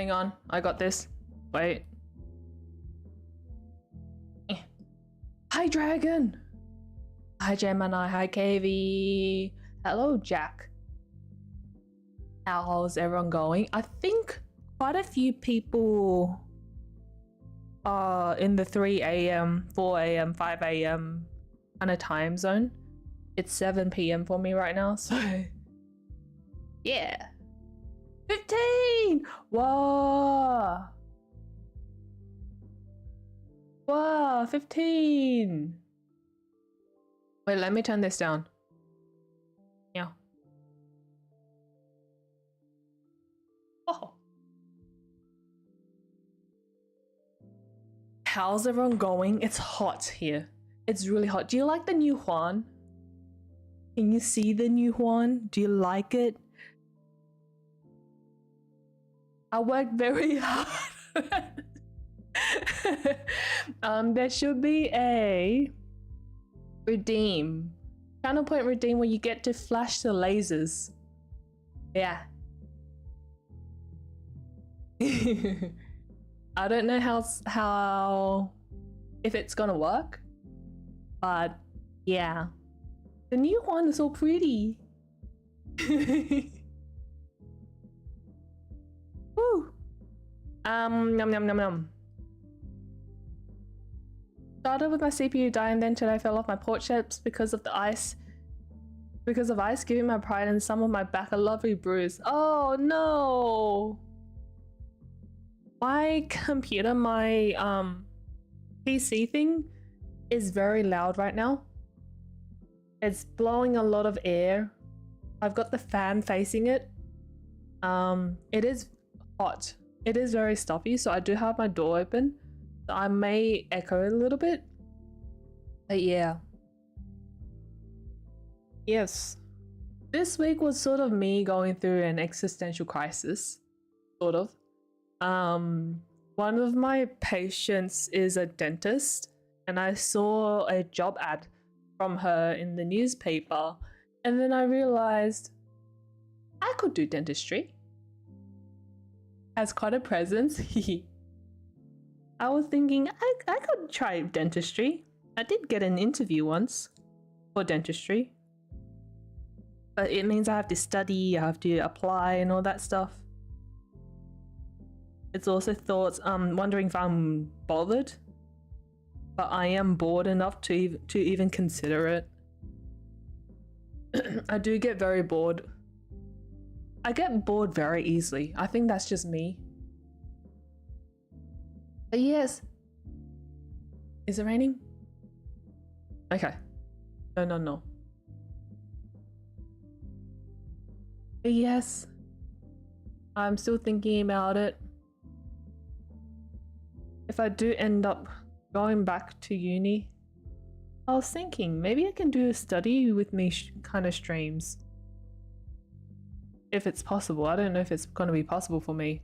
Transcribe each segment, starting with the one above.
Hang on, I got this. Wait. Hi, Dragon! Hi, Gemini. Hi, KV. Hello, Jack. How's everyone going? I think quite a few people are in the 3 a.m., 4 a.m., 5 a.m. kind of time zone. It's 7 p.m. for me right now, so yeah. 15! Whoa! Wow, 15! Wait, let me turn this down. Yeah. Oh. How's everyone going? It's hot here. It's really hot. Do you like the new Juan? Can you see the new Juan? Do you like it? I worked very hard. There should be a redeem. Channel point redeem where you get to flash the lasers. Yeah. I don't know how if it's gonna work, but yeah. The new one is so pretty. Woo. Yum yum yum yum. Started with my CPU dying, then today I fell off my porch steps because of the ice. Because of ice giving my pride and some of my back a lovely bruise. Oh no! My computer, my PC thing is very loud right now. It's blowing a lot of air. I've got the fan facing it. It is hot. It is very stuffy, so I do have my door open. So I may echo a little bit. But yeah. Yes. This week was sort of me going through an existential crisis. Sort of. One of my patients is a dentist, and I saw a job ad from her in the newspaper, and then I realized I could do dentistry. Has quite a presence. I was thinking I could try dentistry. I did get an interview once for dentistry, but it means I have to study, I have to apply and all that stuff. It's also thoughts, wondering if I'm bothered, but I am bored enough to even consider it. I do get very bored. I get bored very easily. I think that's just me. But yes. Is it raining? Okay. No. But yes. I'm still thinking about it. If I do end up going back to uni, I was thinking maybe I can do a study with me kind of streams. If it's possible. I don't know if it's going to be possible for me.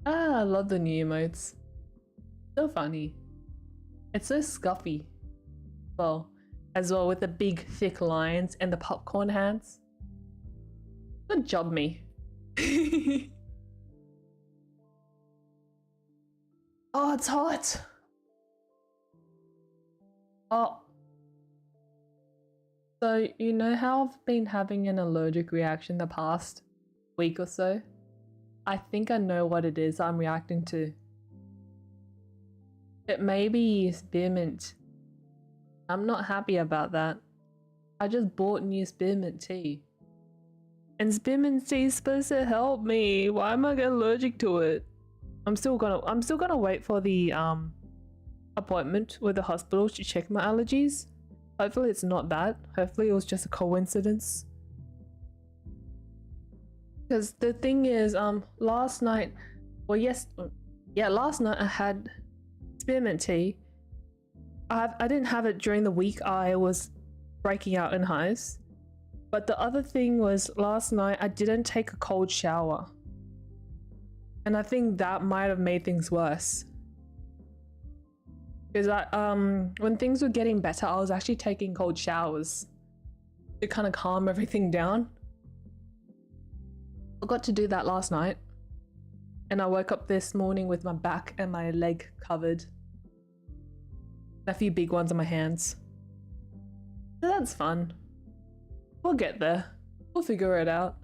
Ah, I love the new emotes. So funny. It's so scuffy. Well, as well with the big thick lines and the popcorn hands. Good job, me. Oh, it's hot. Oh. So, you know how I've been having an allergic reaction the past week or so? I think I know what it is I'm reacting to. It may be spearmint. I'm not happy about that. I just bought new spearmint tea. And spearmint tea is supposed to help me. Why am I allergic to it? I'm still gonna wait for the appointment with the hospital to check my allergies. Hopefully it's not that. Hopefully it was just a coincidence. Because the thing is, last night last night I had spearmint tea. I didn't have it during the week I was breaking out in hives. But the other thing was last night I didn't take a cold shower. And I think that might have made things worse. Because when things were getting better, I was actually taking cold showers to kind of calm everything down. forgot to do that last night. And I woke up this morning with my back and my leg covered. A few big ones on my hands. So that's fun. We'll get there. We'll figure it out.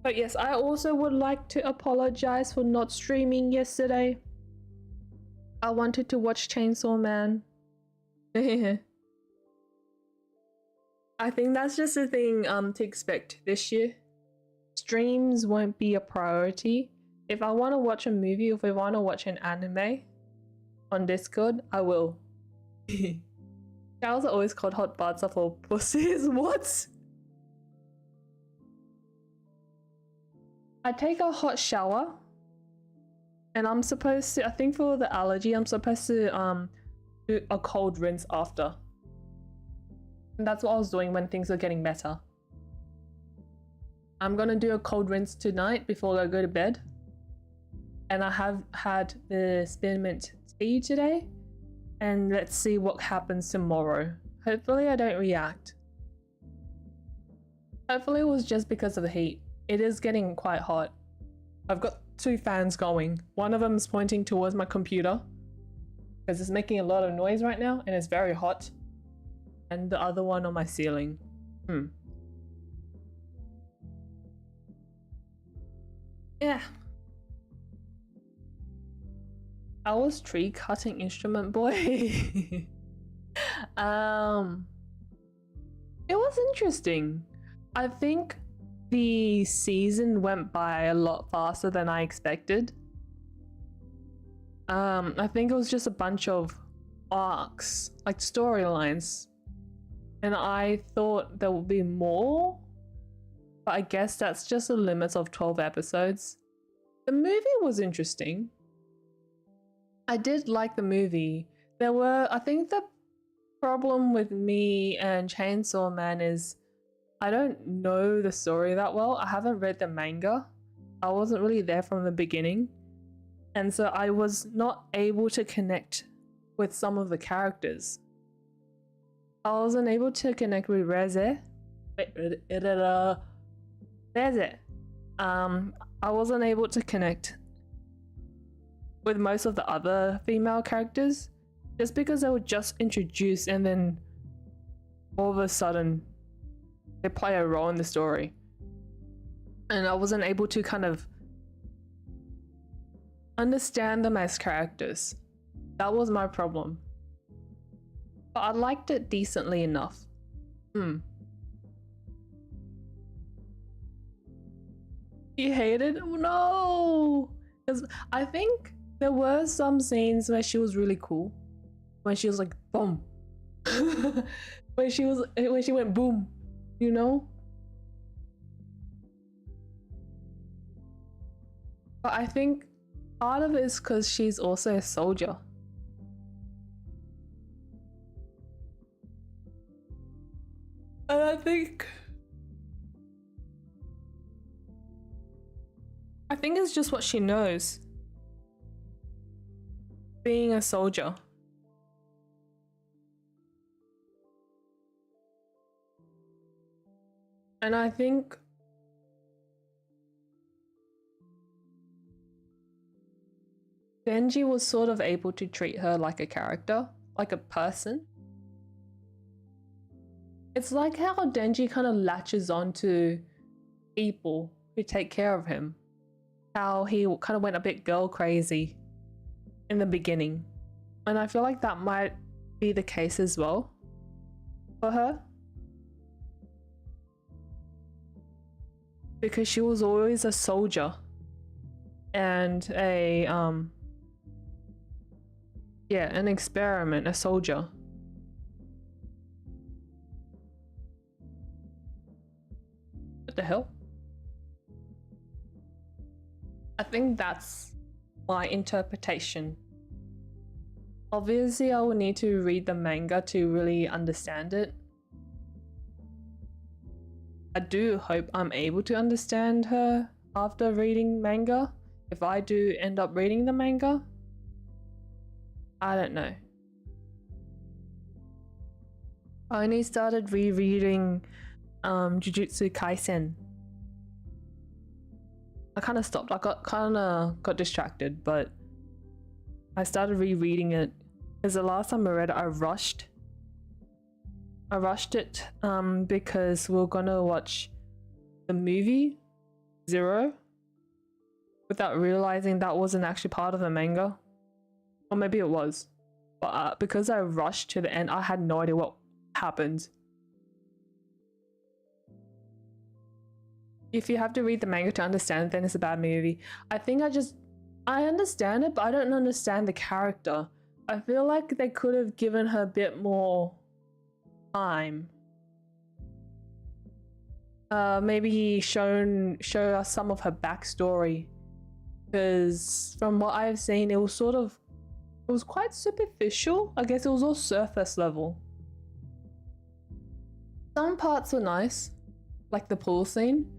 But yes, I also would like to apologize for not streaming yesterday. I wanted to watch Chainsaw Man. I think that's just a thing to expect this year. Streams won't be a priority. If I want to watch a movie, if I want to watch an anime on Discord, I will. Showers are always called hot baths are for pussies. What? I take a hot shower and I'm supposed to, I think for the allergy, I'm supposed to do a cold rinse after. And that's what I was doing when things were getting better. I'm gonna do a cold rinse tonight before I go to bed. And I have had the spearmint tea today. And let's see what happens tomorrow. Hopefully I don't react. Hopefully it was just because of the heat. It is getting quite hot. I've got 2 fans going. One of them is pointing towards my computer because it's making a lot of noise right now and it's very hot. And the other one on my ceiling. Yeah. I was tree cutting instrument boy. It was interesting. I think the season went by a lot faster than I expected. I think it was just a bunch of arcs, like storylines. And I thought there would be more. But I guess that's just the limits of 12 episodes. The movie was interesting. I did like the movie. I think the problem with me and Chainsaw Man is I don't know the story that well. I haven't read the manga. I wasn't really there from the beginning. And so I was not able to connect with some of the characters. I wasn't able to connect with Reze. I wasn't able to connect with most of the other female characters just because they were just introduced and then all of a sudden they play a role in the story. And I wasn't able to kind of understand them as characters. That was my problem. But I liked it decently enough. You hated it? No! Because I think there were some scenes where she was really cool. When she was like, boom. when she went boom, you know? But I think part of it is because she's also a soldier. And I think it's just what she knows. Being a soldier. And I think Denji was sort of able to treat her like a character, like a person. It's like how Denji kind of latches on to people who take care of him. How he kind of went a bit girl crazy in the beginning. And I feel like that might be the case as well for her. Because she was always a soldier and an experiment, a soldier. What the hell? I think that's my interpretation. Obviously, I will need to read the manga to really understand it. I do hope I'm able to understand her after reading manga. If I do end up reading the manga, I don't know. I only started rereading Jujutsu Kaisen. I kind of stopped. I got distracted, but I started rereading it because the last time I read it, I rushed it because we were gonna watch the movie Zero without realizing that wasn't actually part of the manga, or maybe it was, but because I rushed to the end, I had no idea what happened. If you have to read the manga to understand it, then it's a bad movie. I think I understand it, but I don't understand the character. I feel like they could have given her a bit more time. Maybe show us some of her backstory. Because from what I've seen, it was quite superficial. I guess it was all surface level. Some parts were nice, like the pool scene,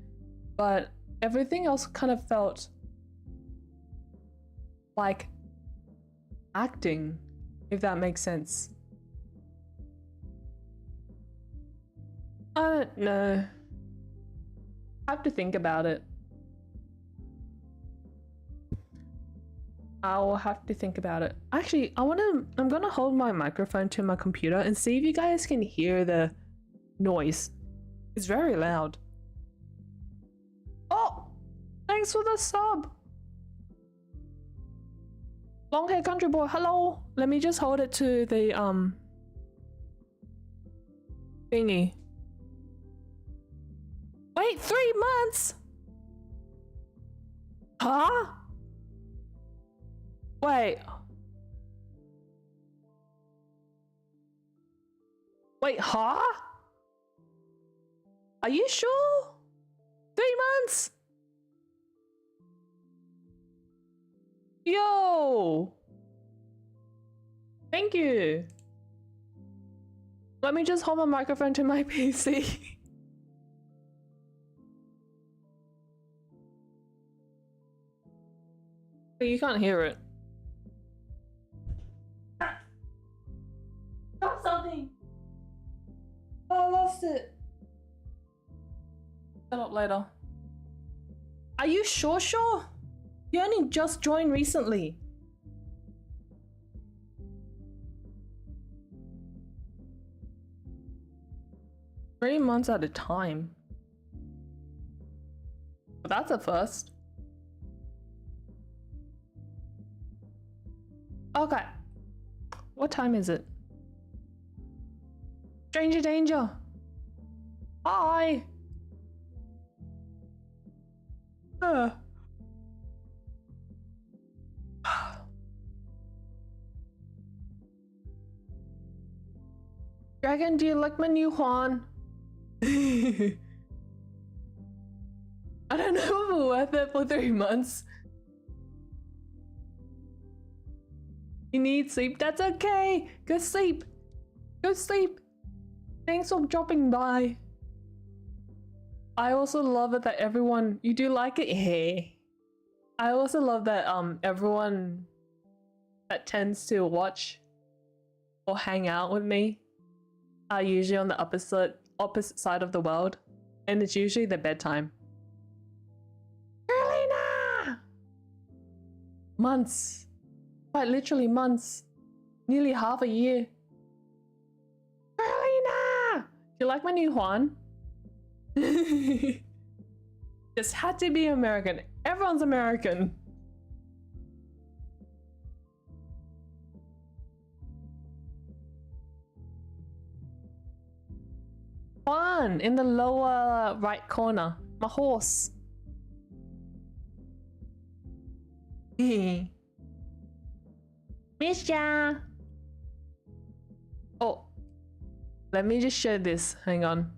but everything else kind of felt like acting, if that makes sense. I don't know. I have to think about it. I'll have to think about it. Actually, I'm gonna hold my microphone to my computer and see if you guys can hear the noise. It's very loud. Oh, thanks for the sub. Long hair country boy, hello. Let me just hold it to the thingy. Wait, 3 months? Huh? Wait. Wait, huh? Are you sure? 3 months? Yo! Thank you. Let me just hold my microphone to my PC. You can't hear it. Drop something! Oh, I lost it. Set up later. Are you sure? You only just joined recently. Three months at a time. But that's a first. Okay. What time is it? Stranger danger. Hi. Dragon, do you like my new Juan? I don't know if it's worth it for 3 months. You need sleep? That's okay. Go sleep. Go sleep. Thanks for dropping by. I also love it that everyone, you do like it? Hey. I also love that everyone that tends to watch or hang out with me are usually on the opposite side of the world, and it's usually their bedtime. Carolina! Months. Quite literally months. Nearly half a year. Carolina! Do you like my new Juan? Just had to be American. Everyone's American. Juan in the lower right corner. My horse. Misha. Oh, let me just show this. Hang on.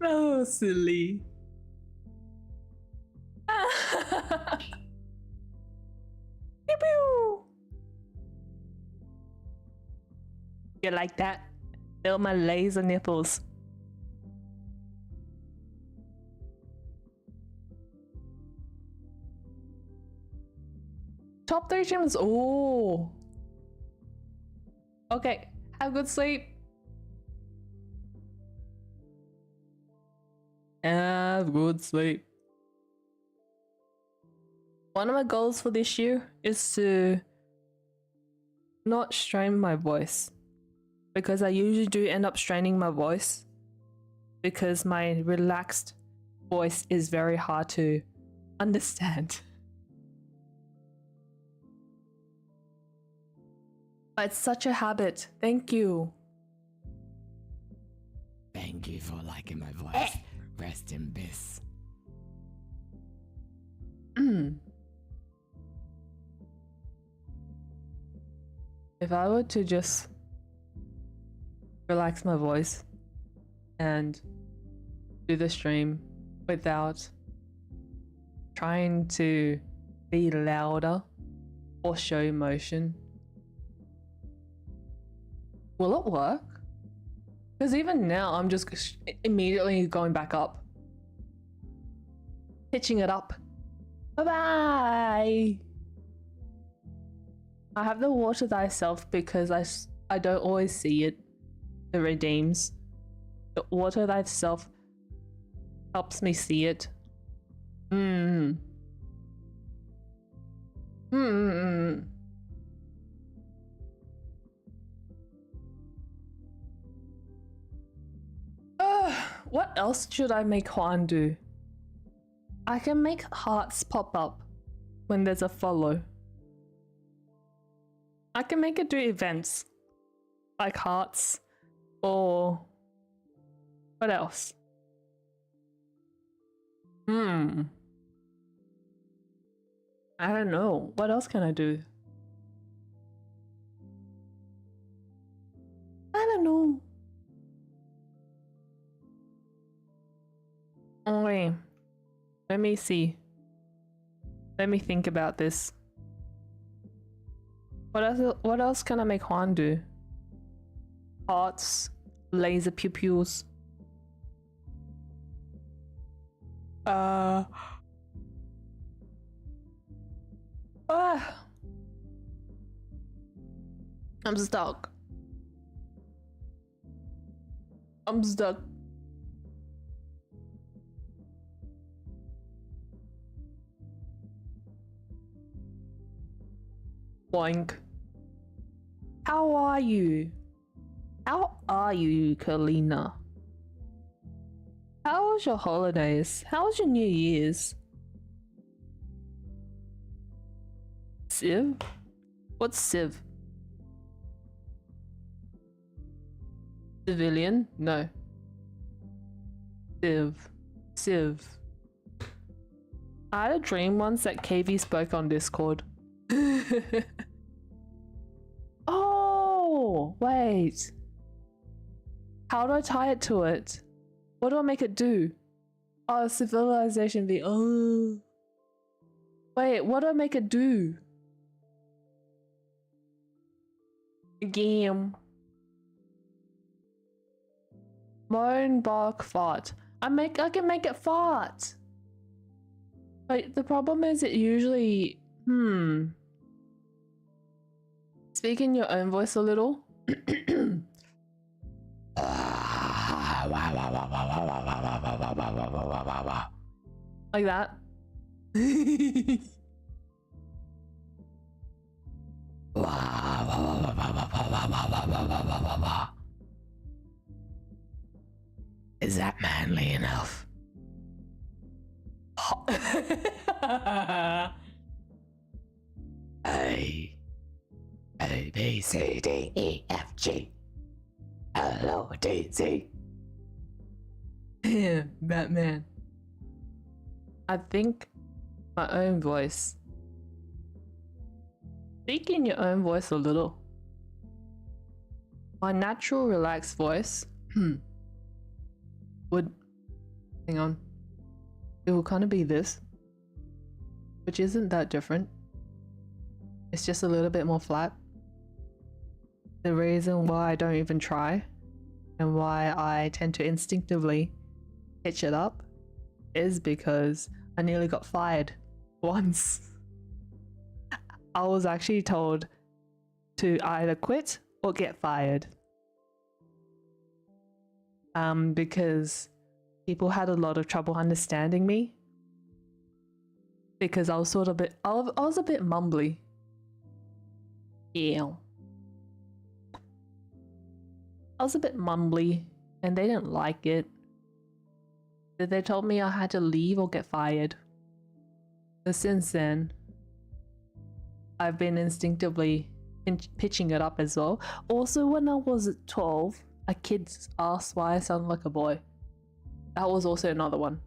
Oh, silly. You like that? Feel my laser nipples. Top 3 streams. Oh. Okay. Have good sleep. Have good sleep. One of my goals for this year is to not strain my voice, because I usually do end up straining my voice because my relaxed voice is very hard to understand. But it's such a habit. Thank you. Thank you for liking my voice. Rest in peace. If I were to just relax my voice and do the stream without trying to be louder or show emotion, will it work? Because even now I'm just immediately going back up, pitching it up. Bye bye. I have the water thyself because I don't always see it. The redeems. The water thyself helps me see it. What else should I make Juan do? I can make hearts pop up when there's a follow. I can make it do events like hearts, or what else? I don't know. What else can I do? I don't know. Okay. Let me see. Let me think about this. What else can I make Juan do? Hearts, laser pupils. I'm stuck. I'm stuck. Boink. How are you? How are you, Kalina? How was your holidays? How was your New Year's? Civ? What's Civ? Civilian? No. Civ. I had a dream once that KV spoke on Discord. Oh, wait. How do I tie it to it? What do I make it do? Oh, civilization V. Oh. Wait, what do I make it do? Game. Moan, bark, fart. I can make it fart. But the problem is it usually speak in your own voice a little. Like that. Is that manly enough? A B C D E F G L O D Z. Batman. I think my own voice. Speak in your own voice a little. My natural relaxed voice would, hang on, it will kind of be this, which isn't that different. It's just a little bit more flat. The reason why I don't even try and why I tend to instinctively pitch it up is because I nearly got fired once. I was actually told to either quit or get fired. Because people had a lot of trouble understanding me. Because I was sort of I was a bit mumbly. Yeah. I was a bit mumbly and they didn't like it. They told me I had to leave or get fired. But since then, I've been instinctively pitching it up as well. Also, when I was 12, a kid asked why I sound like a boy. That was also another one.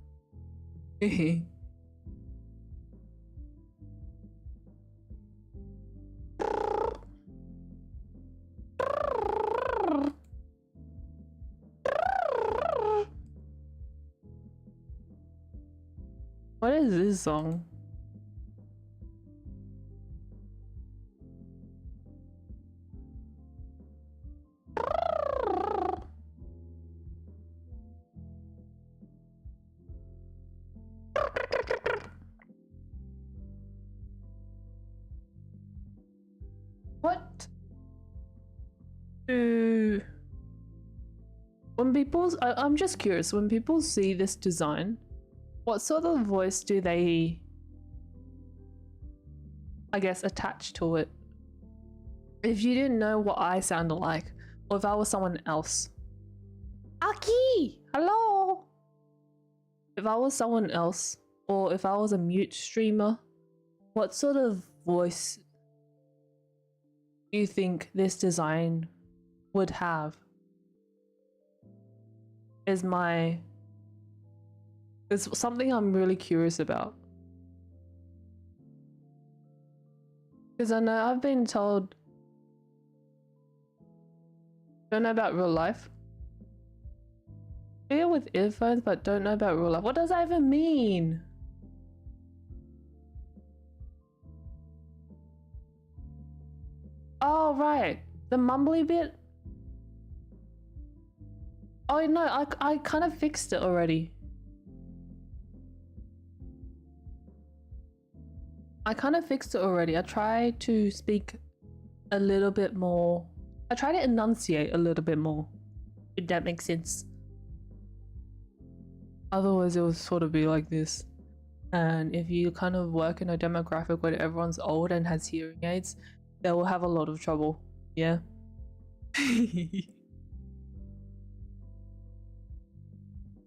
What is this song? What do when I'm just curious, when people see this design, what sort of voice do they, I guess, attach to it? If you didn't know what I sounded like, or if I was someone else. Aki! Hello! If I was someone else, or if I was a mute streamer, what sort of voice do you think this design would have? Is something I'm really curious about. Because I know I've been told, don't know about real life. Here with earphones, but don't know about real life. What does that even mean? Oh, right. The mumbly bit? Oh, no, I kind of fixed it already. I tried to speak a little bit more. I tried to enunciate a little bit more, if that makes sense. Otherwise, it would sort of be like this. And if you kind of work in a demographic where everyone's old and has hearing aids, they will have a lot of trouble. Yeah.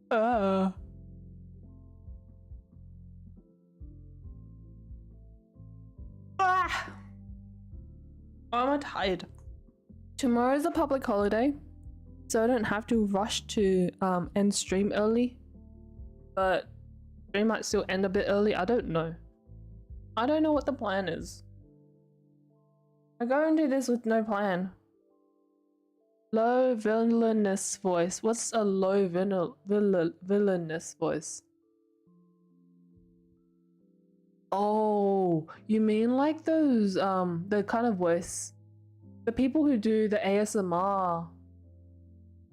Ah. Why am I tired? Tomorrow's a public holiday, so I don't have to rush to end stream early. But stream might still end a bit early. I don't know. I don't know what the plan is. I go into this with no plan. Low villainous voice. What's a low villainous voice? Oh, you mean like those the kind of voice, the people who do the ASMR,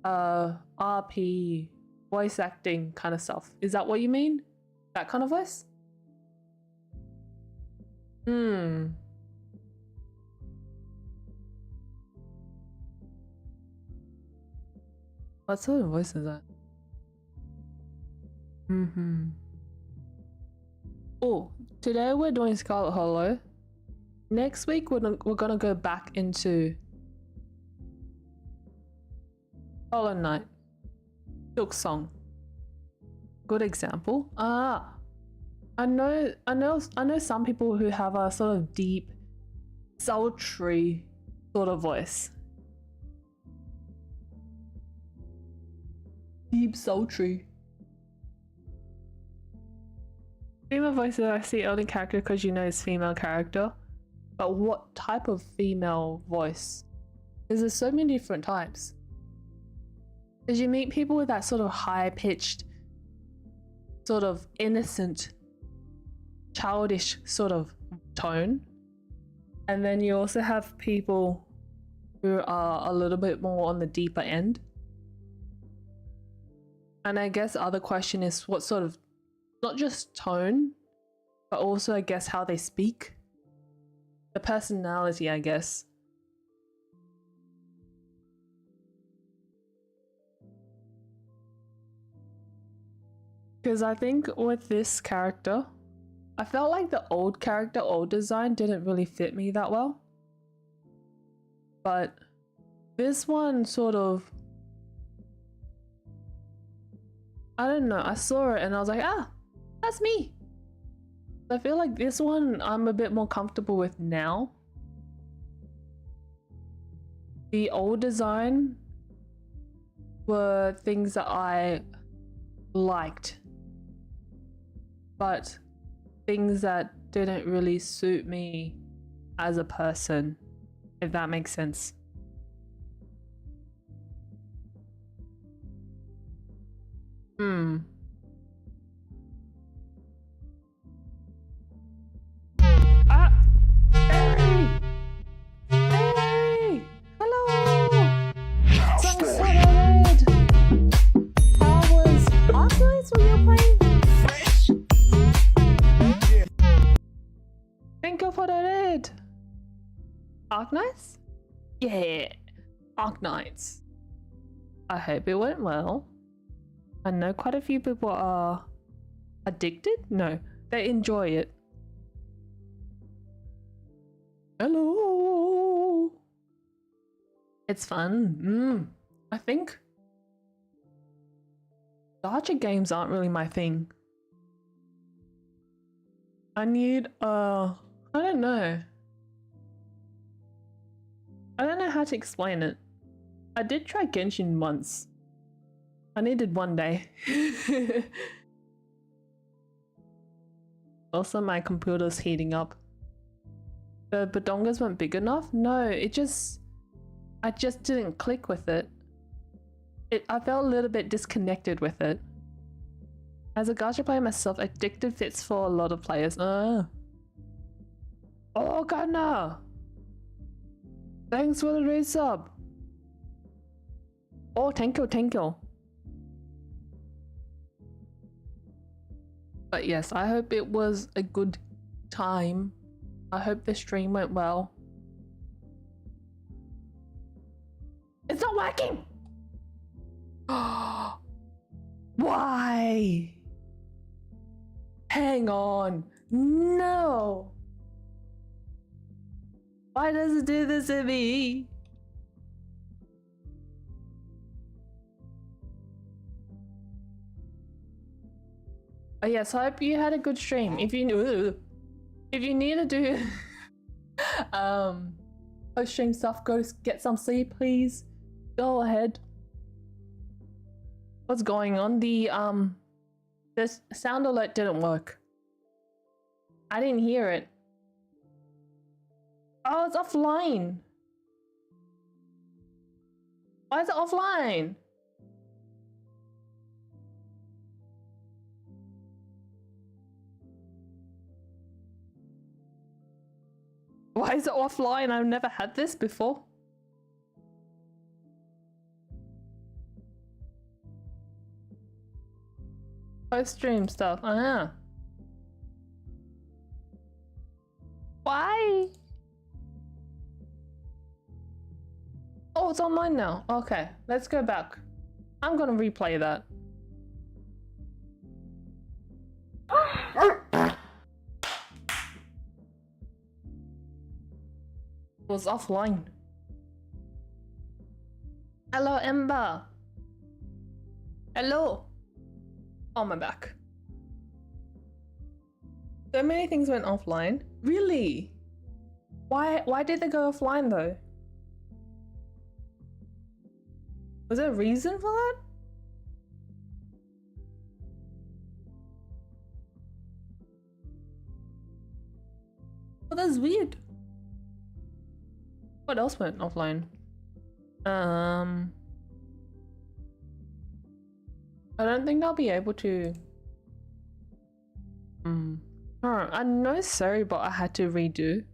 RP, voice acting kind of stuff. Is that what you mean? That kind of voice? What sort of voice is that? Oh, today we're doing Scarlet Hollow. Next week we're gonna go back into Hollow Knight. Silk Song. Good example. I know some people who have a sort of deep, sultry sort of voice. Deep sultry. Female voices I see only character because you know it's female character. But what type of female voice? Because there's so many different types. Because you meet people with that sort of high-pitched, sort of innocent, childish sort of tone. And then you also have people who are a little bit more on the deeper end. And I guess the other question is what sort of, not just tone, but also I guess how they speak. the personality, I guess. Because I think with this character, I felt like the old character, old design didn't really fit me that well. But this one sort of, I don't know, I saw it and I was like, ah, that's me. I feel like this one I'm a bit more comfortable with now. The old design were things that I liked, but things that didn't really suit me as a person, if that makes sense. Ah! Hey! Hey! Hello! Thanks for the red! How was Arclights when you were playing? Thank you for the red! Arknights? Yeah, Arknights. I hope it went well. I know quite a few people are addicted? No, they enjoy it. Hello! It's fun. I think larger games aren't really my thing. I need, I don't know. I don't know how to explain it. I did try Genshin once. I needed one day. Also, my computer's heating up. The badongas weren't big enough? No, I just didn't click with it. I felt a little bit disconnected with it. As a gacha player myself, addicted fits for a lot of players. Oh god no! Thanks for the raise up. Oh, thank you. But yes, I hope it was a good time. I hope the stream went well. It's not working! Why? Hang on. No! Why does it do this to me? Oh yes, I hope you had a good stream. If you need to do post stream stuff, go get some sleep, please. Go ahead. What's going on? The sound alert didn't work. I didn't hear it. Oh, it's offline. Why is it offline? Why is it offline? I've never had this before. Post stream stuff. Why? Oh, it's online now. Okay, let's go back. I'm gonna replay that. It was offline. Hello, Ember. Hello. Oh, my back. So many things went offline. Really? Why did they go offline though? Was there a reason for that? Oh, that's weird. What else went offline? I don't think I'll be able to. I'm no sorry, but I had to redo.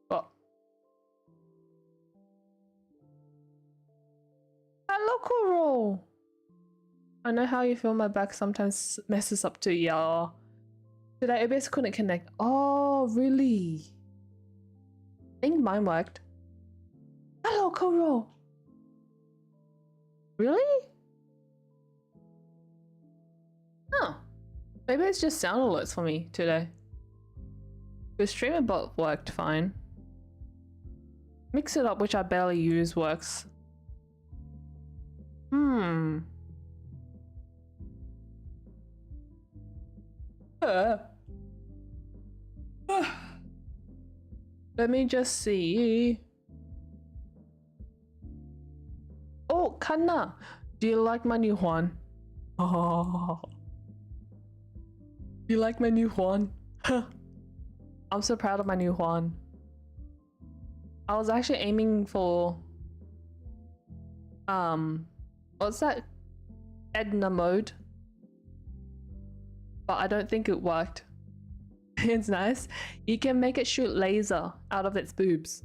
But hello, Coral. I know how you feel. My back sometimes messes up too. Yeah. Did I OBS couldn't connect? Oh, really? I think mine worked. Hello, Kuro. Really? Oh. Maybe it's just sound alerts for me today. The streamer bot worked fine. Mix it up, which I barely use, works. Let me just see. Oh, Kanna, do you like my new Juan? Oh, you like my new Juan? I'm so proud of my new Juan. I was actually aiming for what's that? Edna mode. But I don't think it worked. It's nice. You can make it shoot laser out of its boobs.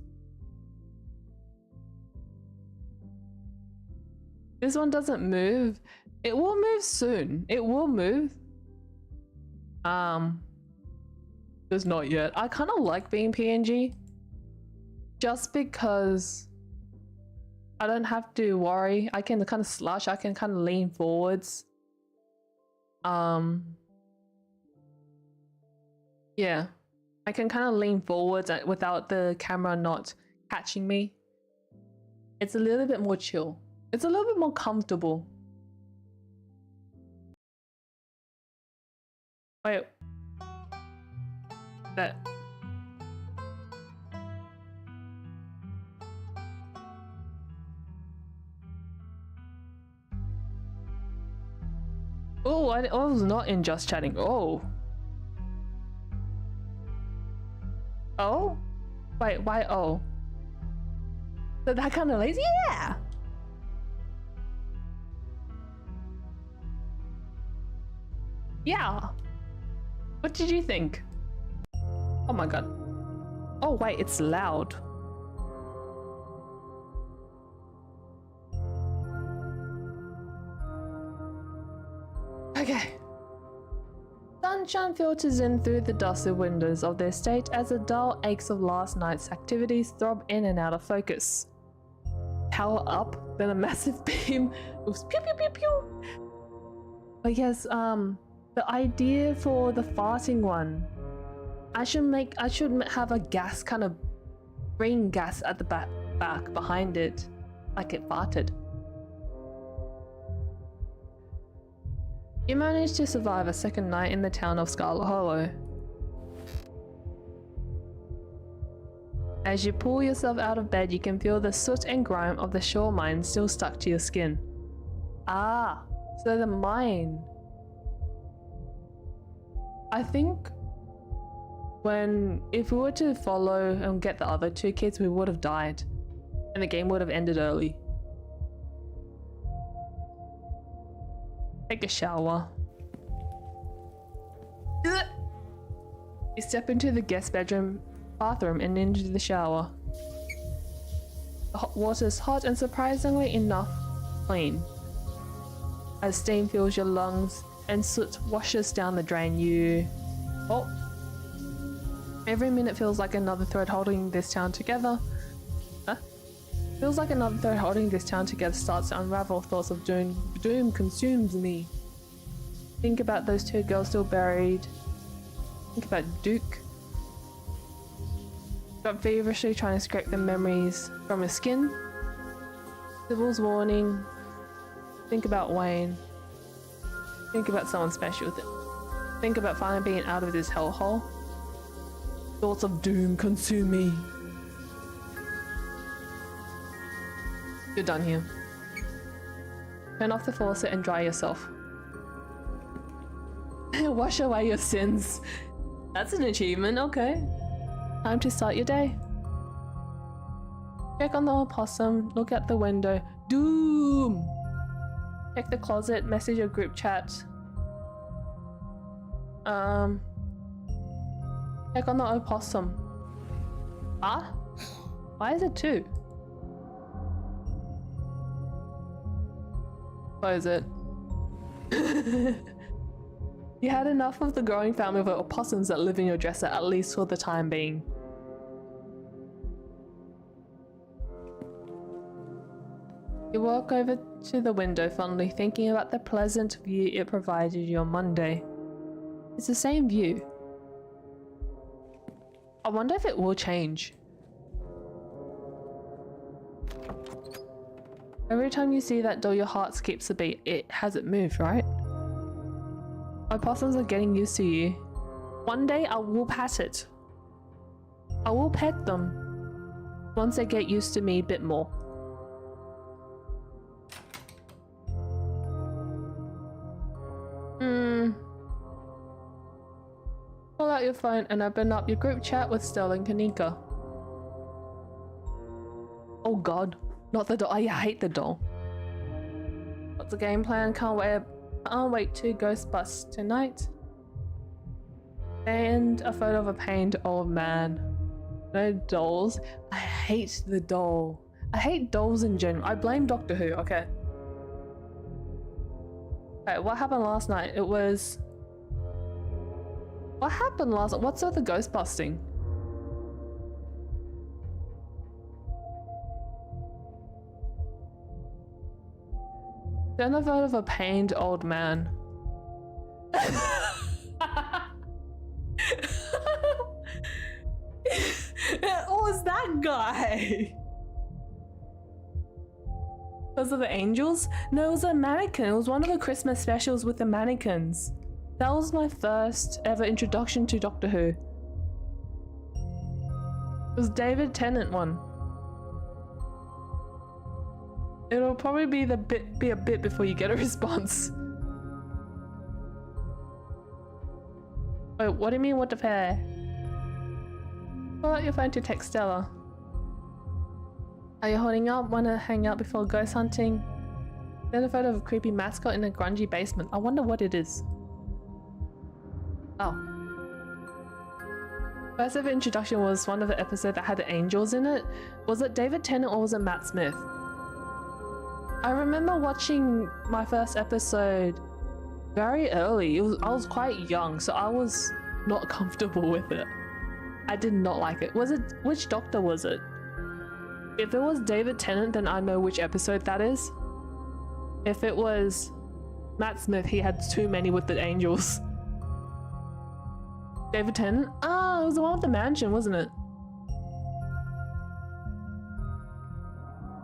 This one doesn't move. It will move soon. It will move. Just not yet. I kind of like being PNG. Just because I don't have to worry. I can kind of slush. I can kind of lean forwards. Yeah. I can kind of lean forwards without the camera not catching me. It's a little bit more chill. It's a little bit more comfortable. Wait. That. Oh, I was not in just chatting. Oh. Oh? Wait, why oh? So that kind of lazy? Yeah! Yeah. What did you think? Oh my god. Oh wait, it's loud. Okay. Sunshine filters in through the dusty windows of the estate as the dull aches of last night's activities throb in and out of focus. Power up, then a massive beam goes pew pew pew pew. But yes, the idea for the farting one, I should have a gas kind of green gas at the back behind it, like it farted. You managed to survive a second night in the town of Scarlet Hollow. As you pull yourself out of bed, you can feel the soot and grime of the shore mine still stuck to your skin. Ah, so the mine. I think if we were to follow and get the other two kids, we would have died. And the game would have ended early. Take a shower. You step into the guest bathroom and into the shower. The hot water is hot and surprisingly enough clean. As steam fills your lungs and soot washes down the drain, every minute feels like another thread holding this town together. Feels like another thread holding this town together starts to unravel. Thoughts of doom consumes me. Think about those two girls still buried. Think about Duke. Got feverishly trying to scrape the memories from his skin. Sybil's warning. Think about Wayne. Think about someone special. Think about finally being out of this hellhole. Thoughts of doom consume me. You're done here. Turn off the faucet and dry yourself. Wash away your sins. That's an achievement, okay. Time to start your day. Check on the opossum, look out the window. Doom! Check the closet, message your group chat. Check on the opossum. Ah? Why is it 2? Close it. You had enough of the growing family of opossums that live in your dresser, at least for the time being. You walk over to the window fondly, thinking about the pleasant view it provided you on Monday. It's the same view. I wonder if it will change. Every time you see that door, your heart skips a beat. It hasn't moved, right? Opossums are getting used to you. One day I will pat it. I will pet them once they get used to me a bit more. Pull out your phone and open up your group chat with Stella and Kanika. Oh god, not the doll. I hate the doll. What's the game plan? Can't wait to ghost bust tonight. And a photo of a pained old man. No dolls. I hate the doll. I hate dolls in general. I blame Doctor Who, okay. Okay, what happened last night? It was... What happened last night? What's with the ghost busting? Then a photo of a pained old man. What was that guy? Was it the angels? No, it was a mannequin. It was one of the Christmas specials with the mannequins. That was my first ever introduction to Doctor Who. It was David Tennant one. It'll probably be a bit before you get a response. Wait, what do you mean what the pair? Pull out your phone to text Stella. Are you holding up? Wanna hang out before ghost hunting? Then a photo of a creepy mascot in a grungy basement. I wonder what it is. Oh. First ever introduction was one of the episodes that had the angels in it. Was it David Tennant or was it Matt Smith? I remember watching my first episode very early. I was quite young, so I was not comfortable with it. I did not like it. Which Doctor was it? If it was David Tennant, then I know which episode that is. If it was Matt Smith, he had too many with the angels. David Tennant? Ah, it was the one with the mansion, wasn't it?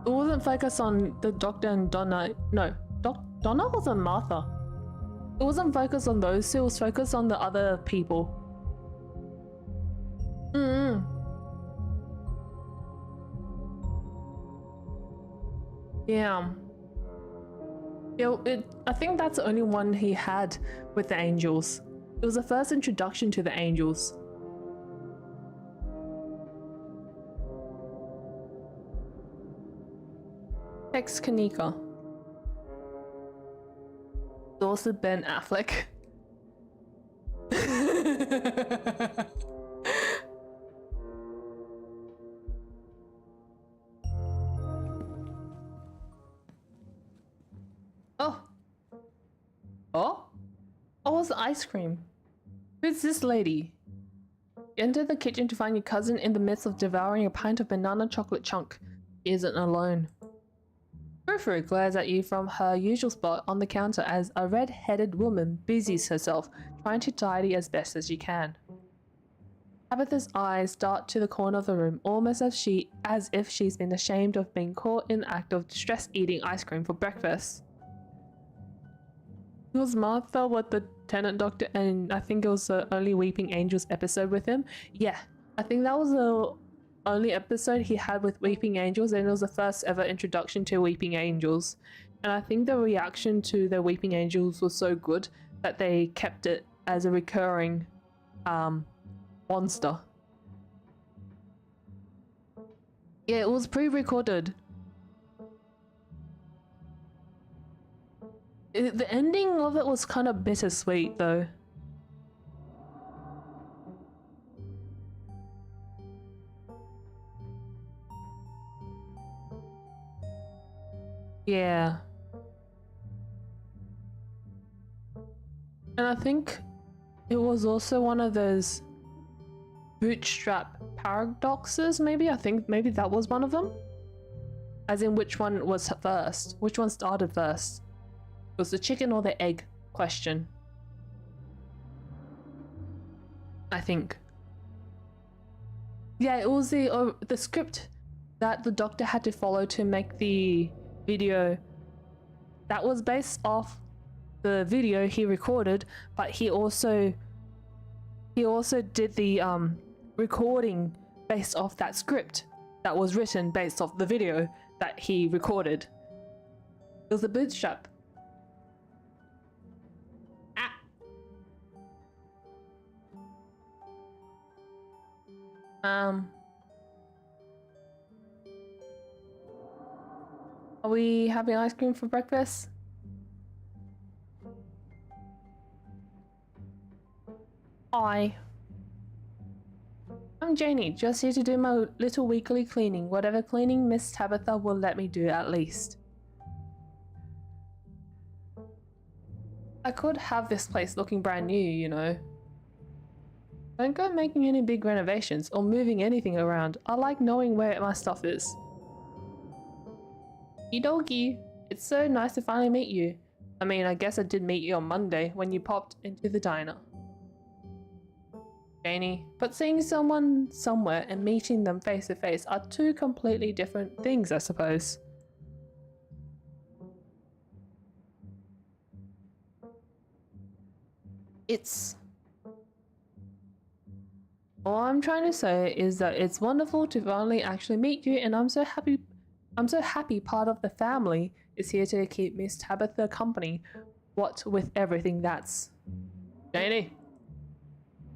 It wasn't focused on the Doctor and Donna. No, Donna wasn't Martha. It wasn't focused on those two, it was focused on the other people. Yeah. I think that's the only one he had with the angels. It was the first introduction to the angels. Text Kanika. It's also Ben Affleck. Oh, it's ice cream. Who's this lady? You enter the kitchen to find your cousin in the midst of devouring a pint of banana chocolate chunk. She isn't alone. Frou glares at you from her usual spot on the counter as a red-headed woman busies herself, trying to tidy as best as she can. Tabitha's eyes dart to the corner of the room, almost as if she's been ashamed of being caught in the act of stress eating ice cream for breakfast. It was Martha with the Tennant Doctor, and I think it was the only Weeping Angels episode with him. Yeah, I think that was the only episode he had with Weeping Angels, and it was the first ever introduction to Weeping Angels. And I think the reaction to the Weeping Angels was so good that they kept it as a recurring monster. Yeah, it was pre-recorded. The ending of it was kind of bittersweet though. Yeah. And I think it was also one of those bootstrap paradoxes, maybe? I think maybe that was one of them. As in, which one was first? Which one started first? It was the chicken or the egg question. I think. Yeah, it was the script that the doctor had to follow to make the video. That was based off the video he recorded, but he also did the recording based off that script that was written based off the video that he recorded. It was a bootstrap. Are we having ice cream for breakfast? Hi. I'm Janie, just here to do my little weekly cleaning. Whatever cleaning Miss Tabitha will let me do, at least. I could have this place looking brand new, you know. Don't go making any big renovations or moving anything around. I like knowing where my stuff is. Okie, it's so nice to finally meet you. I mean, I guess I did meet you on Monday when you popped into the diner. Janie, but seeing someone somewhere and meeting them face to face are two completely different things, I suppose. All I'm trying to say is that it's wonderful to finally actually meet you, and I'm so happy part of the family is here to keep Miss Tabitha company, what with everything that's... Janie!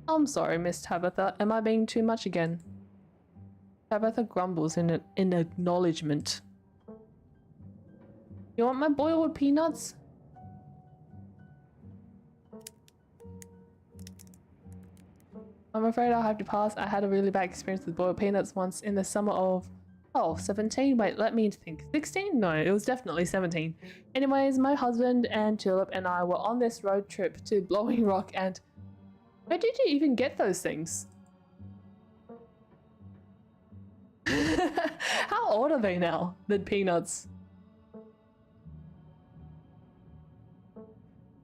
I'm sorry, Miss Tabitha, am I being too much again? Tabitha grumbles in acknowledgement. You want my boiled peanuts? I'm afraid I'll have to pass. I had a really bad experience with boiled peanuts once in the summer of... Oh, 17? Wait, let me think. 16? No, it was definitely 17. Anyways, my husband and Tulip and I were on this road trip to Blowing Rock, and... Where did you even get those things? How old are they now, the peanuts?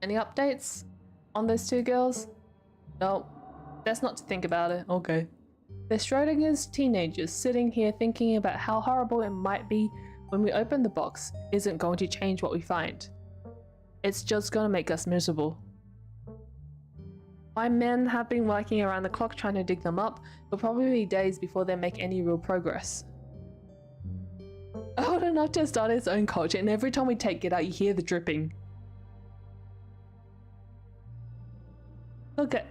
Any updates on those two girls? No, best not to think about it. Okay. They're Schrodinger's teenagers sitting here thinking about how horrible it might be when we open the box isn't going to change what we find. It's just gonna make us miserable. My men have been working around the clock trying to dig them up. It'll probably be days before they make any real progress. Old enough to start its own culture, and every time we take it out you hear the dripping.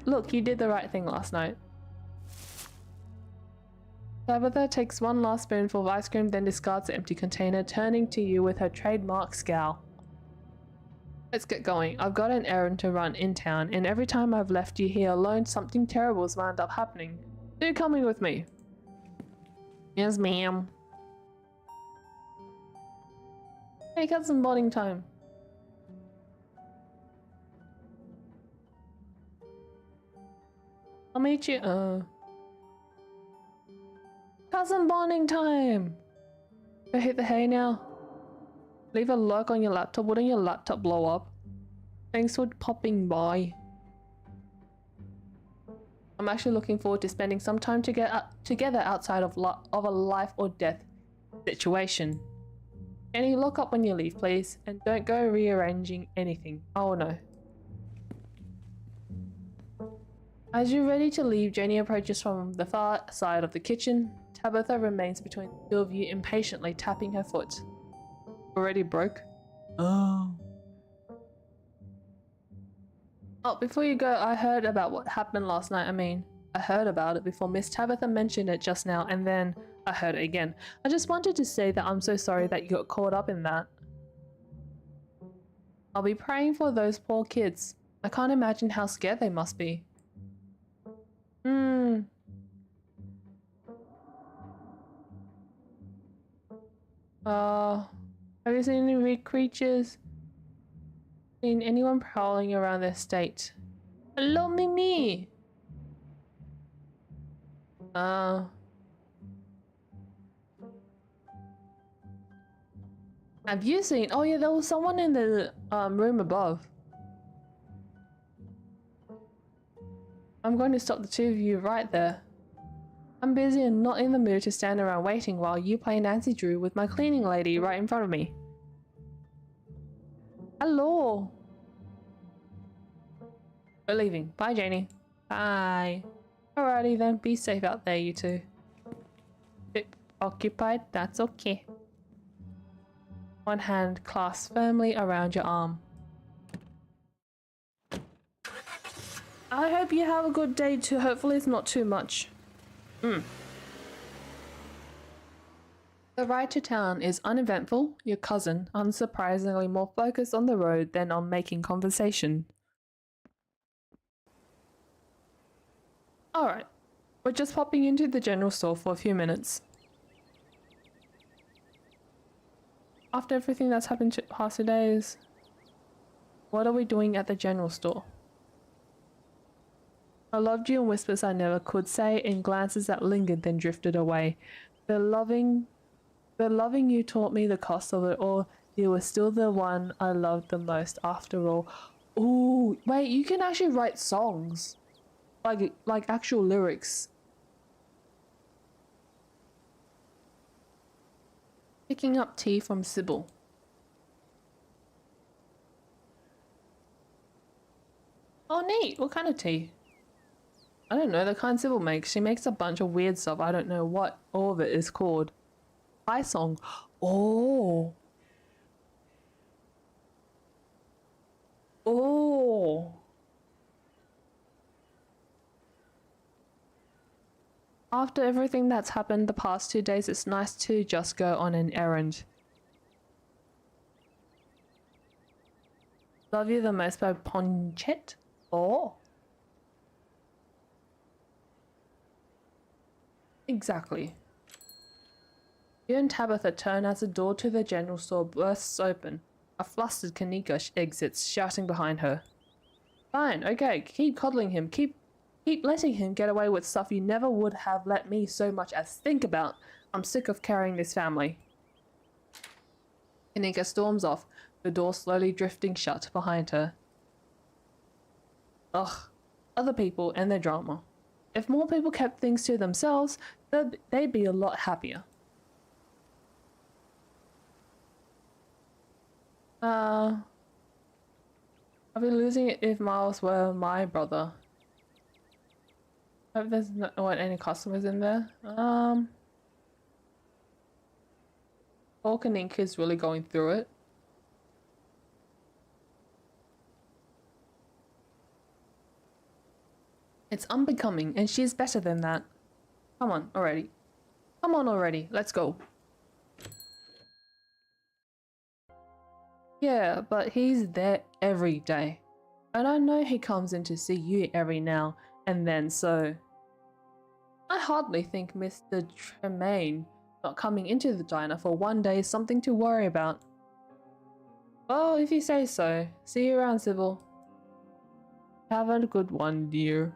Look, you did the right thing last night. Tabitha takes one last spoonful of ice cream, then discards the empty container, turning to you with her trademark scowl. Let's get going. I've got an errand to run in town, and every time I've left you here alone, something terrible's wound up happening. Are you coming with me? Yes, ma'am. Hey, got some bonding time. I'll meet you. Cousin bonding time! Go hit the hay now. Leave a lock on your laptop. Wouldn't your laptop blow up? Thanks for popping by. I'm actually looking forward to spending some time together outside of a life or death situation. Can you lock up when you leave, please? And don't go rearranging anything. Oh no. As you're ready to leave, Janie approaches from the far side of the kitchen. Tabitha remains between the two of you, impatiently tapping her foot. Already broke? Oh. Oh, before you go, I heard about what happened last night. I heard about it before Miss Tabitha mentioned it just now, and then I heard it again. I just wanted to say that I'm so sorry that you got caught up in that. I'll be praying for those poor kids. I can't imagine how scared they must be. Have you seen any weird creatures? Seen anyone prowling around the estate? Hello, Mimi! Have you seen? Oh yeah, there was someone in the room above. I'm going to stop the two of you right there. I'm busy and not in the mood to stand around waiting while you play Nancy Drew with my cleaning lady right in front of me. Hello. We're leaving. Bye, Janie. Bye. Alrighty then, be safe out there, you two. Bit occupied? That's okay. One hand clasped firmly around your arm. I hope you have a good day too. Hopefully it's not too much. The ride to town is uneventful. Your cousin, unsurprisingly more focused on the road than on making conversation. Alright, we're just popping into the general store for a few minutes. After everything that's happened to past 2 days, what are we doing at the general store? I loved you in whispers I never could say, in glances that lingered then drifted away. The loving you taught me the cost of it all. You were still the one I loved the most after all. Ooh, wait, you can actually write songs. Like actual lyrics. Picking up tea from Sybil. Oh neat, what kind of tea? I don't know, the kind Sybil makes. She makes a bunch of weird stuff. I don't know what all of it is called. Pie song. Oh. Oh. After everything that's happened the past 2 days, it's nice to just go on an errand. Love You the Most by Ponchet? Oh. Exactly. You and Tabitha turn as the door to the general store bursts open. A flustered Kanika exits, shouting behind her. Fine, okay, keep coddling him, keep letting him get away with stuff you never would have let me so much as think about. I'm sick of carrying this family. Kanika storms off, the door slowly drifting shut behind her. Ugh, other people and their drama. If more people kept things to themselves, they'd be a lot happier. I'd be losing it if Miles were my brother. Hope there's not any customers in there. Volcanic is really going through it. It's unbecoming, and she's better than that. Come on already. Come on already, let's go. Yeah, but he's there every day. And I know he comes in to see you every now and then, so... I hardly think Mr. Tremaine not coming into the diner for 1 day is something to worry about. Well, if you say so. See you around, Sybil. Have a good one, dear.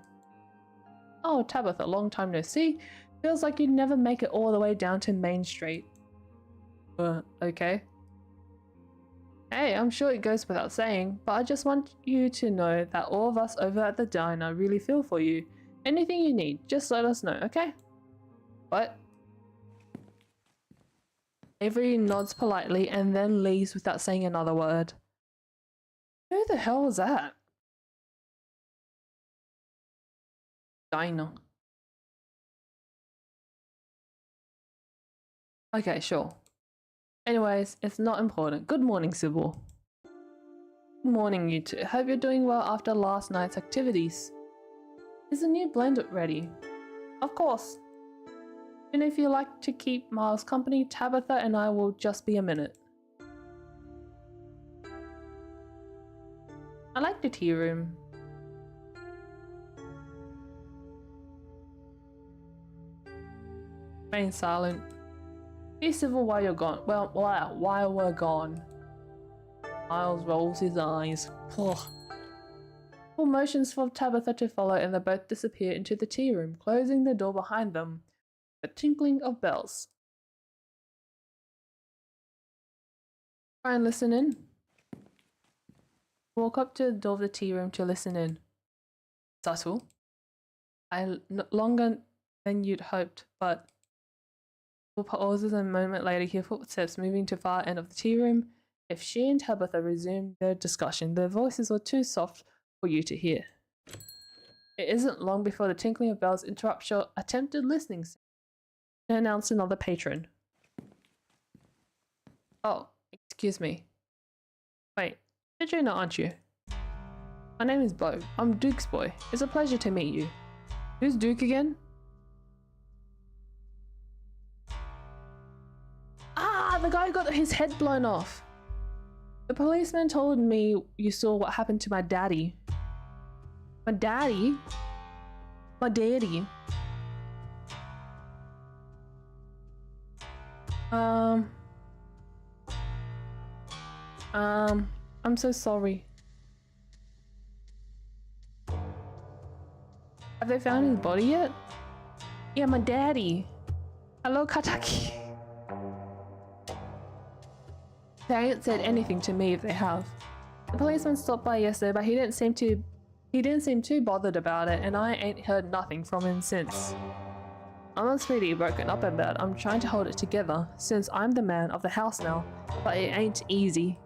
Oh, Tabitha, long time no see. Feels like you'd never make it all the way down to Main Street. Okay. Hey, I'm sure it goes without saying, but I just want you to know that all of us over at the diner really feel for you. Anything you need, just let us know, okay? What? Avery nods politely and then leaves without saying another word. Who the hell was that? Diner. Okay, sure. Anyways, it's not important. Good morning, Sybil. Good morning, you two. Hope you're doing well after last night's activities. Is the new blend ready? Of course. And if you like to keep Miles company, Tabitha and I will just be a minute. I like the tea room. Remain silent. Be civil while you're gone. Well, while we're gone. Miles rolls his eyes. Ugh. Full motions for Tabitha to follow, and they both disappear into the tea room, closing the door behind them. The tinkling of bells. Try and listen in. Walk up to the door of the tea room to listen in. Subtle. Longer than you'd hoped, but pauses, and a moment later hear footsteps moving to far end of the tea room. If she and Tabitha resumed their discussion, their voices were too soft for you to hear. It isn't long before the tinkling of bells interrupts your attempted listening to announce another patron. Oh, excuse me. Wait, you're Juna, aren't you? My name is Bo. I'm Duke's boy. It's a pleasure to meet you. Who's Duke again? Ah, the guy who got his head blown off. The policeman told me you saw what happened to my daddy. My daddy? My daddy. I'm so sorry. Have they found his body yet? Yeah, my daddy. Hello, Kataki. They ain't said anything to me if they have. The policeman stopped by yesterday, but he didn't seem too bothered about it, and I ain't heard nothing from him since. I'm not pretty broken up about it. I'm trying to hold it together since I'm the man of the house now, but it ain't easy.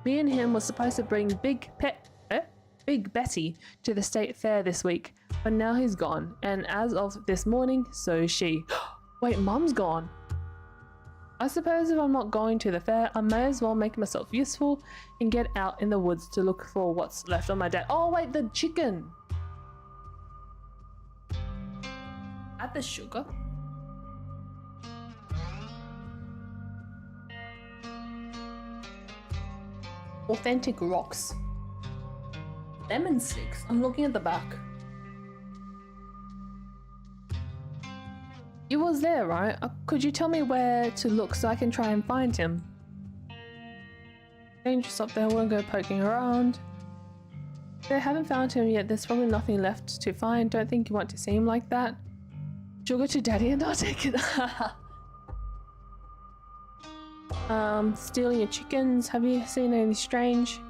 Me and him was supposed to bring Big Betty to the state fair this week, but now he's gone, and as of this morning, so is she. Wait, Mum's gone. I suppose if I'm not going to the fair, I may as well make myself useful and get out in the woods to look for what's left on my dad. Oh wait, the chicken! Add the sugar. Authentic rocks. Lemon sticks. I'm looking at the back. You was there, right? Could you tell me where to look so I can try and find him? Dangerous up there, I won't go poking around. If they haven't found him yet, there's probably nothing left to find. Don't think you want to see him like that. Sugar to daddy and I'll take it. Stealing your chickens. Have you seen anything strange?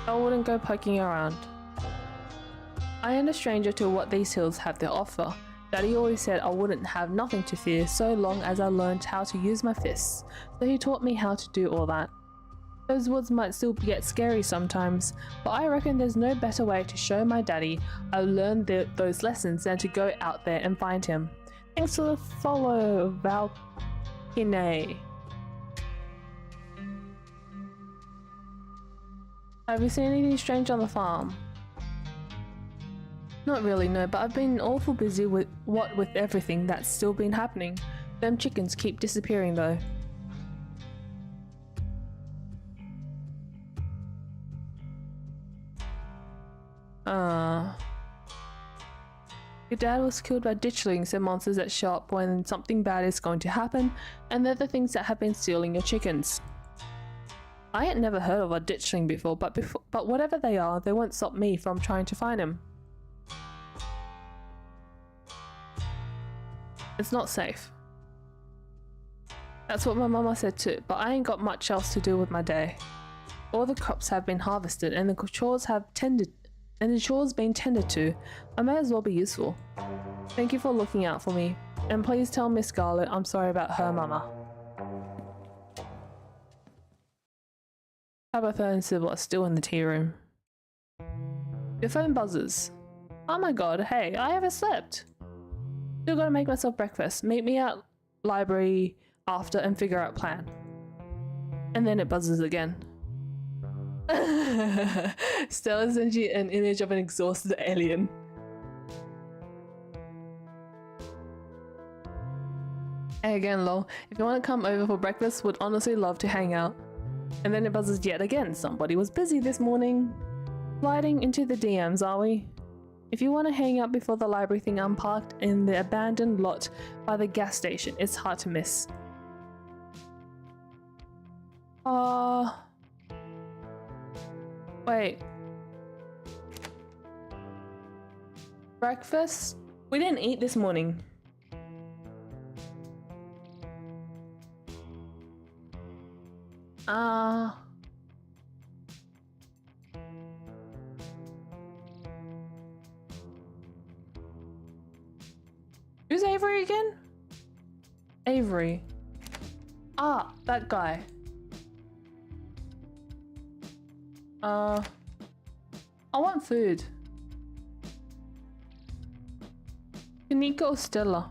I wouldn't go poking around. I am a stranger to what these hills have to offer. Daddy always said I wouldn't have nothing to fear so long as I learned how to use my fists, so he taught me how to do all that. Those woods might still get scary sometimes, but I reckon there's no better way to show my daddy I learned those lessons than to go out there and find him. Thanks for the follow, Valkine. Have you seen anything strange on the farm? Not really, no, but I've been awful busy with everything that's still been happening. Them chickens keep disappearing though. Your dad was killed by ditchlings and monsters that show up when something bad is going to happen, and they're the things that have been stealing your chickens. I had never heard of a ditchling before, but whatever they are, they won't stop me from trying to find him. It's not safe. That's what my mama said too, but I ain't got much else to do with my day. All the crops have been harvested and the chores been tended to. I may as well be useful. Thank you for looking out for me, and please tell Miss Scarlet I'm sorry about her mama. Tabitha and Sybil are still in the tea room. Your phone buzzes. Oh my god, hey, I haven't slept. Still gotta make myself breakfast. Meet me at library after and figure out plan. And then it buzzes again. Stella sends you an image of an exhausted alien. Hey again, lol. If you want to come over for breakfast, would honestly love to hang out. And then it buzzes yet again. Somebody was busy this morning. Sliding into the DMs, are we? If you want to hang out before the library thing, I'm parked in the abandoned lot by the gas station. It's hard to miss. Wait. Breakfast? We didn't eat this morning. Who's Avery again? Avery. Ah, that guy. I want food. Nico or Stella?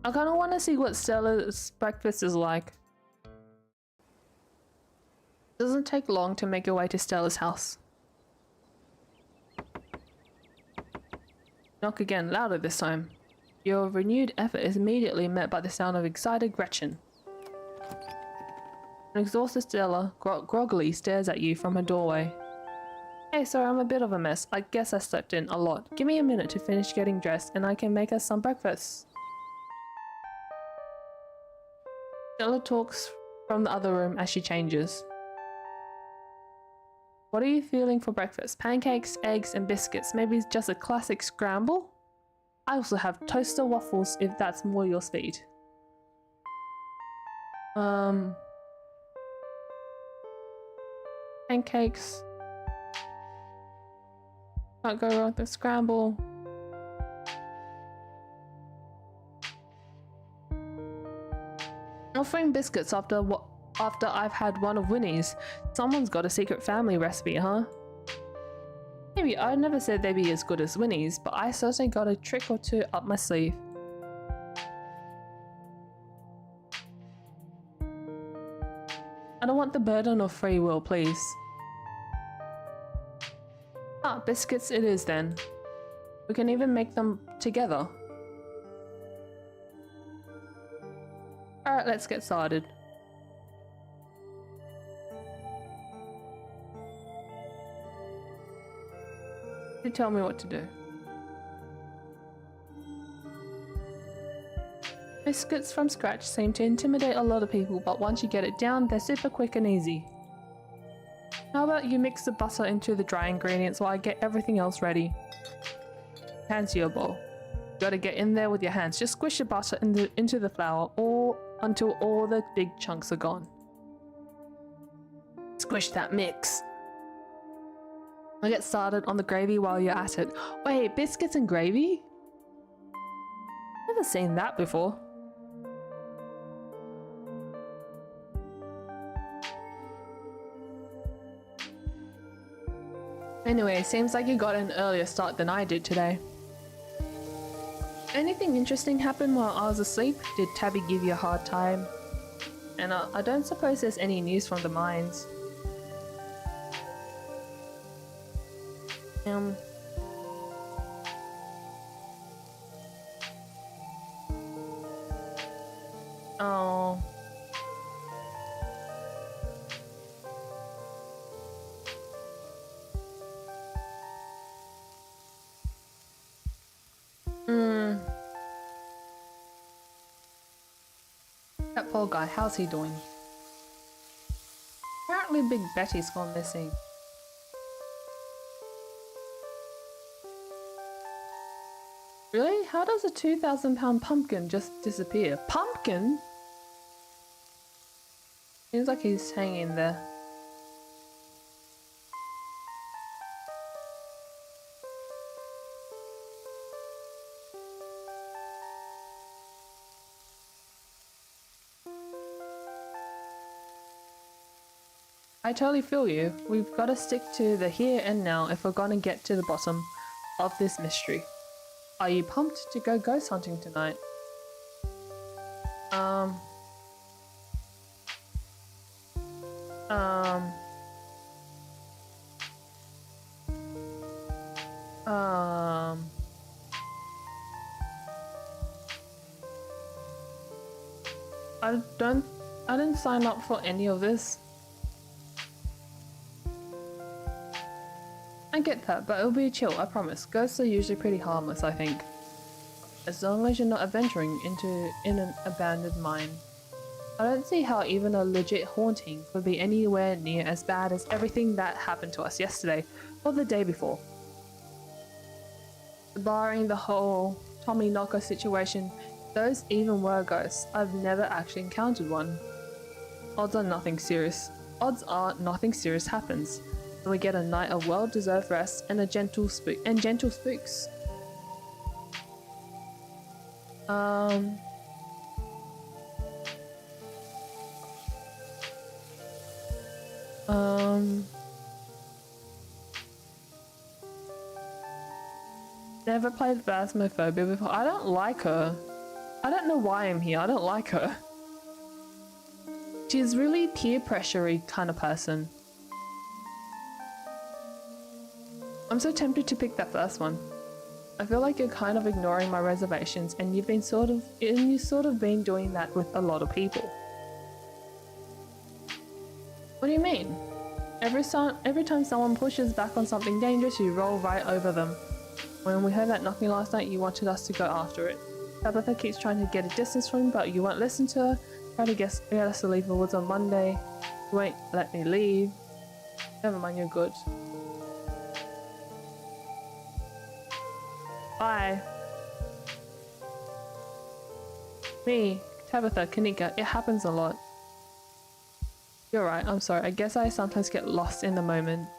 I kind of want to see what Stella's breakfast is like. Doesn't take long to make your way to Stella's house. Knock again, louder this time. Your renewed effort is immediately met by the sound of excited Gretchen. An exhausted Stella groggily stares at you from her doorway. Hey, sorry, I'm a bit of a mess. I guess I slept in a lot. Give me a minute to finish getting dressed and I can make us some breakfast. Stella talks from the other room as she changes. What are you feeling for breakfast? Pancakes, eggs, and biscuits. Maybe just a classic scramble? I also have toaster waffles if that's more your speed. Pancakes. Can't go wrong with the scramble. Offering biscuits after I've had one of Winnie's. Someone's got a secret family recipe, huh? Maybe. I never said they'd be as good as Winnie's, but I certainly got a trick or two up my sleeve. I don't want the burden of free will, please. Ah, biscuits it is then. We can even make them together. Alright, let's get started. You tell me what to do. Biscuits from scratch seem to intimidate a lot of people, but once you get it down, they're super quick and easy. How about you mix the butter into the dry ingredients while I get everything else ready? Hands to your bowl. You gotta get in there with your hands. Just squish the butter into the flour until all the big chunks are gone. Squish that mix. I'll get started on the gravy while you're at it. Wait, biscuits and gravy? Never seen that before. Anyway, seems like you got an earlier start than I did today. Anything interesting happen while I was asleep? Did Tabby give you a hard time? And I don't suppose there's any news from the mines. Oh. That poor guy, how's he doing? Apparently Big Betty's gone missing. Really? How does a 2,000-pound pumpkin just disappear? Pumpkin? Seems like he's hanging there. I totally feel you. We've got to stick to the here and now if we're gonna get to the bottom of this mystery. Are you pumped to go ghost hunting tonight? Um, I didn't sign up for any of this. I get that, but it'll be chill, I promise. Ghosts are usually pretty harmless, I think. As long as you're not adventuring in an abandoned mine. I don't see how even a legit haunting could be anywhere near as bad as everything that happened to us yesterday or the day before. Barring the whole Tommy Knocker situation, those even were ghosts. I've never actually encountered one. Odds are nothing serious happens, and we get a night of well-deserved rest and gentle spooks. Never played Phasmophobia before. I don't like her. I don't know why I'm here. I don't like her. She's really peer pressure-y kind of person. I'm so tempted to pick that first one. I feel like you're kind of ignoring my reservations, and you've sort of been doing that with a lot of people. What do you mean? Every time someone pushes back on something dangerous, you roll right over them. When we heard that knocking last night, you wanted us to go after it. Tabitha keeps trying to get a distance from you, but you won't listen to her. Try to get us to leave the woods on Monday. You won't let me leave. Never mind, you're good. Bye. Me, Tabitha, Kanika, it happens a lot. You're right, I'm sorry. I guess I sometimes get lost in the moment.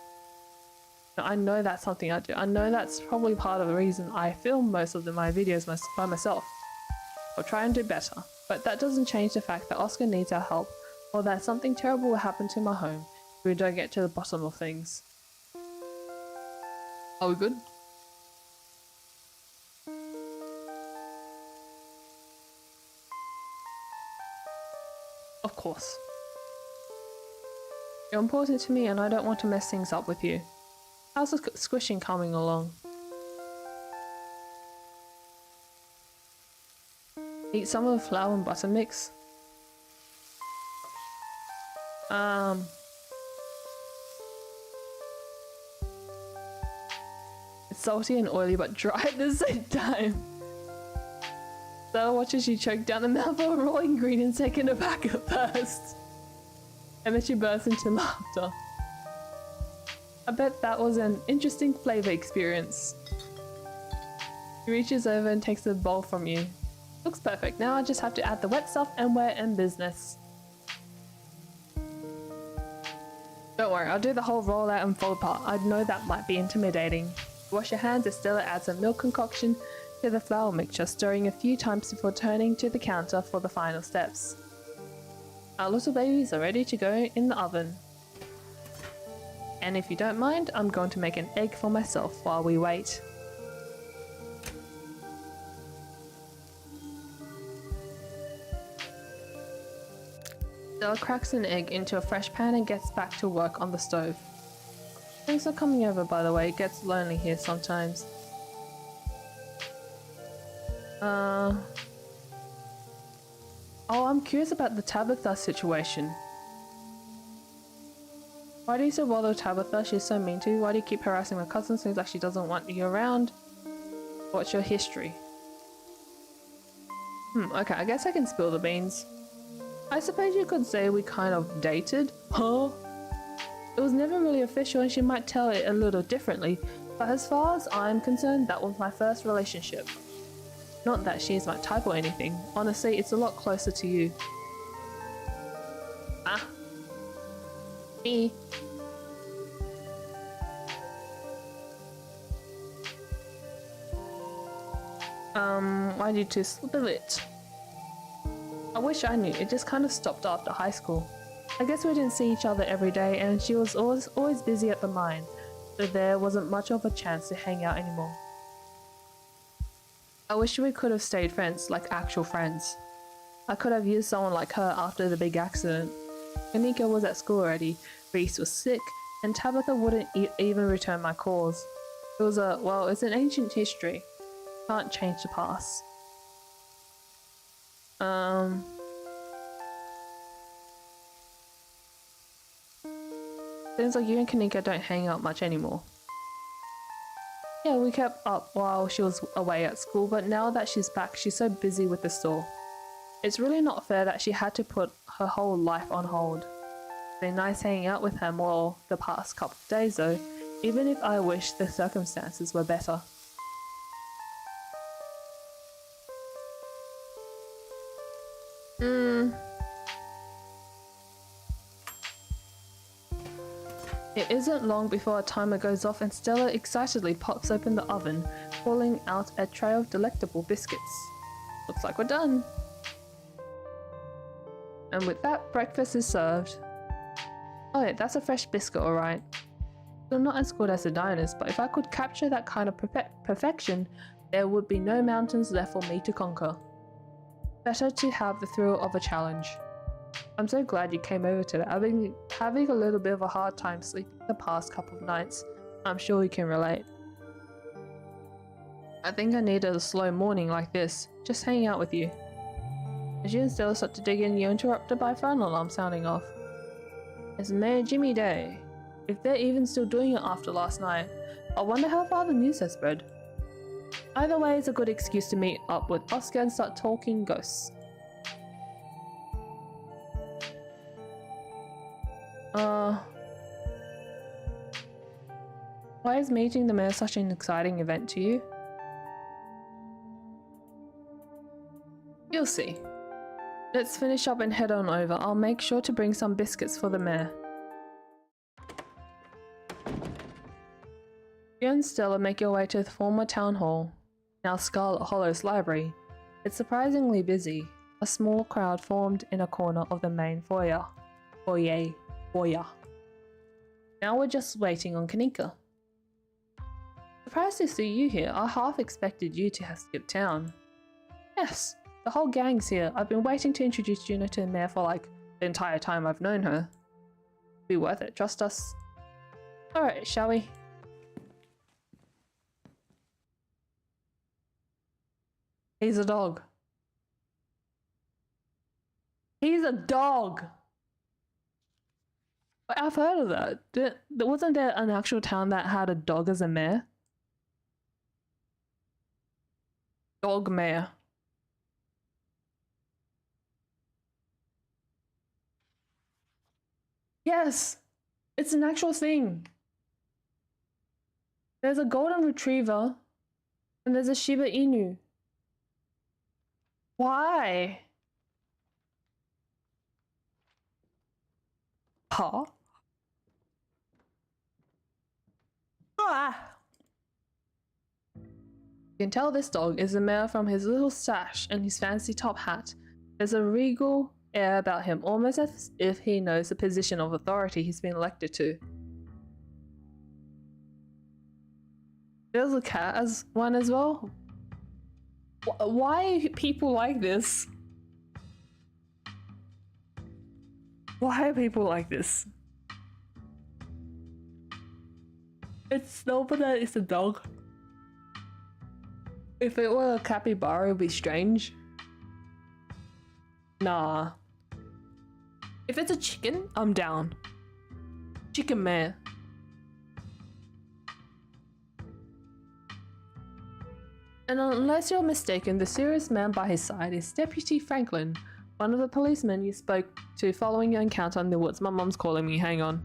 I know that's something I do. I know that's probably part of the reason I film most of my videos by myself. I'll try and do better. But that doesn't change the fact that Oscar needs our help, or that something terrible will happen to my home if we don't get to the bottom of things. Are we good? Of course. You're important to me and I don't want to mess things up with you. How's the squishing coming along? Eat some of the flour and butter mix? It's salty and oily but dry at the same time. Stella watches you choke down a mouthful of raw ingredients taking her back at first. And then she bursts into laughter. I bet that was an interesting flavor experience. He reaches over and takes the bowl from you. Looks perfect. Now I just have to add the wet stuff and we're in business. Don't worry, I'll do the whole roll out and fold part. I know that might be intimidating. Wash your hands as Stella adds a milk concoction to the flour mixture, stirring a few times before turning to the counter for the final steps. Our little babies are ready to go in the oven. And if you don't mind, I'm going to make an egg for myself while we wait. Stella cracks an egg into a fresh pan and gets back to work on the stove. Thanks for coming over, by the way. It gets lonely here sometimes. Oh, I'm curious about the Tabitha situation. Why do you so bother Tabitha? She's so mean to you. Why do you keep harassing my cousin? Seems like she doesn't want you around. What's your history? Okay, I guess I can spill the beans. I suppose you could say we kind of dated. Huh? It was never really official and she might tell it a little differently, but as far as I'm concerned, that was my first relationship. Not that she's my type or anything. Honestly, it's a lot closer to you. Ah. Me. Why'd you two spill it? I wish I knew. It just kind of stopped after high school. I guess we didn't see each other every day and she was always busy at the mine, so there wasn't much of a chance to hang out anymore. I wish we could have stayed friends, like actual friends. I could have used someone like her after the big accident. Kanika was at school already, Reese was sick, and Tabitha wouldn't even return my calls. It was well, it's an ancient history. Can't change the past. Seems like you and Kanika don't hang out much anymore. Yeah, we kept up while she was away at school, but now that she's back, she's so busy with the store. It's really not fair that she had to put her whole life on hold. It's been nice hanging out with her more the past couple of days though, even if I wish the circumstances were better. It isn't long before a timer goes off and Stella excitedly pops open the oven, pulling out a tray of delectable biscuits. Looks like we're done. And with that, breakfast is served. Oh yeah, that's a fresh biscuit, alright. Still not as good as the diners, but if I could capture that kind of perfection, there would be no mountains left for me to conquer. Better to have the thrill of a challenge. I'm so glad you came over today. I've been having a little bit of a hard time sleeping the past couple of nights. I'm sure you can relate. I think I needed a slow morning like this, just hanging out with you. As you and Stella start to dig in, you're interrupted by a phone alarm sounding off. It's Mayor Jimmy Day. If they're even still doing it after last night, I wonder how far the news has spread. Either way, it's a good excuse to meet up with Oscar and start talking ghosts. Why is meeting the mayor such an exciting event to you? You'll see. Let's finish up and head on over. I'll make sure to bring some biscuits for the mayor. You and Stella make your way to the former town hall, now Scarlet Hollow's library. It's surprisingly busy. A small crowd formed in a corner of the main foyer. Foyer. Now we're just waiting on Kanika. Surprised to see you here. I half expected you to have skipped town. Yes, the whole gang's here. I've been waiting to introduce Juna to the mayor for like the entire time I've known her. Be worth it, trust us. Alright, shall we? He's a dog. He's a dog! I've heard of that. Wasn't there an actual town that had a dog as a mayor? Dog mayor. Yes! It's an actual thing. There's a golden retriever and there's a Shiba Inu. Why? Huh? Ah! You can tell this dog is the mayor from his little sash and his fancy top hat. There's a regal air about him, almost as if he knows the position of authority he's been elected to. There's a cat as one as well. Why are people like this? Why are people like this? It's nobody, it's a dog. If it were a capybara, it would be strange. Nah. If it's a chicken, I'm down. Chicken mayor. And unless you're mistaken, the serious man by his side is Deputy Franklin, one of the policemen you spoke to following your encounter in the woods. My mom's calling me, hang on.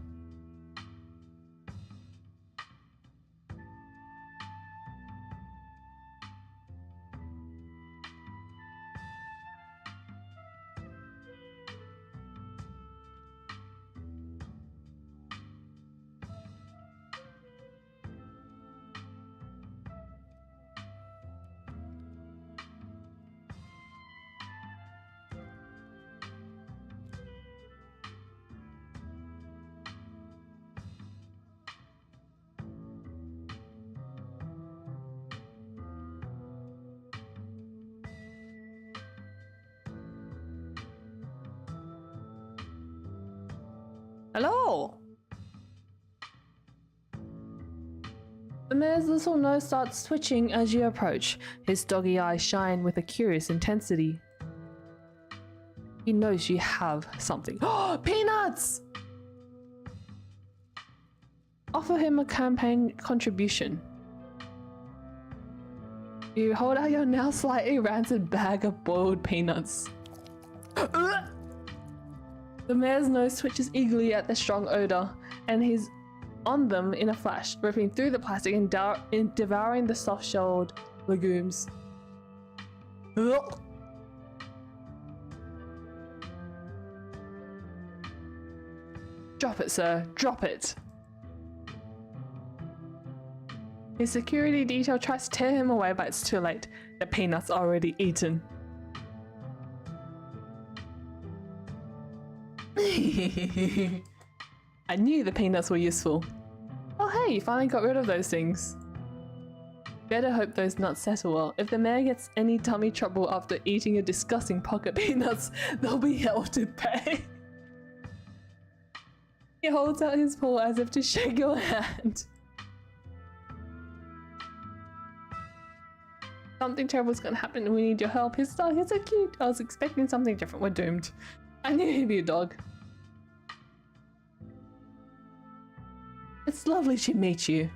Hello? The mare's little nose starts twitching as you approach. His doggy eyes shine with a curious intensity. He knows you have something. Oh, peanuts! Offer him a campaign contribution. You hold out your now slightly rancid bag of boiled peanuts. The mare's nose twitches eagerly at the strong odor, and he's on them in a flash, ripping through the plastic and devouring the soft-shelled legumes. Drop it, sir. Drop it. His security detail tries to tear him away, but it's too late. The peanuts are already eaten. I knew the peanuts were useful. Oh hey, you finally got rid of those things. Better hope those nuts settle well. If the mare gets any tummy trouble after eating a disgusting pocket peanuts, they'll be hell to pay. He holds out his paw as if to shake your hand. Something terrible's gonna happen and we need your help. His dog is so cute. I was expecting something different. We're doomed. I knew he'd be a dog. It's lovely to meet you.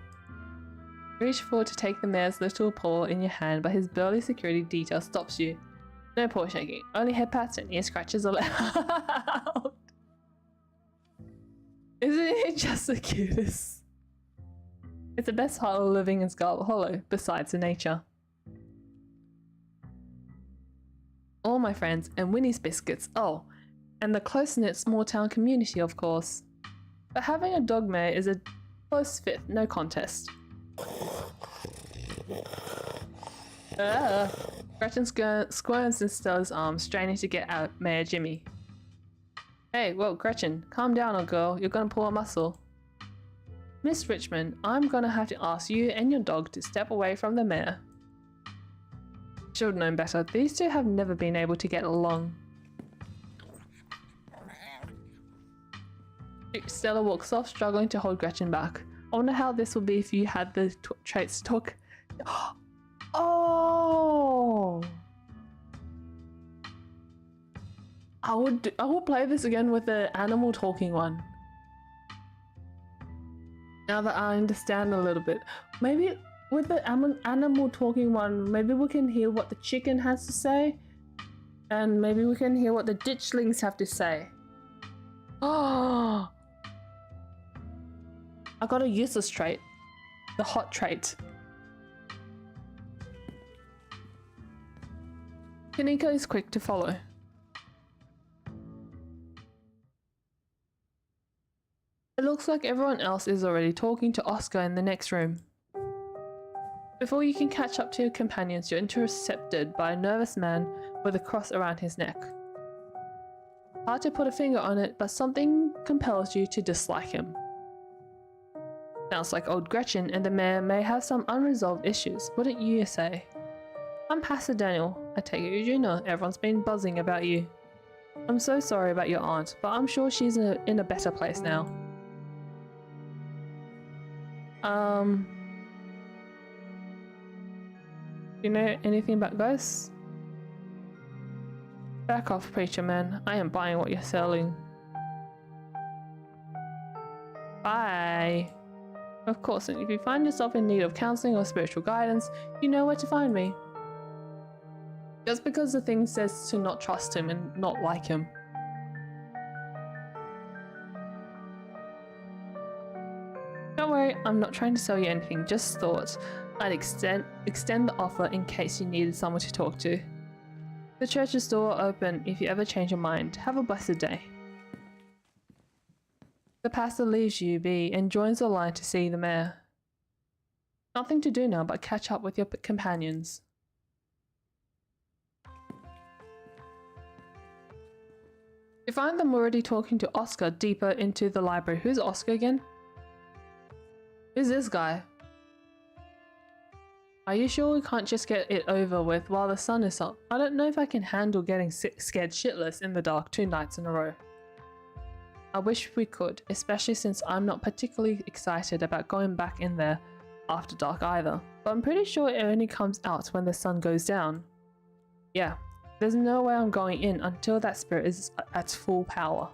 Reach forward to take the mare's little paw in your hand, but his burly security detail stops you. No paw shaking, only head pats and ear scratches allowed. Isn't it just the cutest? It's the best hollow living in Scarlet Hollow, besides the nature. All my friends and Winnie's biscuits, oh, and the close-knit small town community, of course. But having a dog mare is a close fifth, no contest. Gretchen squirms in Stella's arms, straining to get out Mayor Jimmy. Hey, whoa, Gretchen, calm down, old girl. You're gonna pull a muscle. Miss Richmond, I'm gonna have to ask you and your dog to step away from the mayor. Should have known better. These two have never been able to get along. Stella walks off, struggling to hold Gretchen back. I wonder how this would be if you had the traits to talk. Oh! I would play this again with the animal talking one. Now that I understand a little bit. Maybe with the animal talking one, maybe we can hear what the chicken has to say. And maybe we can hear what the ditchlings have to say. Oh! I got a useless trait. The hot trait. Kaneko is quick to follow. It looks like everyone else is already talking to Oscar in the next room. Before you can catch up to your companions, you're intercepted by a nervous man with a cross around his neck. Hard to put a finger on it, but something compels you to dislike him. Sounds like old Gretchen and the mayor may have some unresolved issues, wouldn't you say? I'm Pastor Daniel. I take it you're Juna. Everyone's been buzzing about you. I'm so sorry about your aunt, but I'm sure she's in a better place now. You know anything about ghosts? Back off, preacher man. I am buying what you're selling. Bye. Of course, and if you find yourself in need of counseling or spiritual guidance, you know where to find me. Just because the thing says to not trust him and not like him. Don't worry, I'm not trying to sell you anything, just thought I'd extend the offer in case you needed someone to talk to. The church's door open if you ever change your mind. Have a blessed day. The pastor leaves you be and joins the line to see the mayor. Nothing to do now but catch up with your companions. You find them already talking to Oscar deeper into the library. Who's Oscar again? Who's this guy? Are you sure we can't just get it over with while the sun is up? I don't know if I can handle getting scared shitless in the dark 2 nights in a row. I wish we could, especially since I'm not particularly excited about going back in there after dark either, but I'm pretty sure it only comes out when the sun goes down. Yeah, there's no way I'm going in until that spirit is at full power.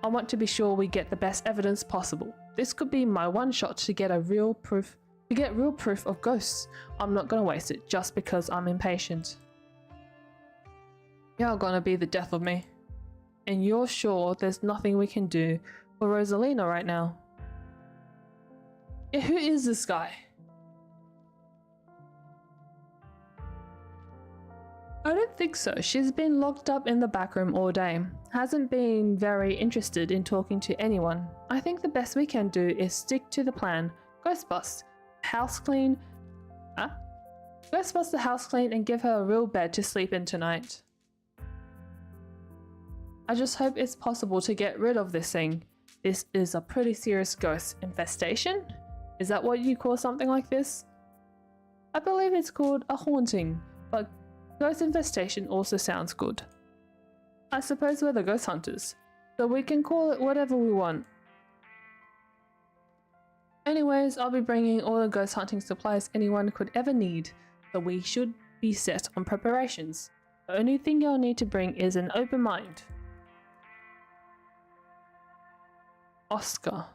I want to be sure we get the best evidence possible. This could be my one shot to get real proof of ghosts. I'm not gonna waste it just because I'm impatient. You're gonna be the death of me. And you're sure there's nothing we can do for Rosalina right now? Yeah, who is this guy? I don't think so. She's been locked up in the back room all day. Hasn't been very interested in talking to anyone. I think the best we can do is stick to the plan. Ghost bust, house clean. Ghost bust the house clean and give her a real bed to sleep in tonight. I just hope it's possible to get rid of this thing. This is a pretty serious ghost infestation? Is that what you call something like this? I believe it's called a haunting, but ghost infestation also sounds good. I suppose we're the ghost hunters, so we can call it whatever we want. Anyways, I'll be bringing all the ghost hunting supplies anyone could ever need, so we should be set on preparations. The only thing you'll need to bring is an open mind. Oscar.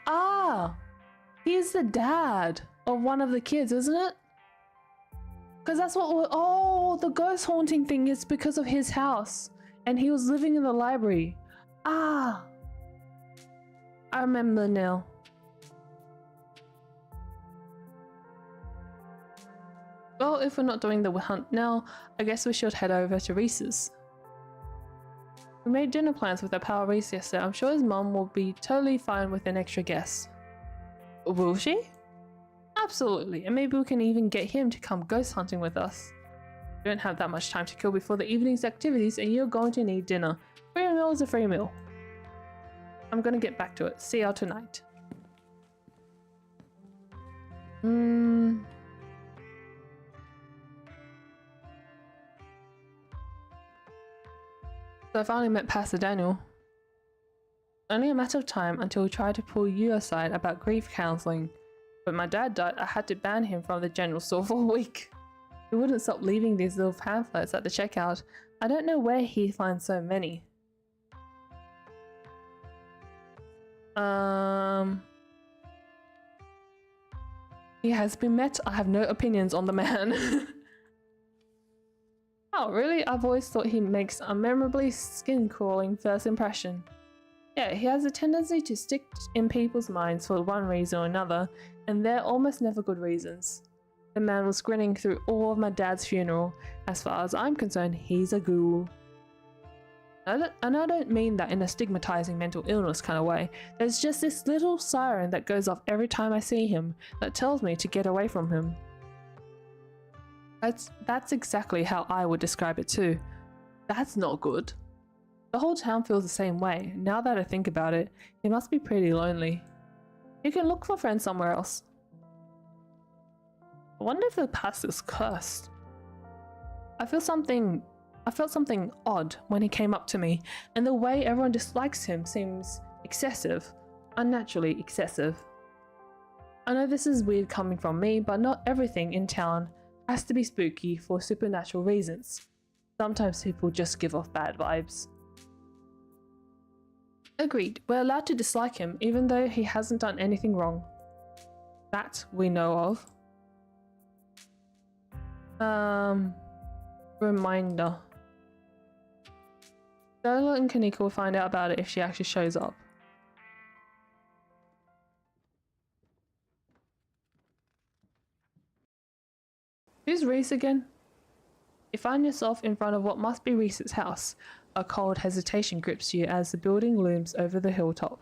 Ah! He's the dad of one of the kids, isn't it? Because that's what oh, the ghost haunting thing is because of his house. And he was living in the library. Ah! I remember now. Well, if we're not doing the hunt now, I guess we should head over to Reese's. We made dinner plans with our pal Reese yesterday. I'm sure his mum will be totally fine with an extra guest. Will she? Absolutely, and maybe we can even get him to come ghost hunting with us. We don't have that much time to kill before the evening's activities, and you're going to need dinner. Free meal is a free meal. I'm gonna get back to it. See y'all tonight. So I finally met Pastor Daniel. Only a matter of time until he tried to pull you aside about grief counseling. When my dad died, I had to ban him from the general store for a week. He wouldn't stop leaving these little pamphlets at the checkout. I don't know where he finds so many. He has been met. I have no opinions on the man. Oh, really? I've always thought he makes a memorably skin-crawling first impression. Yeah, he has a tendency to stick in people's minds for one reason or another, and they're almost never good reasons. The man was grinning through all of my dad's funeral. As far as I'm concerned, he's a ghoul. And I don't mean that in a stigmatizing mental illness kind of way. There's just this little siren that goes off every time I see him that tells me to get away from him. That's exactly how I would describe it too. That's not good. The whole town feels the same way. Now that I think about it, he must be pretty lonely. You can look for friends somewhere else. I wonder if the pastor's cursed. I felt something odd when he came up to me, and the way everyone dislikes him seems excessive, unnaturally excessive. I know this is weird coming from me, but not everything in town has to be spooky for supernatural reasons. Sometimes people just give off bad vibes. Agreed, we're allowed to dislike him even though he hasn't done anything wrong. That we know of. Reminder. Zola and Kanika will find out about it if she actually shows up. Who's Reese again? You find yourself in front of what must be Reese's house. A cold hesitation grips you as the building looms over the hilltop.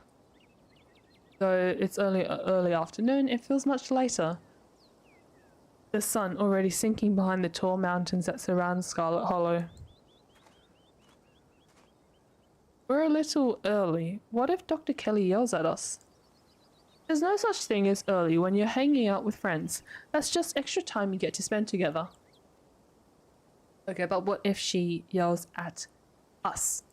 Though it's early afternoon, it feels much later. The sun already sinking behind the tall mountains that surround Scarlet Hollow. We're a little early. What if Dr. Kelly yells at us? There's no such thing as early when you're hanging out with friends. That's just extra time you get to spend together. Okay, but what if she yells at us?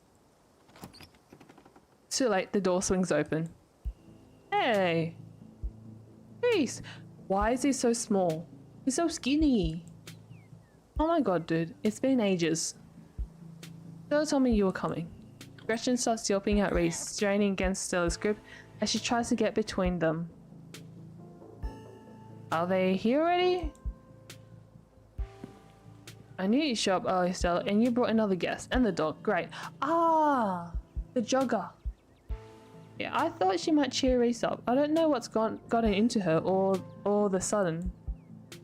Too late, the door swings open. Hey Hey! Jeez, why is he so small? He's so skinny. Oh my god, dude, it's been ages. Stella told me you were coming. Gretchen starts yelping at Reese, straining against Stella's grip as she tries to get between them. Are they here already? I knew you'd show up early, Stella, and you brought another guest and the dog. Great. Ah, the jogger. Yeah, I thought she might cheer Reese up. I don't know what's gotten into her or the sudden.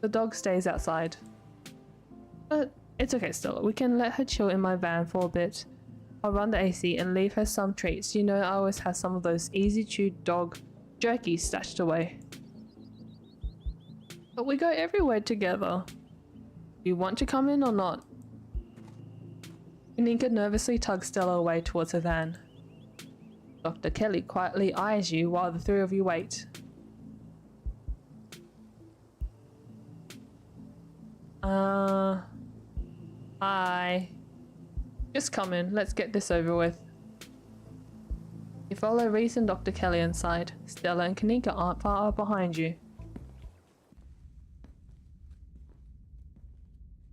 The dog stays outside. But it's okay, Stella. We can let her chill in my van for a bit. I'll run the AC and leave her some treats. You know I always have some of those easy-chewed dog jerky stashed away. But we go everywhere together. You want to come in or not? Kaninka nervously tugs Stella away towards her van. Dr. Kelly quietly eyes you while the three of you wait. Hi. Just come in, let's get this over with. You follow Reese and Dr. Kelly inside. Stella and Kaninka aren't far behind you.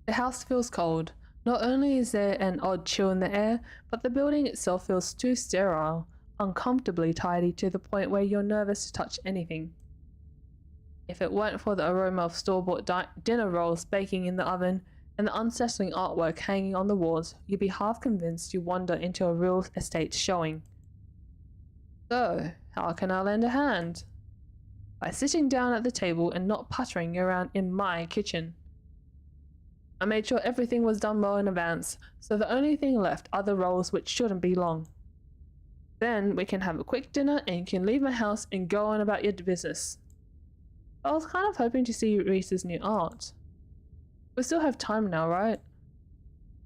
The house feels cold. Not only is there an odd chill in the air, but the building itself feels too sterile, uncomfortably tidy to the point where you're nervous to touch anything. If it weren't for the aroma of store-bought dinner rolls baking in the oven and the unsettling artwork hanging on the walls, you'd be half convinced you wander into a real estate showing. So, how can I lend a hand? By sitting down at the table and not puttering around in my kitchen. I made sure everything was done well in advance, so the only thing left are the rolls, which shouldn't be long. Then we can have a quick dinner and you can leave my house and go on about your business. I was kind of hoping to see Reese's new art. We still have time now, right?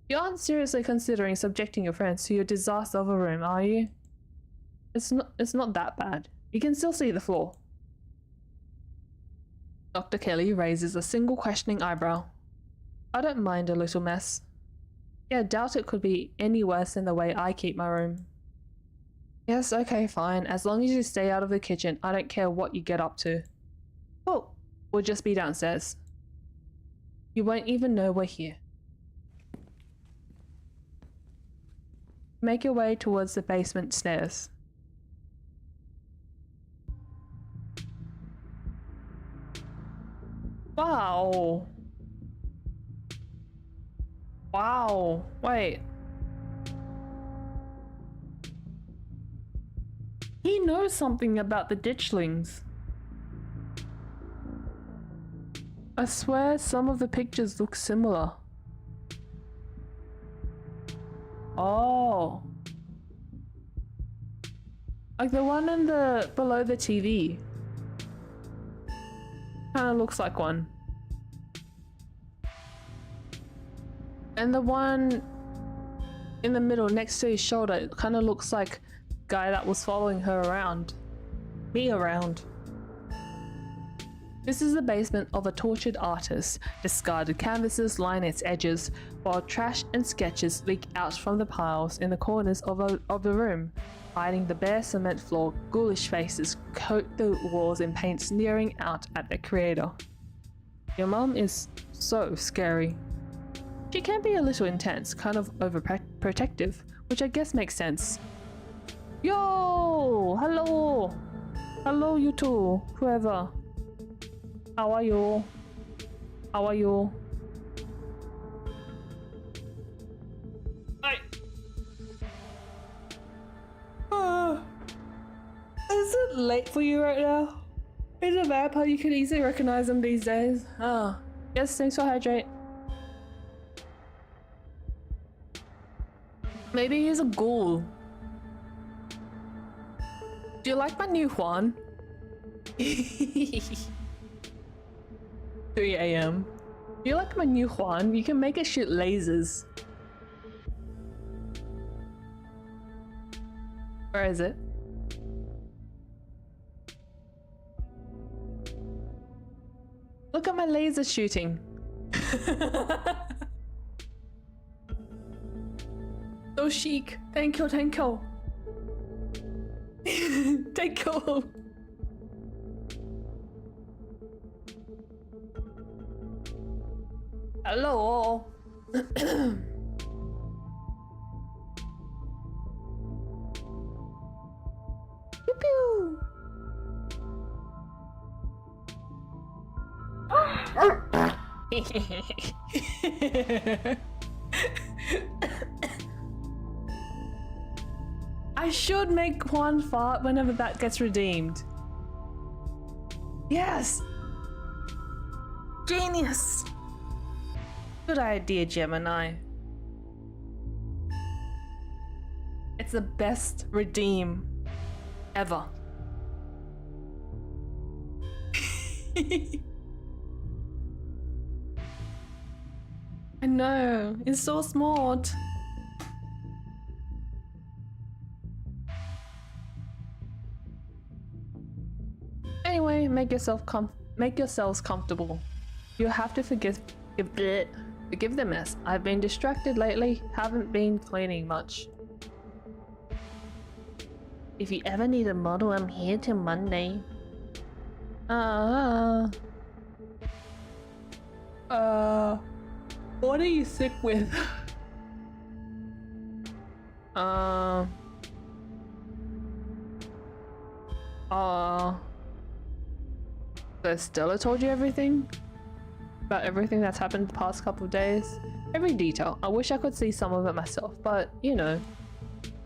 You aren't seriously considering subjecting your friends to your disaster of a room, are you? It's not that bad. You can still see the floor. Dr. Kelly raises a single questioning eyebrow. I don't mind a little mess. Yeah, doubt it could be any worse than the way I keep my room. Yes, okay, fine. As long as you stay out of the kitchen, I don't care what you get up to. Oh, we'll just be downstairs. You won't even know we're here. Make your way towards the basement stairs. Wow. Wow. Wait. He knows something about the ditchlings. I swear some of the pictures look similar. Oh. Like the one in the below the TV. Kinda looks like one. And the one in the middle next to his shoulder, it kinda looks like guy that was following her around. Me around. This is the basement of a tortured artist. Discarded canvases line its edges, while trash and sketches leak out from the piles in the corners of the room. Hiding the bare cement floor, ghoulish faces coat the walls in paint sneering out at the creator. Your mum is so scary. She can be a little intense, kind of overprotective, which I guess makes sense. Yo! Hello! Hello you two, whoever. How are you? How are you? Hi! Is it late for you right now? Is a vampire, you can easily recognize them these days. Ah, yes, thanks for hydrate. Maybe he's a ghoul. Do you like my new Juan? 3 AM. Do you like my new Juan? You can make it shoot lasers. Where is it? Look at my laser shooting. So chic. Thank you, thank you. Thank you. Hello. Pew pew. I should make one fart whenever that gets redeemed. Yes! Genius! Good idea, Gemini. It's the best redeem ever. I know, it's so smart. Anyway, make yourselves comfortable. You have to forgive the mess. I've been distracted lately, haven't been cleaning much. If you ever need a model, I'm here till Monday. What are you sick with? So Stella told you everything? About everything that's happened the past couple of days? Every detail. I wish I could see some of it myself, but you know.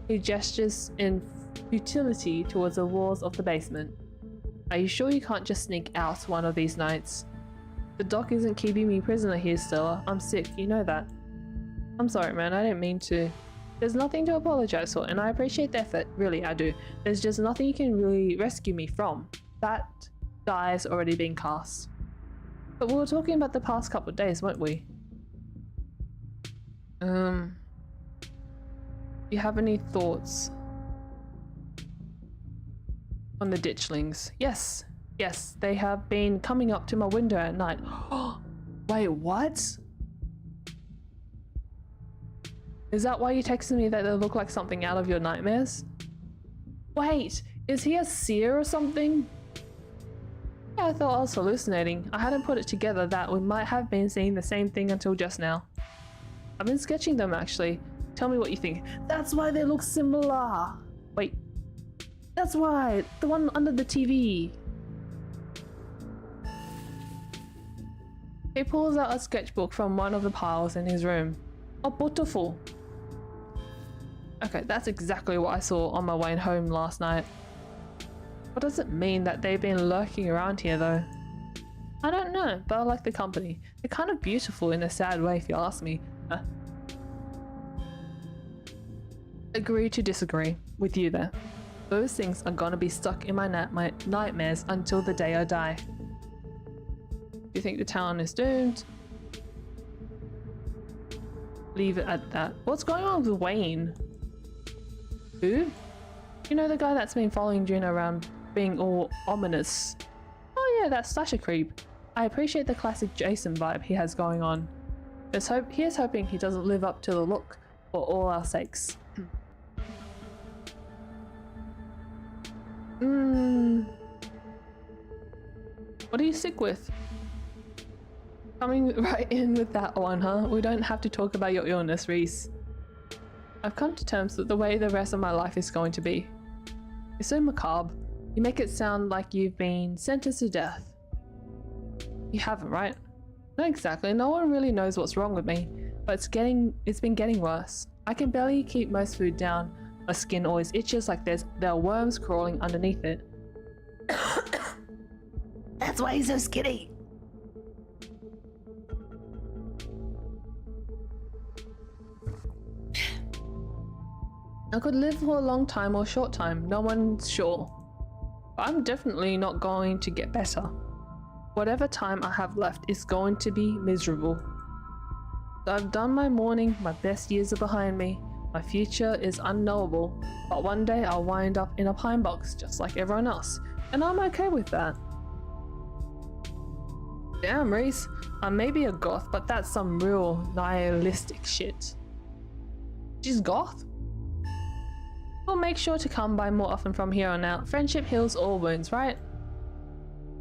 He gestures in futility towards the walls of the basement. Are you sure you can't just sneak out one of these nights? The doc isn't keeping me prisoner here, Stella. I'm sick, you know that. I'm sorry, man, I didn't mean to. There's nothing to apologize for, and I appreciate the effort, really, I do. There's just nothing you can really rescue me from. That die's already been cast. But we were talking about the past couple of days, weren't we? Do you have any thoughts on the ditchlings? Yes, they have been coming up to my window at night. Wait, what? Is that why you texted me that they look like something out of your nightmares? Wait, is he a seer or something? Yeah, I thought I was hallucinating. I hadn't put it together that we might have been seeing the same thing until just now. I've been sketching them actually. Tell me what you think. That's why they look similar. Wait. That's why. The one under the TV. He pulls out a sketchbook from one of the piles in his room. Oh, beautiful. Okay, that's exactly what I saw on my way home last night. What does it mean that they've been lurking around here though? I don't know, but I like the company. They're kind of beautiful in a sad way if you ask me. Agree to disagree with you there. Those things are gonna be stuck in my nightmares until the day I die. Do you think the town is doomed? Leave it at that. What's going on with Wayne? Who? You know the guy that's been following Juna around being all ominous? Oh yeah, that slasher creep. I appreciate the classic Jason vibe he has going on. Here's hoping he doesn't live up to the look for all our sakes. What are you sick with? Coming right in with that one, huh? We don't have to talk about your illness, Reese. I've come to terms with the way the rest of my life is going to be. You're so macabre. You make it sound like you've been sentenced to death. You haven't, right? Not exactly. No one really knows what's wrong with me, but it's been getting worse. I can barely keep most food down. My skin always itches like there are worms crawling underneath it. That's why he's so skinny. I could live for a long time or a short time, no one's sure. But I'm definitely not going to get better. Whatever time I have left is going to be miserable. So I've done my mourning, my best years are behind me, my future is unknowable, but one day I'll wind up in a pine box just like everyone else, and I'm okay with that. Damn, Reese, I may be a goth, but that's some real nihilistic shit. She's goth? We'll make sure to come by more often from here on out. Friendship heals all wounds, right?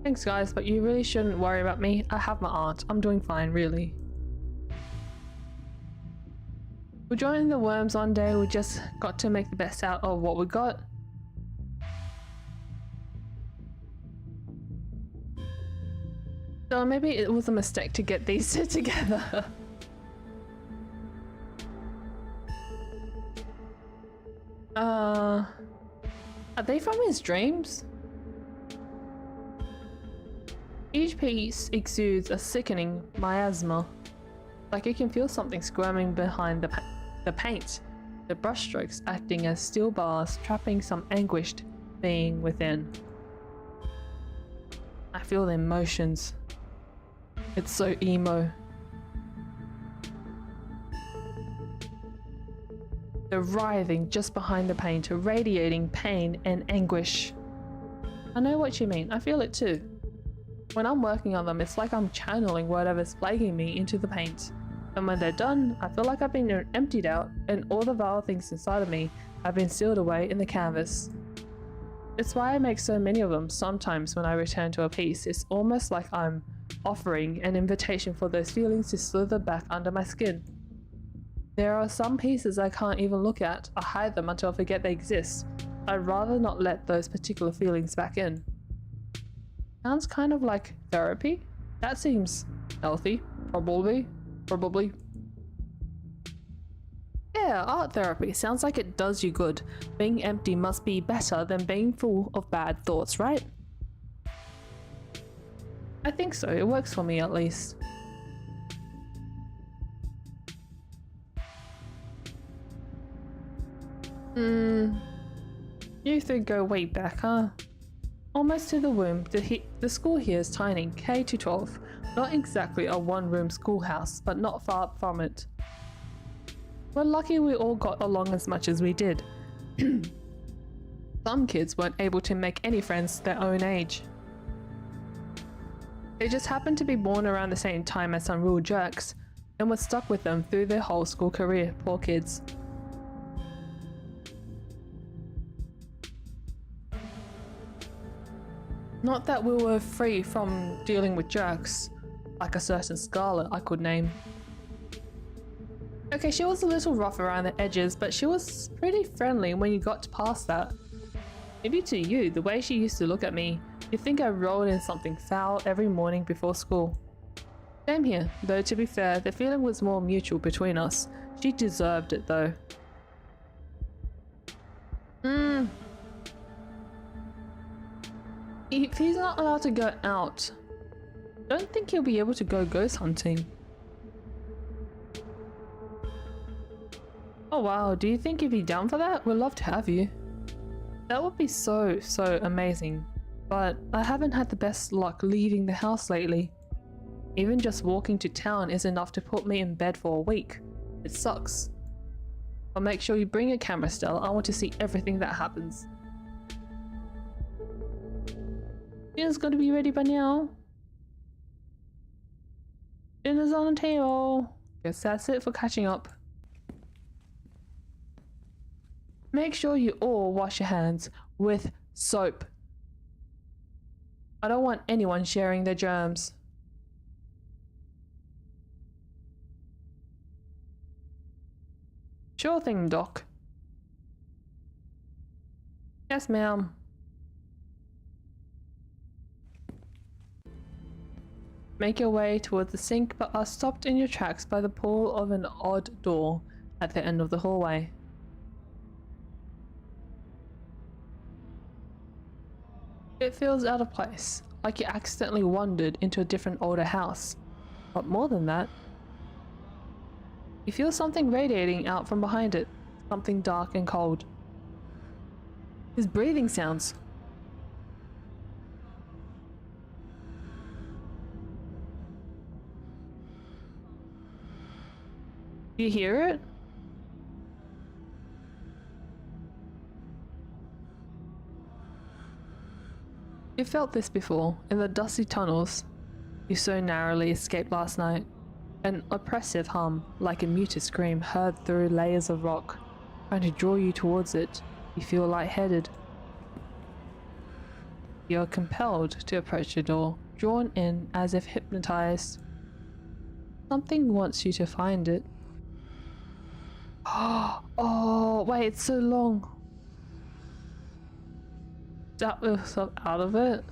Thanks guys, but you really shouldn't worry about me. I have my aunt. I'm doing fine, really. We're joining the worms one day, we just got to make the best out of what we got. So maybe it was a mistake to get these two together. Are they from his dreams? Each piece exudes a sickening miasma. Like you can feel something squirming behind the paint. The brushstrokes acting as steel bars, trapping some anguished being within. I feel the emotions. It's so emo. They're writhing just behind the paint, radiating pain and anguish. I know what you mean, I feel it too. When I'm working on them, it's like I'm channeling whatever's plaguing me into the paint. And when they're done, I feel like I've been emptied out and all the vile things inside of me have been sealed away in the canvas. It's why I make so many of them. Sometimes when I return to a piece, it's almost like I'm offering an invitation for those feelings to slither back under my skin. There are some pieces I can't even look at. I hide them until I forget they exist. I'd rather not let those particular feelings back in. Sounds kind of like therapy. That seems healthy. Probably. Yeah, art therapy. Sounds like it does you good. Being empty must be better than being full of bad thoughts, right? I think so. It works for me at least. You three go way back, huh? Almost to the womb. The school here is tiny, K to 12. Not exactly a one-room schoolhouse, but not far from it. We're lucky we all got along as much as we did. Some kids weren't able to make any friends their own age. They just happened to be born around the same time as some real jerks, and were stuck with them through their whole school career, poor kids. Not that we were free from dealing with jerks, like a certain Scarlet I could name. Okay, she was a little rough around the edges, but she was pretty friendly when you got past that. Maybe to you, the way she used to look at me, you'd think I rolled in something foul every morning before school. Same here, though to be fair, the feeling was more mutual between us. She deserved it though. If he's not allowed to go out, don't think he'll be able to go ghost hunting. Oh wow, do you think you'd be down for that? We'd love to have you. That would be so amazing, but I haven't had the best luck leaving the house lately. Even just walking to town is enough to put me in bed for a week. It sucks. But make sure you bring a camera still, I want to see everything that happens. Dinner's gotta be ready by now. Dinner's on the table. Guess that's it for catching up. Make sure you all wash your hands with soap. I don't want anyone sharing their germs. Sure thing, Doc. Yes, ma'am. Make your way towards the sink, but are stopped in your tracks by the pull of an odd door at the end of the hallway. It feels out of place, like you accidentally wandered into a different older house. But more than that, you feel something radiating out from behind it, something dark and cold. His breathing sounds. Do you hear it? You felt this before, in the dusty tunnels you so narrowly escaped last night. An oppressive hum, like a muted scream heard through layers of rock, trying to draw you towards it. You feel lightheaded. You are compelled to approach the door, drawn in as if hypnotized. Something wants you to find it. Oh, wait, it's so long. Snap yourself out of it.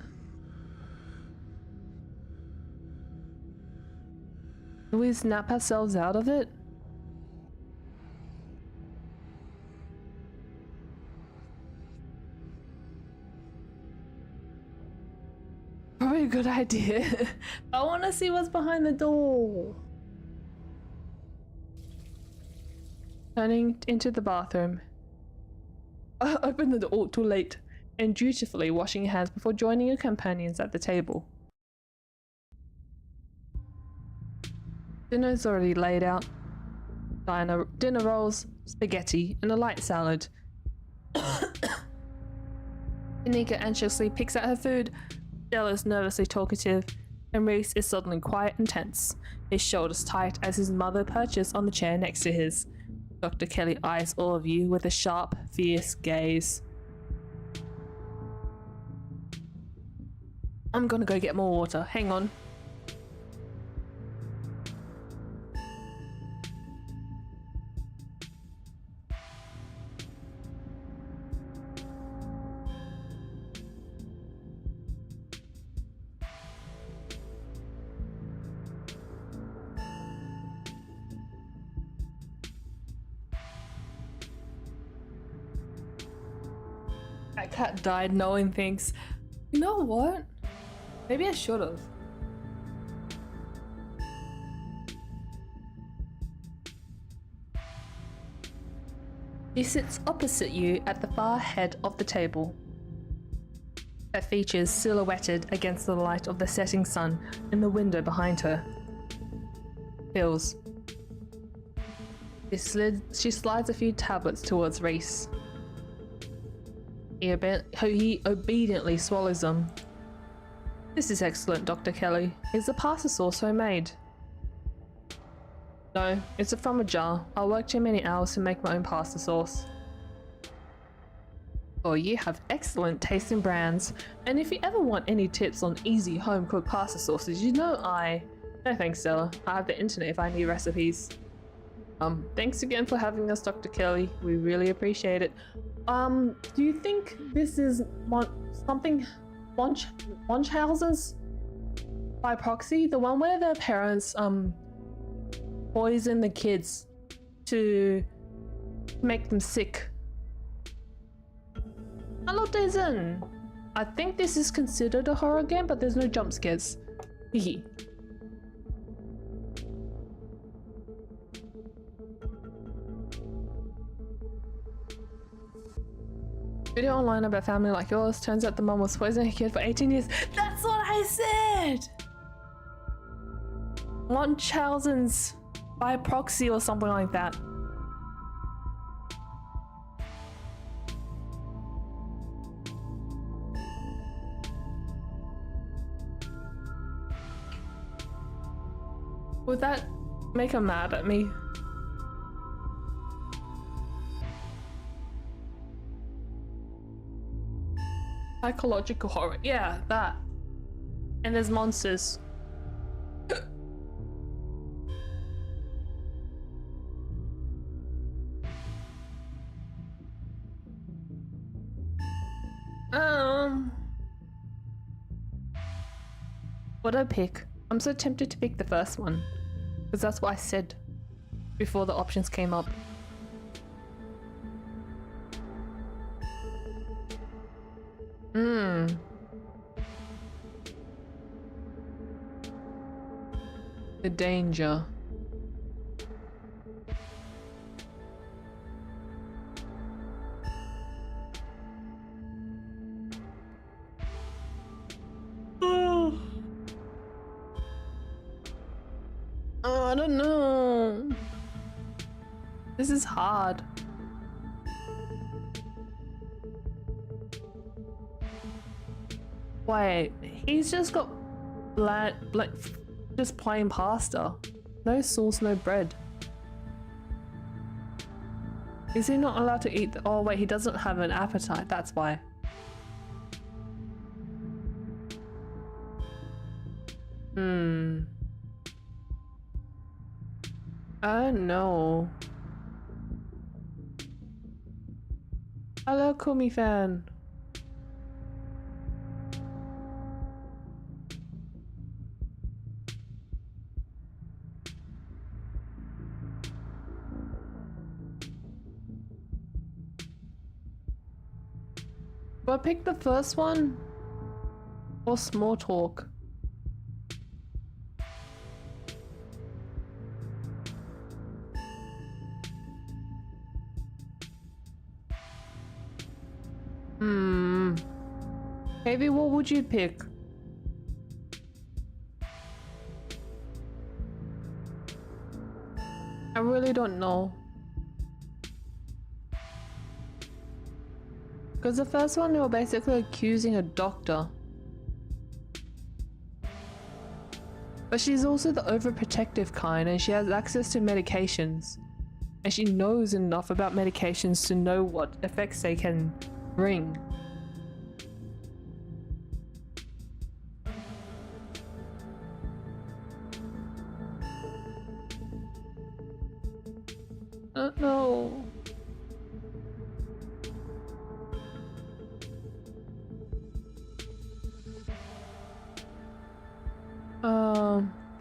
Do we snap ourselves out of it? Probably a good idea. I want to see what's behind the door. Turning into the bathroom. Open the door too late. And dutifully washing your hands before joining your companions at the table. Dinner's already laid out. Dinner rolls, spaghetti, and a light salad. Anika anxiously picks at her food. Stella's nervously talkative, and Reese is suddenly quiet and tense, his shoulders tight as his mother perches on the chair next to his. Dr. Kelly eyes all of you with a sharp, fierce gaze. I'm gonna go get more water. Hang on. That cat died knowing things. You know what? Maybe I should have. She sits opposite you at the far head of the table. Her features silhouetted against the light of the setting sun in the window behind her. Pills. She slides a few tablets towards Reese. He obediently swallows them. This is excellent, Dr. Kelly. Is the pasta sauce homemade? No, it's from a jar. I worked too many hours to make my own pasta sauce. Oh, you have excellent taste in brands. And if you ever want any tips on easy home-cooked pasta sauces, you know No thanks, Stella. I have the internet if I need recipes. Thanks again for having us, Dr. Kelly. We really appreciate it. Do you think this is Munchausen's by proxy? The one where the parents, poison the kids to make them sick? Hello, Jason. I think this is considered a horror game, but there's no jump scares. Hehe. Video online about family like yours. Turns out the mom was poisoning her kid for 18 years. That's what I said! Munchausen's by proxy or something like that. Would that make her mad at me? Psychological horror. Yeah, that. And there's monsters. What'd I pick? I'm so tempted to pick the first one. Because that's what I said before the options came up. The danger. I don't know. This is hard. Wait, he's just got just plain pasta. No sauce, no bread. Is he not allowed to eat oh wait, he doesn't have an appetite, that's why. I don't know. Hello, Kumi fan. Do I pick the first one or small talk? Maybe what would you pick? I really don't know. Because the first one, they were basically accusing a doctor. But she's also the overprotective kind, and she has access to medications. And she knows enough about medications to know what effects they can bring. I don't know.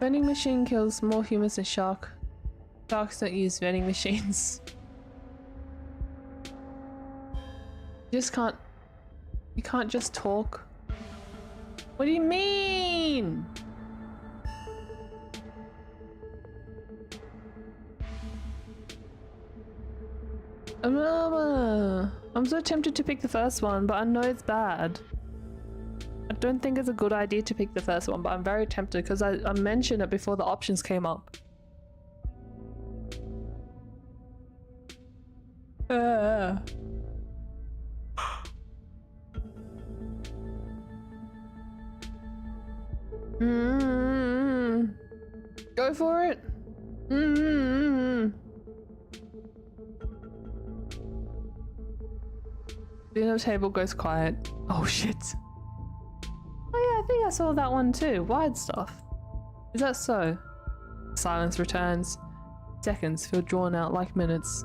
Vending machine kills more humans than shark. Sharks don't use vending machines. You can't just talk. What do you mean? I'm so tempted to pick the first one, but I know it's bad. I don't think it's a good idea to pick the first one, but I'm very tempted because I mentioned it before the options came up. Go for it. Dinner table goes quiet. Oh shit. Oh yeah, I think I saw that one too. Wide stuff. Is that so? Silence returns. Seconds feel drawn out like minutes.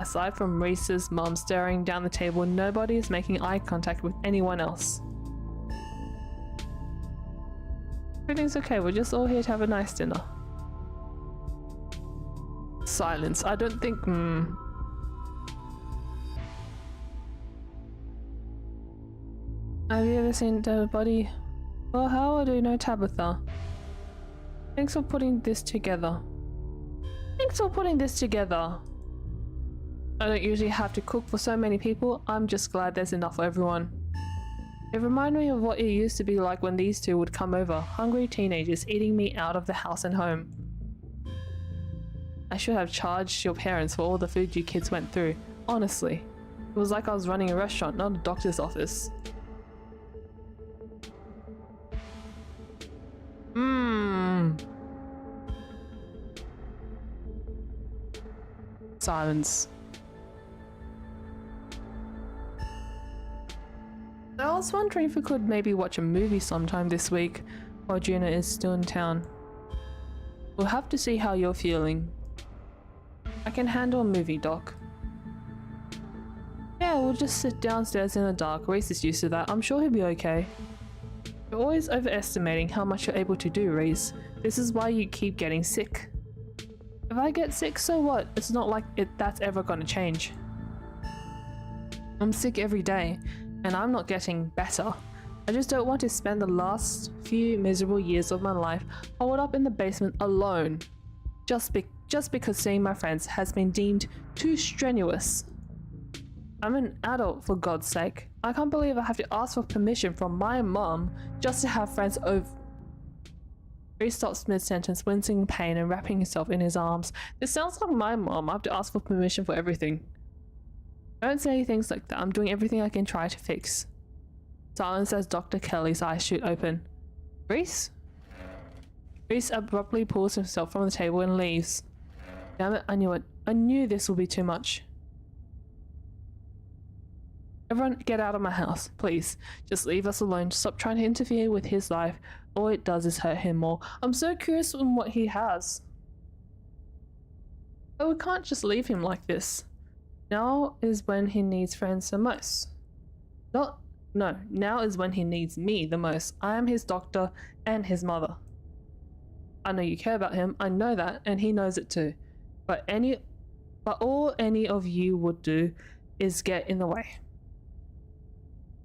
Aside from Reese's mom staring down the table, nobody is making eye contact with anyone else. Everything's okay, we're just all here to have a nice dinner. Silence. I don't think... Have you ever seen a dead body? Well, how do you know Tabitha? Thanks for putting this together. Thanks for putting this together. I don't usually have to cook for so many people. I'm just glad there's enough for everyone. It reminded me of what it used to be like when these two would come over, hungry teenagers eating me out of the house and home. I should have charged your parents for all the food you kids went through. Honestly, it was like I was running a restaurant, not a doctor's office. Silence. I was wondering if we could maybe watch a movie sometime this week while Juna is still in town. We'll have to see how you're feeling. I can handle a movie, Doc. Yeah, we'll just sit downstairs in the dark. Reese is used to that. I'm sure he'll be okay. You're always overestimating how much you're able to do, Reese. This is why you keep getting sick. If I get sick, so what? It's not like that's ever gonna change. I'm sick every day, and I'm not getting better. I just don't want to spend the last few miserable years of my life holed up in the basement alone, just because seeing my friends has been deemed too strenuous. I'm an adult, for God's sake. I can't believe I have to ask for permission from my mom just to have friends over. He stops mid-sentence, wincing in pain and wrapping himself in his arms. This sounds like my mom. I have to ask for permission for everything. Don't say things like that. I'm doing everything I can try to fix. Silence as Dr. Kelly's eyes shoot open. Reese? Reese abruptly pulls himself from the table and leaves. Damn it, I knew it. I knew this would be too much. Everyone get out of my house, please. Just leave us alone. Stop trying to interfere with his life. All it does is hurt him more. I'm so curious on what he has. But we can't just leave him like this. Now is when he needs friends the most. No, now is when he needs me the most. I am his doctor and his mother. I know you care about him, I know that, and he knows it too. But all any of you would do is get in the way.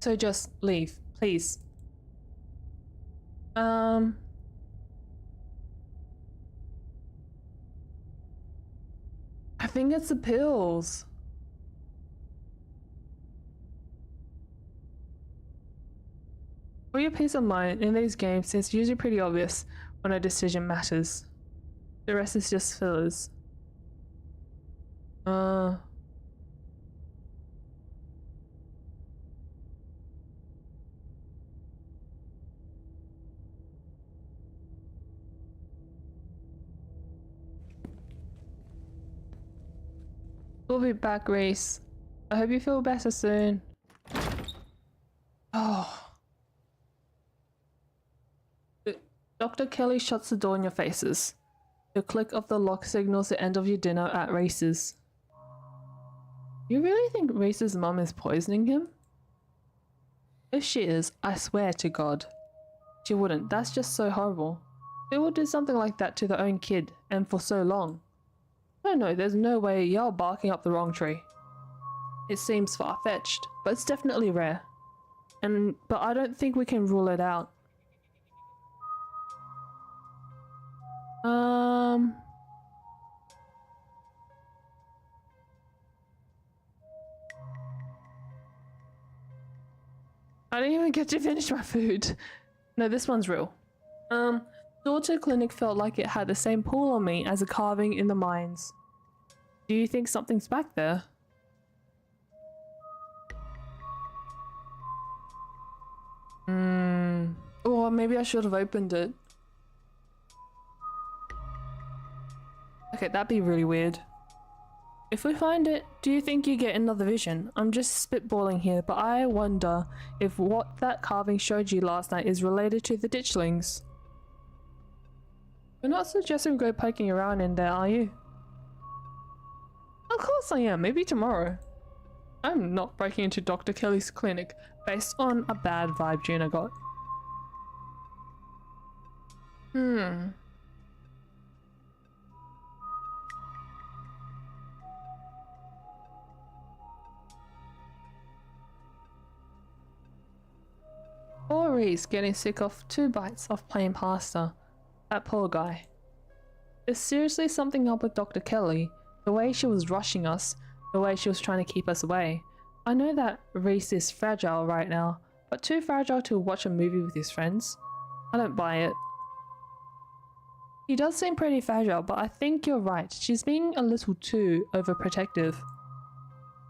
So just leave, please. I think it's the pills. For your peace of mind, in these games, it's usually pretty obvious when a decision matters. The rest is just fillers. We'll be back, Reese. I hope you feel better soon. Oh. Dr. Kelly shuts the door in your faces. The click of the lock signals the end of your dinner at Reese's. You really think Reese's mum is poisoning him? If she is, I swear to God. She wouldn't, that's just so horrible. Who would do something like that to their own kid, and for so long? I don't know, there's no way you're barking up the wrong tree. It seems far-fetched, but it's definitely rare. But I don't think we can rule it out. I didn't even get to finish my food. No, this one's real. Daughter Clinic felt like it had the same pull on me as a carving in the mines. Do you think something's back there? Or maybe I should have opened it. Okay, that'd be really weird. If we find it, do you think you get another vision? I'm just spitballing here, but I wonder if what that carving showed you last night is related to the ditchlings. You're not suggesting we go poking around in there, are you? Of course I am, maybe tomorrow. I'm not breaking into Dr. Kelly's clinic based on a bad vibe Juna got. Poor Reese getting sick of 2 bites of plain pasta. That poor guy. There's seriously something up with Dr. Kelly. The way she was rushing us, the way she was trying to keep us away. I know that Reese is fragile right now, but too fragile to watch a movie with his friends. I don't buy it. He does seem pretty fragile, but I think you're right. She's being a little too overprotective.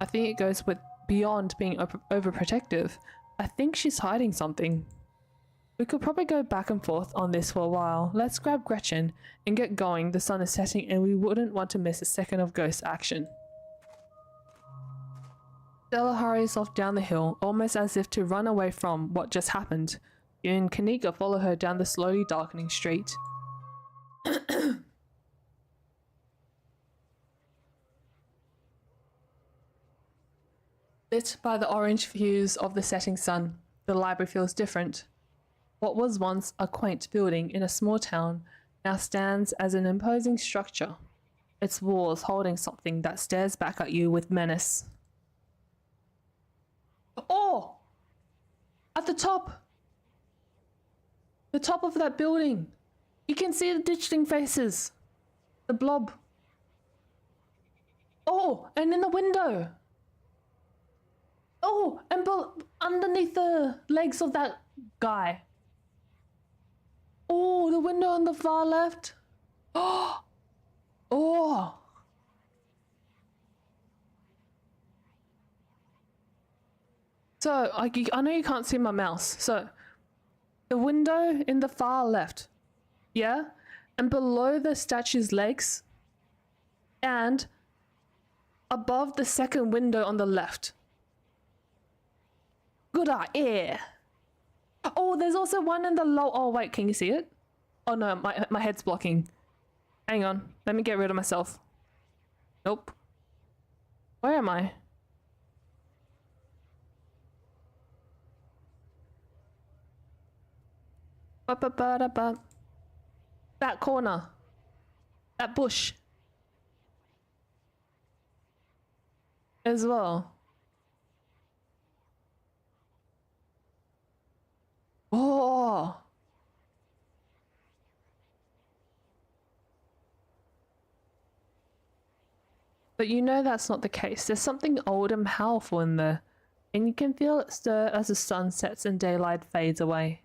I think it goes with beyond being overprotective. I think she's hiding something. We could probably go back and forth on this for a while. Let's grab Gretchen and get going. The sun is setting and we wouldn't want to miss a second of ghost action. Stella hurries off down the hill, almost as if to run away from what just happened. You and Kanika follow her down the slowly darkening street. Lit by the orange hues of the setting sun, the library feels different. What was once a quaint building in a small town now stands as an imposing structure, its walls holding something that stares back at you with menace. Oh! At the top! The top of that building! You can see the ditchling faces! The blob! Oh! And in the window! Oh! And underneath the legs of that guy! Oh, the window on the far left. Oh, oh. So I know you can't see my mouse. So the window in the far left, yeah, and below the statue's legs, and above the second window on the left. Good eye. Oh, there's also one in the low. Oh, wait, can you see it? Oh no, my head's blocking. Hang on, let me get rid of myself. Nope. Where am I? Ba-ba-ba-da-ba. That corner. That bush. As well. Oh. But you know that's not the case. There's something old and powerful in there. And you can feel it stir as the sun sets and daylight fades away.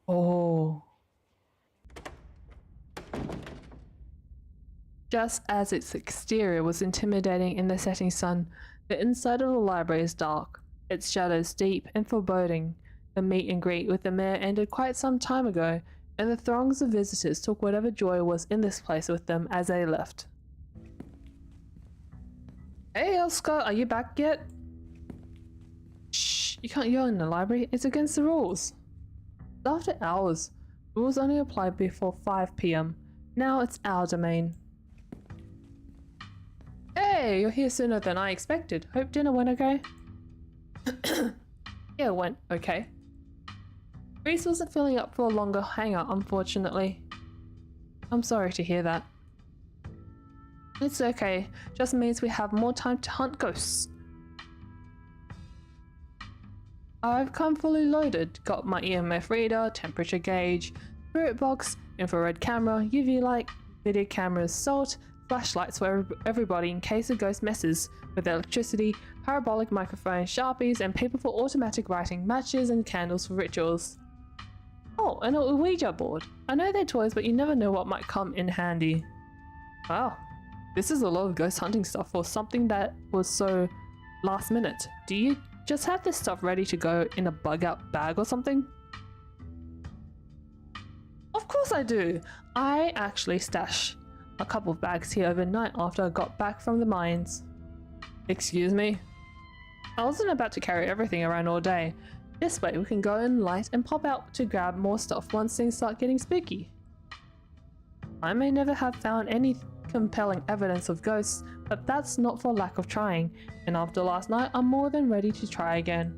Oh. Just as its exterior was intimidating in the setting sun, the inside of the library is dark, its shadows deep and foreboding. The meet and greet with the mayor ended quite some time ago, and the throngs of visitors took whatever joy was in this place with them as they left. Hey Oscar, are you back yet? Shh, you can't yell in the library, it's against the rules. After hours, rules only apply before 5 PM. Now it's our domain. Hey, you're here sooner than I expected. Hope dinner went okay? Yeah, it went okay. Reese wasn't feeling up for a longer hangout, unfortunately. I'm sorry to hear that. It's okay, just means we have more time to hunt ghosts. I've come fully loaded, got my EMF reader, temperature gauge, spirit box, infrared camera, UV light, video cameras, salt, flashlights for everybody in case a ghost messes with electricity, parabolic microphone, sharpies, and paper for automatic writing, matches and candles for rituals. Oh, and a Ouija board. I know they're toys, but you never know what might come in handy. Wow, this is a lot of ghost hunting stuff for something that was so last minute. Do you just have this stuff ready to go in a bug out bag or something? Of course I do. I actually stash a couple of bags here overnight after I got back from the mines. Excuse me? I wasn't about to carry everything around all day. This way we can go in light and pop out to grab more stuff once things start getting spooky. I may never have found any compelling evidence of ghosts, but that's not for lack of trying, and after last night I'm more than ready to try again.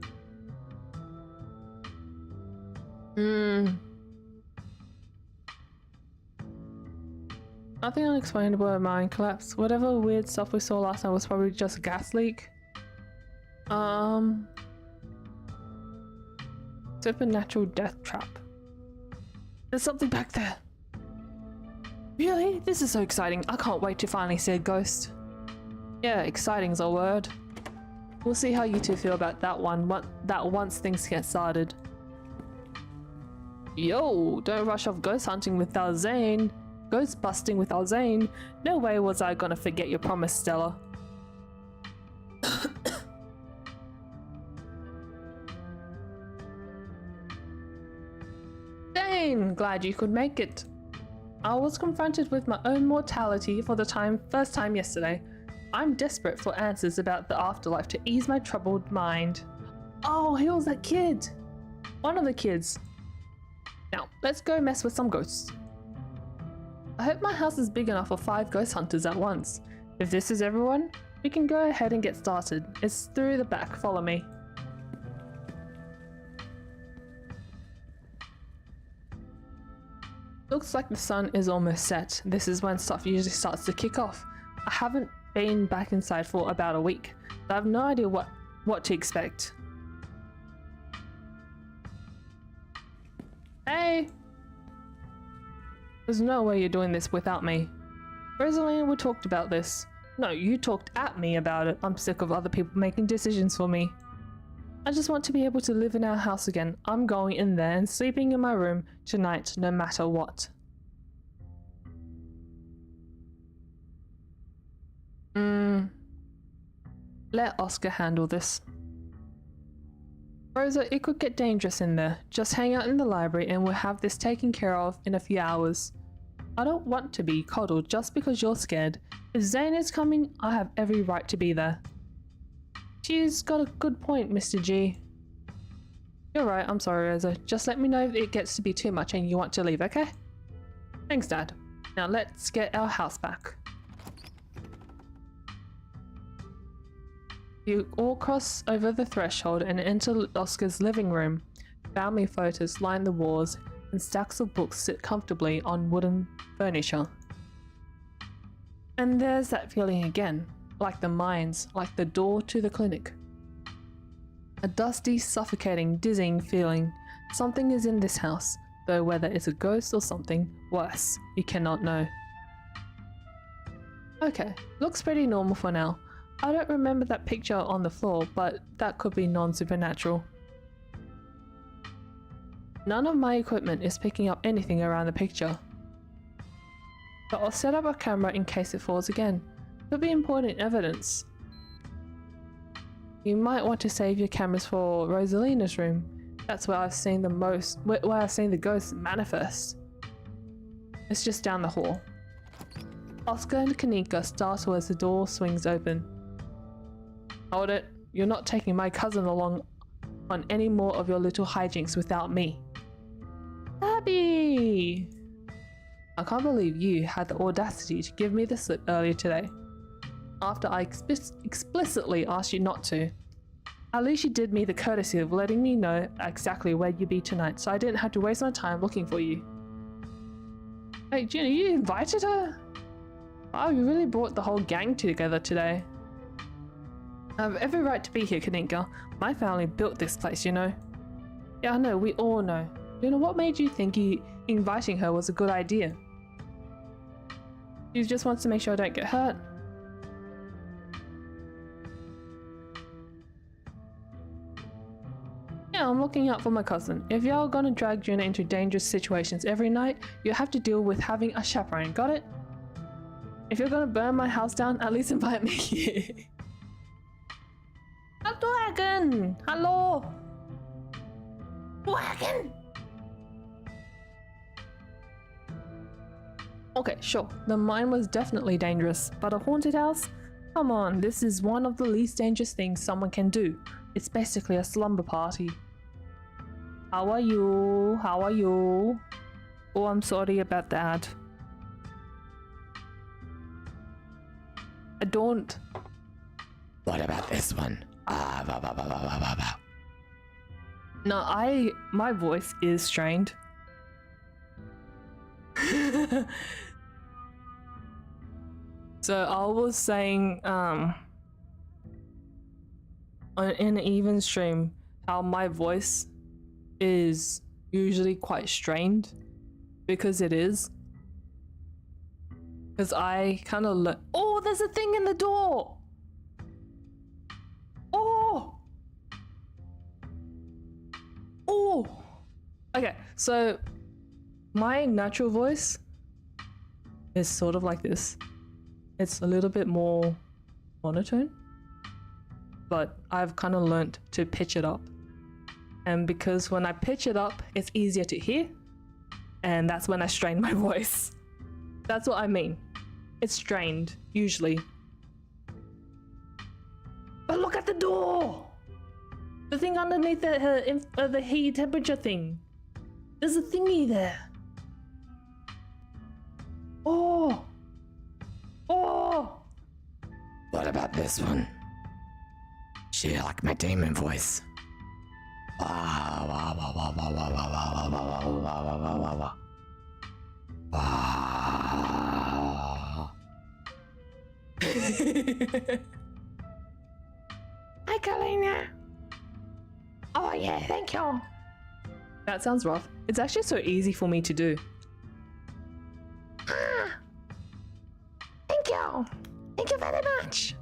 Nothing unexplainable about mine collapse. Whatever weird stuff we saw last night was probably just a gas leak. Supernatural death trap. There's something back there. Really? This is so exciting. I can't wait to finally see a ghost. Yeah, exciting's a word. We'll see how you two feel about that one once things get started. Yo, don't rush off ghost hunting without Zane. Ghost busting without Zane. No way was I gonna forget your promise, Stella. Zane, glad you could make it. I was confronted with my own mortality for the first time yesterday. I'm desperate for answers about the afterlife to ease my troubled mind. Oh, he was that kid. One of the kids. Now, let's go mess with some ghosts. I hope my house is big enough for 5 ghost hunters at once. If this is everyone, we can go ahead and get started. It's through the back, follow me. Looks like the sun is almost set. This is when stuff usually starts to kick off. I haven't been back inside for about a week, so I have no idea what to expect. Hey! There's no way you're doing this without me. Rosaline, we talked about this. No, you talked at me about it. I'm sick of other people making decisions for me. I just want to be able to live in our house again. I'm going in there and sleeping in my room tonight, no matter what. Let Oscar handle this. Rosa, it could get dangerous in there. Just hang out in the library and we'll have this taken care of in a few hours. I don't want to be coddled just because you're scared. If Zane is coming, I have every right to be there. She's got a good point, Mr. G. You're right, I'm sorry, Rosa. Just let me know if it gets to be too much and you want to leave, okay? Thanks, Dad. Now let's get our house back. You all cross over the threshold and enter Oscar's living room. Family photos line the walls and stacks of books sit comfortably on wooden furniture. And there's that feeling again, like the mines, like the door to the clinic. A dusty, suffocating, dizzying feeling. Something is in this house, though whether it's a ghost or something worse, you cannot know. Okay, looks pretty normal for now. I don't remember that picture on the floor, but that could be non-supernatural. None of my equipment is picking up anything around the picture. But I'll set up a camera in case it falls again. Could be important evidence. You might want to save your cameras for Rosalina's room. That's where I've seen where I've seen the ghosts manifest. It's just down the hall. Oscar and Kanika startle as the door swings open. Hold it, you're not taking my cousin along on any more of your little hijinks without me. Abby! I can't believe you had the audacity to give me the slip earlier today, after I explicitly asked you not to. At least you did me the courtesy of letting me know exactly where you'd be tonight, so I didn't have to waste my time looking for you. Hey, Juna, you invited her? Oh, you really brought the whole gang together today. I have every right to be here, Kaninka. My family built this place, you know. Yeah, I know, we all know. Juna, what made you think inviting her was a good idea? She just wants to make sure I don't get hurt. Yeah, I'm looking out for my cousin. If y'all gonna drag Juna into dangerous situations every night, you have to deal with having a chaperone, got it? If you're gonna burn my house down, at least invite me here. A dragon! Hello! Dragon! Okay, sure, the mine was definitely dangerous, but a haunted house? Come on, this is one of the least dangerous things someone can do. It's basically a slumber party. How are you? How are you? Oh, I'm sorry about that. I don't. What about this one? No, my voice is strained. So I was saying, in an even stream, how my voice is usually quite strained, because it is. Because I kind of oh, there's a thing in the door! Oh! Oh! Okay, so my natural voice is sort of like this. It's a little bit more monotone, but I've kind of learnt to pitch it up. And because when I pitch it up, it's easier to hear, and that's when I strain my voice. That's what I mean. It's strained, usually. But look at the door! The thing underneath the heat temperature thing. There's a thingy there. Oh! Oh! What about this one? She like my demon voice. Hi, Kalina. Oh yeah, thank you. That sounds rough. It's actually so easy for me to do. Thank you. Thank you very much.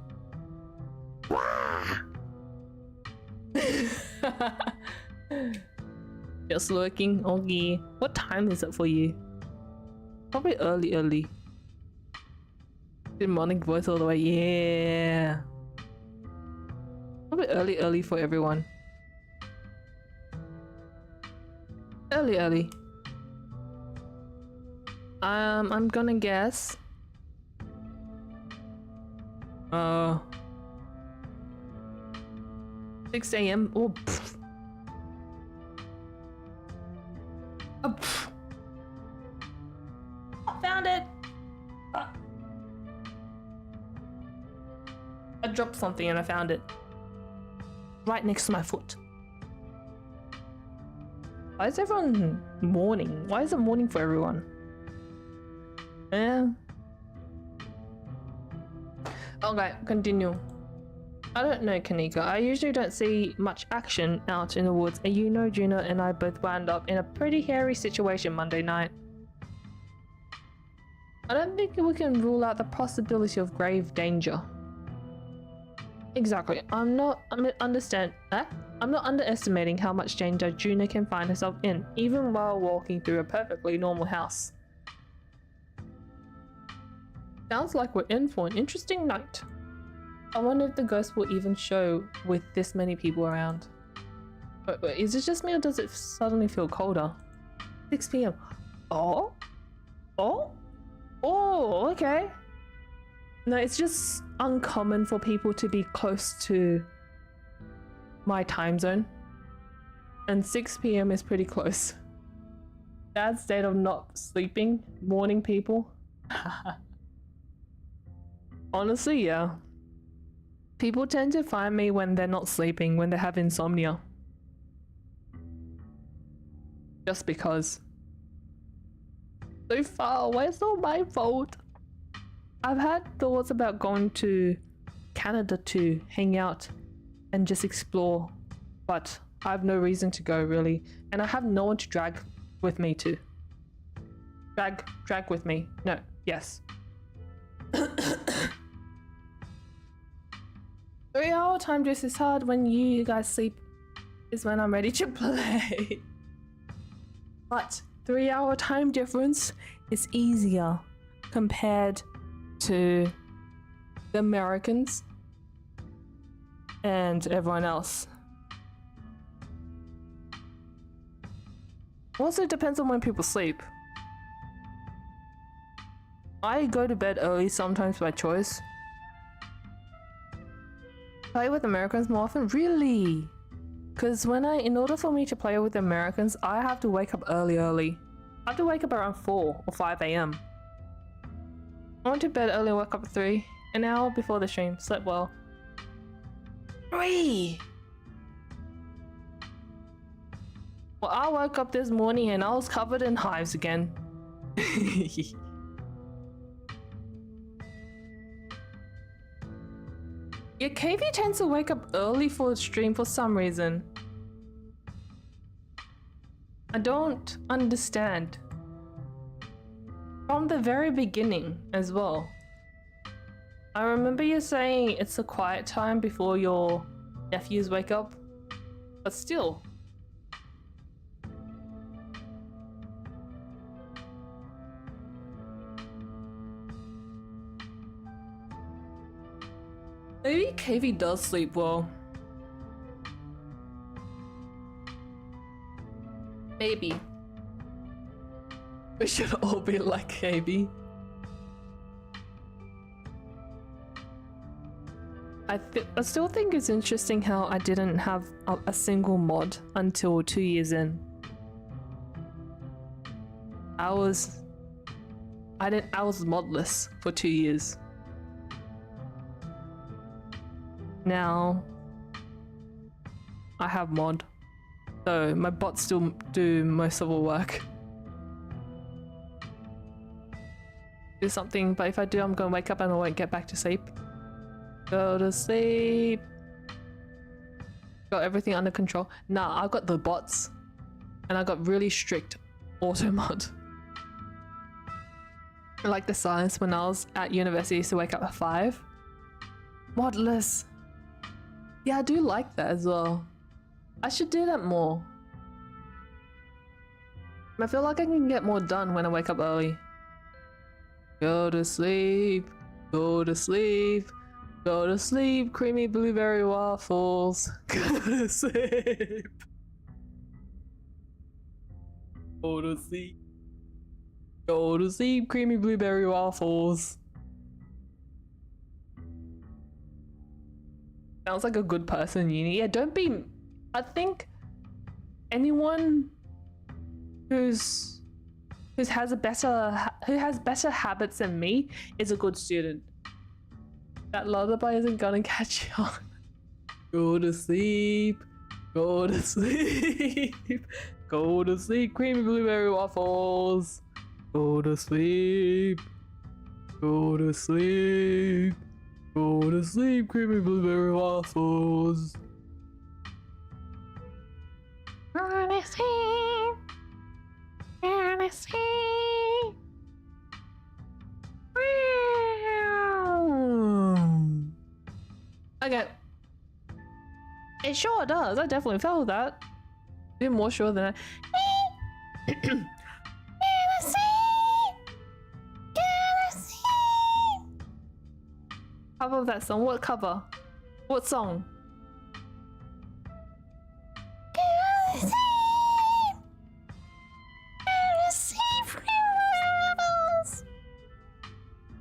Wow. Just lurking. Okay. What time is it for you? Probably early. Demonic voice all the way. Yeah. Probably early for everyone. Early. I'm gonna guess. 6 a.m. Oh, pff. Oh, pff. I found it. I dropped something and I found it. right next to my foot. Why is everyone mourning? Why is it mourning for everyone? Yeah. Okay, continue. I don't know, Kanika. I usually don't see much action out in the woods, and you know Juna and I both wound up in a pretty hairy situation Monday night. I don't think we can rule out the possibility of grave danger. Exactly. I'm not underestimating how much danger Juna can find herself in, even while walking through a perfectly normal house. Sounds like we're in for an interesting night. I wonder if the ghost will even show with this many people around. Wait, is it just me or does it suddenly feel colder? 6 p.m. Oh? Oh? Oh, okay. No, it's just uncommon for people to be close to my time zone. And 6 p.m. is pretty close. Bad state of not sleeping, morning people. Honestly, yeah. People tend to find me when they're not sleeping, when they have insomnia. Just because. So far away, it's not my fault. I've had thoughts about going to Canada to hang out and just explore, but I have no reason to go really, and I have no one to drag with me to. Drag with me. No, yes. 3-hour time difference is hard. When you guys sleep is when I'm ready to play. But 3-hour time difference is easier compared to the Americans and everyone else. Also, it depends on when people sleep. I go to bed early sometimes by choice. Play with Americans more often? Really? Because in order for me to play with Americans, I have to wake up early. I have to wake up around 4 or 5 a.m. I went to bed early and woke up at 3. An hour before the stream. Slept well. 3! Well, I woke up this morning and I was covered in hives again. Yeah, KV tends to wake up early for the stream for some reason. I don't understand. From the very beginning as well. I remember you saying it's a quiet time before your nephews wake up, but still. Maybe KV does sleep well. Maybe. We should all be like KV. I still think it's interesting how I didn't have a single mod until 2 years in. I was modless for 2 years. Now I have mod, so my bots still do most of the work. Do something, but if I do, I'm gonna wake up and I won't get back to sleep. Go to sleep. Got everything under control. Nah, I've got the bots, and I got really strict auto mod. Like the silence when I was at university, I used to wake up at 5. Modless. Yeah, I do like that as well. I should do that more. I feel like I can get more done when I wake up early. Go to sleep. Go to sleep. Go to sleep, creamy blueberry waffles. Go to sleep. Go to sleep. Go to sleep, creamy blueberry waffles. Sounds like a good person, Uni. Yeah, don't be. I think anyone who has better habits than me is a good student. That lullaby isn't gonna catch you on. Go to sleep. Go to sleep. Go to sleep, creamy blueberry waffles. Go to sleep. Go to sleep. Go to sleep, creamy blueberry waffles. Go to sleep. Go to sleep. Okay. It sure does. I definitely felt that. A bit more sure than I. Cover of that song. What cover? What song?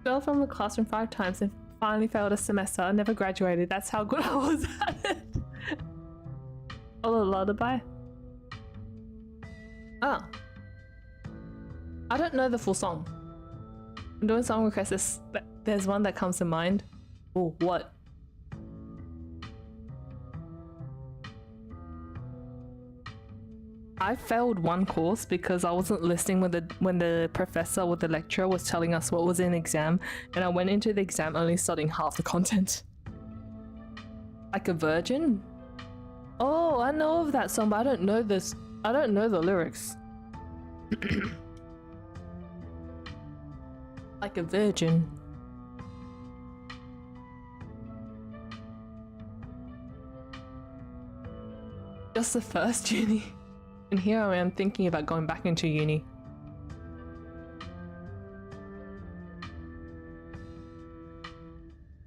Fell from the classroom 5 times and finally failed a semester. I never graduated. That's how good I was at it. Oh, a lullaby. Oh. I don't know the full song. I'm doing song requests. There's one that comes to mind. Oh, what? I failed one course because I wasn't listening when the professor or the lecturer was telling us what was in the exam, and I went into the exam only studying half the content. Like a virgin? Oh, I know of that song, but I don't know this. I don't know the lyrics. Like a virgin. Just the first uni. And here I am thinking about going back into uni.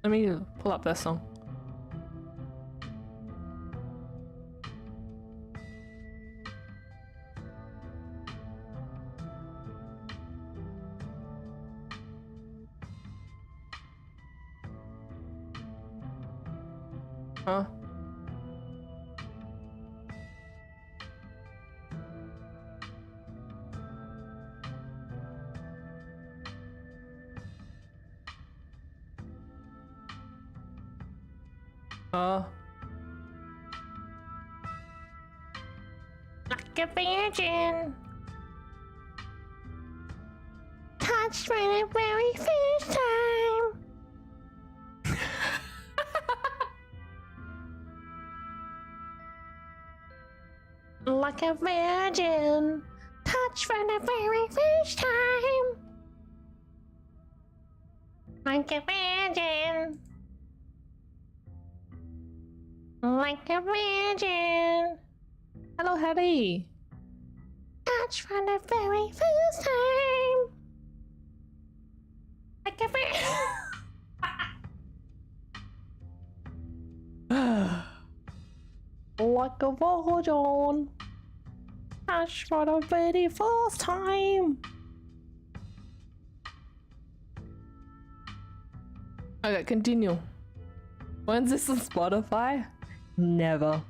Let me pull up that song. Huh? Like a virgin, touched for the very first time. Like a virgin, touched for the very first time. Like a virgin. Like a virgin. Hello, Harry. Touch for the very first time. Like a virgin. Like a virgin. Touch for the very first time. Okay, continue. When's this on Spotify? Never.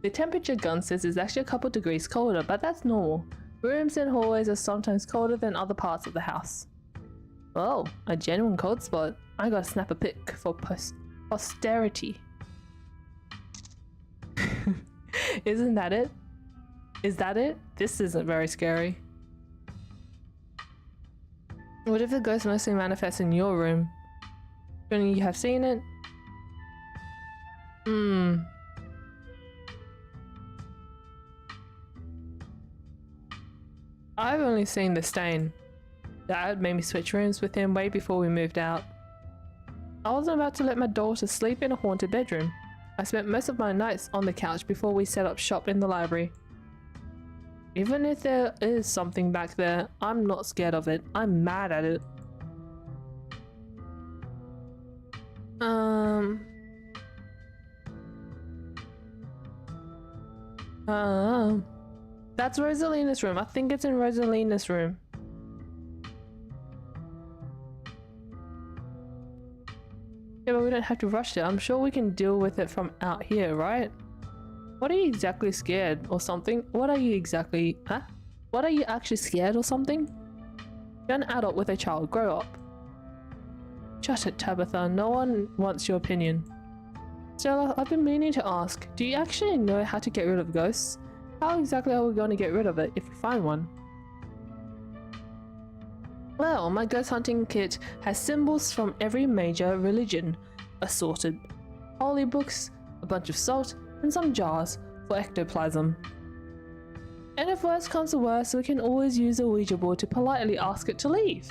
The temperature gun says it's actually a couple degrees colder, but that's normal. Rooms and hallways are sometimes colder than other parts of the house. Oh, a genuine cold spot. I gotta snap a pic for posterity. Isn't that it? Is that it? This isn't very scary. What if the ghost mostly manifests in your room? Don't you have seen it? I've only seen the stain. Dad made me switch rooms with him way before we moved out. I wasn't about to let my daughter sleep in a haunted bedroom. I spent most of my nights on the couch before we set up shop in the library. Even if there is something back there, I'm not scared of it. I'm mad at it. That's Rosalina's room. I think it's in Rosalina's room. Yeah, but we don't have to rush it. I'm sure we can deal with it from out here, right? What are you exactly scared or something? What are you exactly... Huh? What are you actually scared or something? You're an adult with a child. Grow up. Shut it, Tabitha. No one wants your opinion. Stella, I've been meaning to ask, do you actually know how to get rid of ghosts? How exactly are we going to get rid of it if we find one? Well, my ghost hunting kit has symbols from every major religion, assorted holy books, a bunch of salt, and some jars for ectoplasm. And if worse comes to worse, we can always use a Ouija board to politely ask it to leave.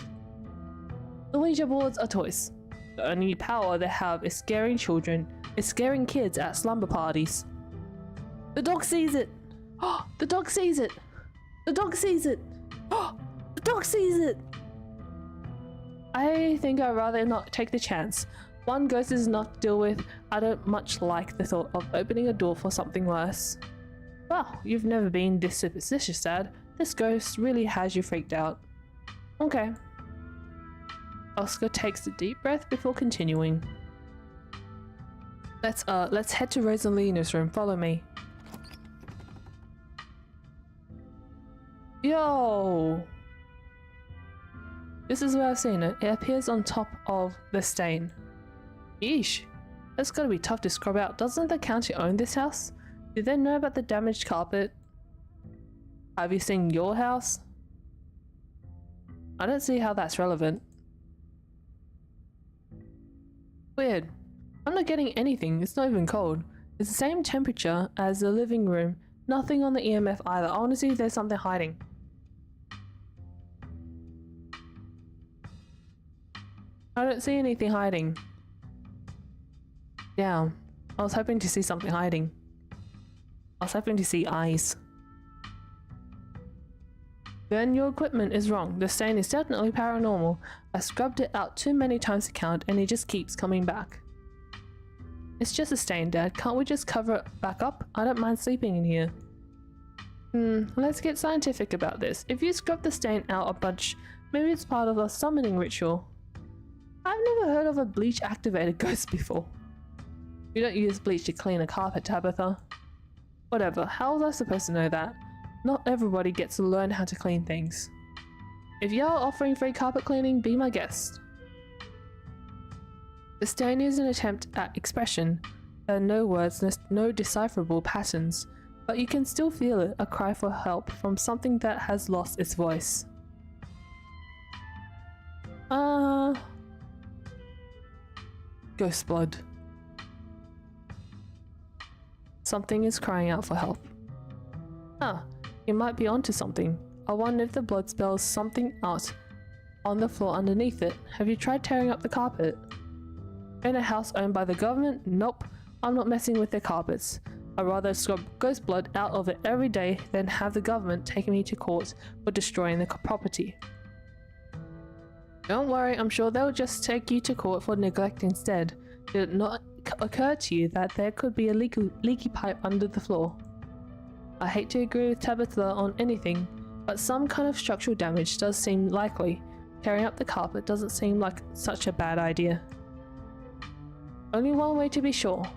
The Ouija boards are toys. The only power they have is scaring kids at slumber parties. The dog sees it! Oh, the dog sees it! The dog sees it! Oh, the dog sees it! I think I'd rather not take the chance. One ghost is enough to deal with. I don't much like the thought of opening a door for something worse. Well, you've never been this superstitious, Dad. This ghost really has you freaked out. Okay. Oscar takes a deep breath before continuing. Let's head to Rosalina's room. Follow me. Yo! This is where I've seen it. It appears on top of the stain. Yeesh. That's gotta be tough to scrub out. Doesn't the county own this house? Do they know about the damaged carpet? Have you seen your house? I don't see how that's relevant. Weird. I'm not getting anything. It's not even cold. It's the same temperature as the living room. Nothing on the EMF either. I want to see if there's something hiding. I don't see anything hiding. Damn. I was hoping to see something hiding. I was hoping to see eyes. Then your equipment is wrong. The stain is definitely paranormal. I scrubbed it out too many times to count and it just keeps coming back. It's just a stain, Dad. Can't we just cover it back up? I don't mind sleeping in here. Let's get scientific about this. If you scrub the stain out a bunch, maybe it's part of a summoning ritual. I've never heard of a bleach activated ghost before. You don't use bleach to clean a carpet, Tabitha. Whatever, how was I supposed to know that? Not everybody gets to learn how to clean things. If you're offering free carpet cleaning, be my guest. The stain is an attempt at expression. There are no words, no decipherable patterns, but you can still feel it, a cry for help from something that has lost its voice. Ghost blood. Something is crying out for help. You might be onto something. I wonder if the blood spells something out on the floor underneath it. Have you tried tearing up the carpet? In a house owned by the government? Nope. I'm not messing with their carpets. I'd rather scrub ghost blood out of it every day than have the government take me to court for destroying the property. Don't worry, I'm sure they'll just take you to court for neglect instead. Did it not occur to you that there could be a leaky pipe under the floor? I hate to agree with Tabitha on anything, but some kind of structural damage does seem likely. Tearing up the carpet doesn't seem like such a bad idea. Only one way to be sure.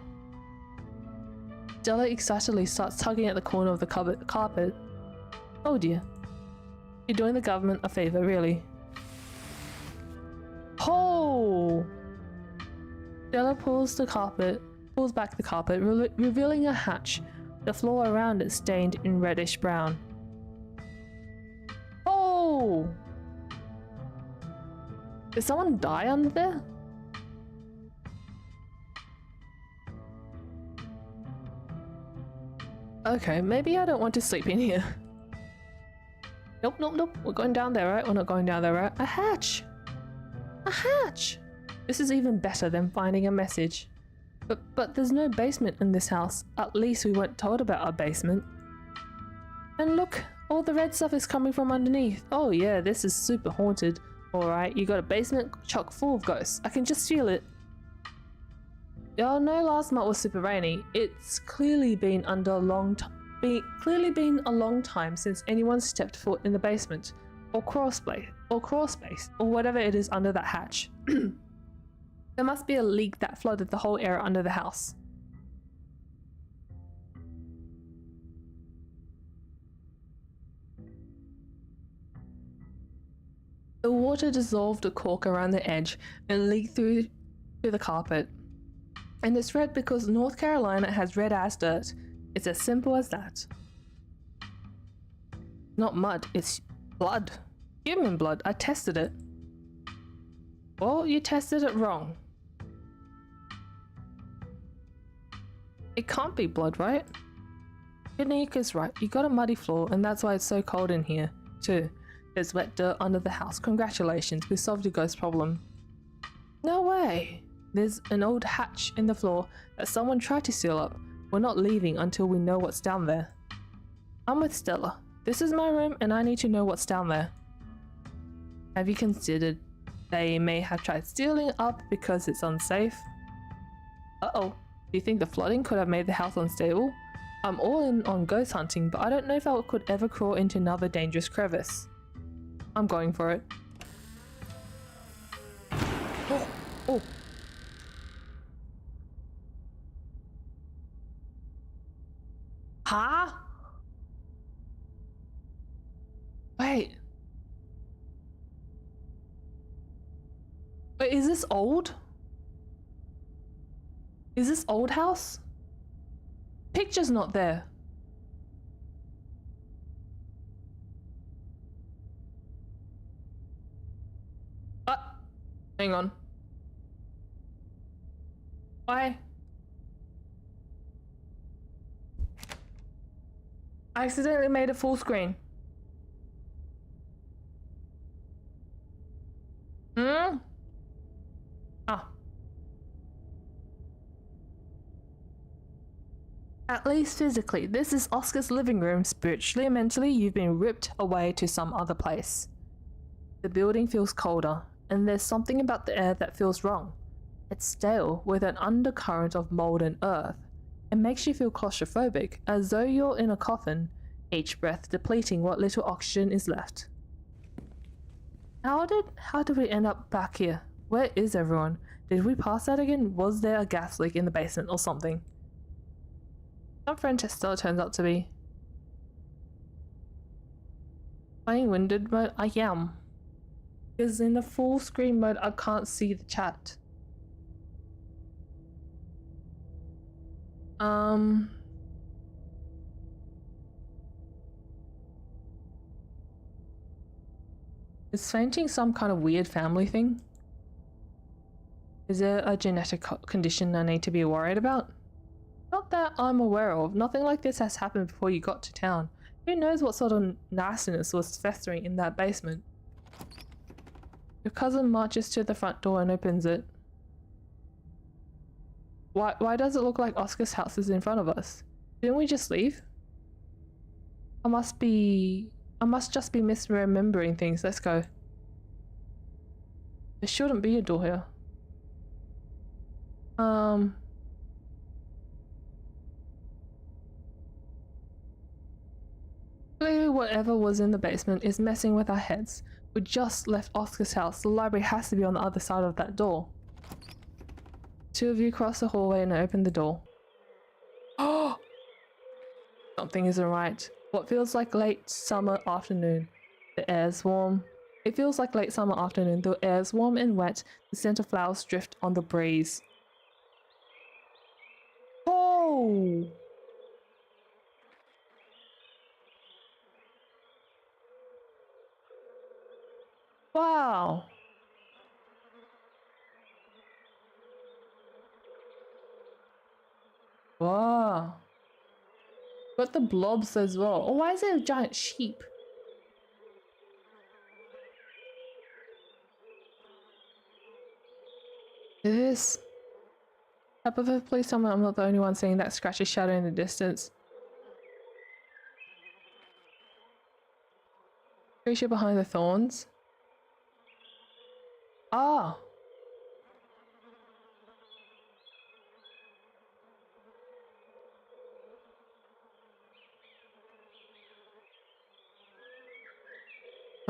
Stella excitedly starts tugging at the corner of the carpet. Oh dear. You're doing the government a favor, really. Oh! Stella pulls back the carpet, revealing a hatch. The floor around it stained in reddish brown. Oh! Did someone die under there? Okay, maybe I don't want to sleep in here. Nope. We're going down there, right? We're not going down there, right? A hatch! A hatch! This is even better than finding a message. But there's no basement in this house. At least we weren't told about a basement. And look, all the red stuff is coming from underneath. Oh yeah, this is super haunted. Alright, you got a basement chock full of ghosts. I can just feel it. Oh no, last month was super rainy. It's clearly been a long time since anyone stepped foot in the basement, or crawl space, or whatever it is under that hatch. There must be a leak that flooded the whole area under the house. The water dissolved a cork around the edge and leaked through the carpet. And it's red because North Carolina has red ass dirt. It's as simple as that. Not mud, it's blood. Human blood, I tested it. Well, you tested it wrong. It can't be blood, right? Yanika's right, you got a muddy floor and that's why it's so cold in here, too. There's wet dirt under the house. Congratulations, we solved your ghost problem. No way! There's an old hatch in the floor that someone tried to seal up. We're not leaving until we know what's down there. I'm with Stella. This is my room and I need to know what's down there. Have you considered they may have tried sealing up because it's unsafe? Uh-oh. Do you think the flooding could have made the house unstable? I'm all in on ghost hunting, but I don't know if I could ever crawl into another dangerous crevice. I'm going for it. Oh! Oh! Huh? Wait. Wait, is this old? Is this old house? Picture's not there. Hang on. Why? I accidentally made it full screen. Ah. At least physically, this is Oscar's living room. Spiritually and mentally, you've been ripped away to some other place. The building feels colder, and there's something about the air that feels wrong. It's stale, with an undercurrent of mold and earth. It makes you feel claustrophobic, as though you're in a coffin, each breath depleting what little oxygen is left. How did we end up back here? Where is everyone? Did we pass out again? Was there a gas leak in the basement or something? Some friend Stella turns out to be. Playing winded mode? I am. Because in the full screen mode I can't see the chat. Is fainting some kind of weird family thing? Is there a genetic condition I need to be worried about? Not that I'm aware of. Nothing like this has happened before you got to town. Who knows what sort of nastiness was festering in that basement? Your cousin marches to the front door and opens it. Why does it look like Oscar's house is in front of us? Didn't we just leave? I must just be misremembering things. Let's go. There shouldn't be a door here. Clearly whatever was in the basement is messing with our heads. We just left Oscar's house. The library has to be on the other side of that door. Two of you cross the hallway and open the door. Oh! Something isn't right. What feels like late summer afternoon. The air's warm. It feels like late summer afternoon. The air's warm and wet. The scent of flowers drift on the breeze. Oh! Wow! Wow. Got the blobs as well. Oh, why is there a giant sheep? This up of it, please tell me I'm not the only one seeing that scratchy shadow in the distance. Creature behind the thorns. Ah.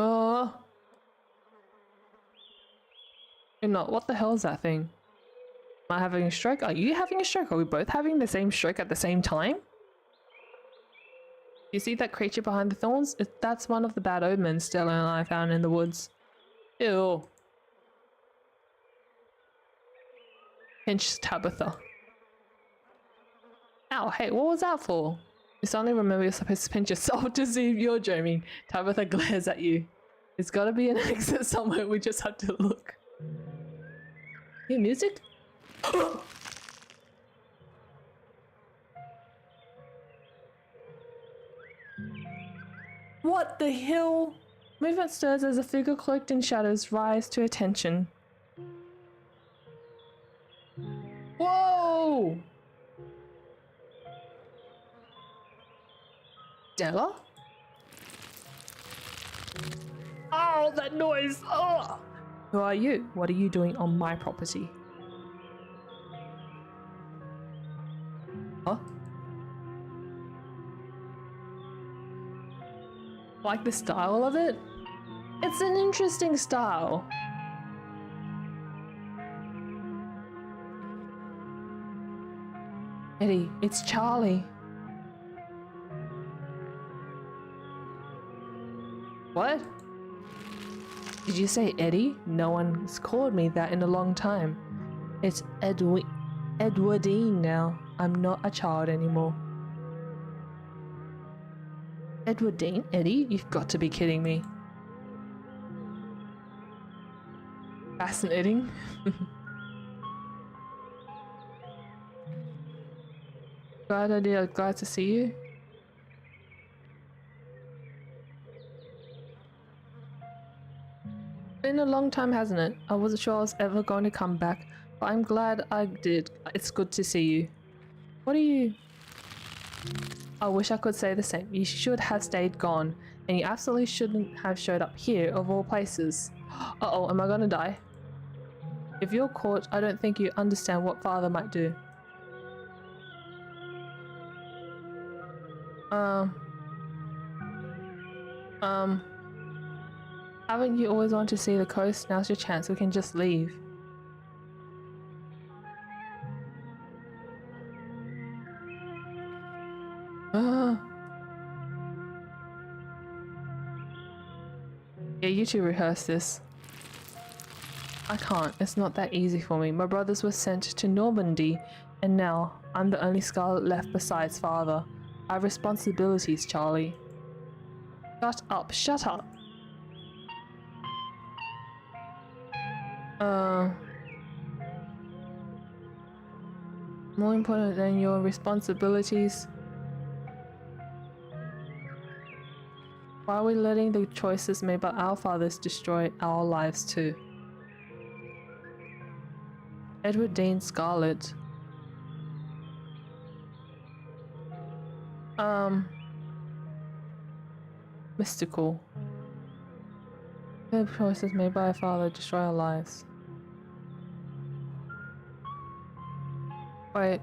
Oh. You're not. What the hell is that thing? Am I having a stroke? Are you having a stroke? Are we both having the same stroke at the same time? You see that creature behind the thorns? That's one of the bad omens Stella and I found in the woods. Ew. Pinch Tabitha. Ow, hey, what was that for? You suddenly remember you're supposed to pinch yourself to see if you're dreaming. Tabitha glares at you. There's gotta be an exit somewhere, we just have to look. Hear music? What the hell? Movement stirs as a figure cloaked in shadows rise to attention. Whoa! Stella? Oh, that noise! Oh! Who are you? What are you doing on my property? Huh? Like the style of it? It's an interesting style. Eddie, it's Charlie. What? Did you say Eddie? No one's called me that in a long time. It's Edwardine now. I'm not a child anymore. Edwardine? Eddie? You've got to be kidding me. Fascinating. Glad to see you. Been a long time, hasn't it? I wasn't sure I was ever going to come back, but I'm glad I did. It's good to see you. What are you? I wish I could say the same. You should have stayed gone, and you absolutely shouldn't have showed up here of all places. Uh-oh, am I gonna die? If you're caught, I don't think you understand what father might do. Haven't you always wanted to see the coast? Now's your chance. We can just leave. Yeah, you two rehearse this. I can't. It's not that easy for me. My brothers were sent to Normandy, and now I'm the only Scarlet left besides father. I have responsibilities, Charlie. Shut up. Shut up. More important than your responsibilities. Why are we letting the choices made by our fathers destroy our lives too? Edward Dean Scarlet. Mystical. The choices made by our father destroy our lives. Wait.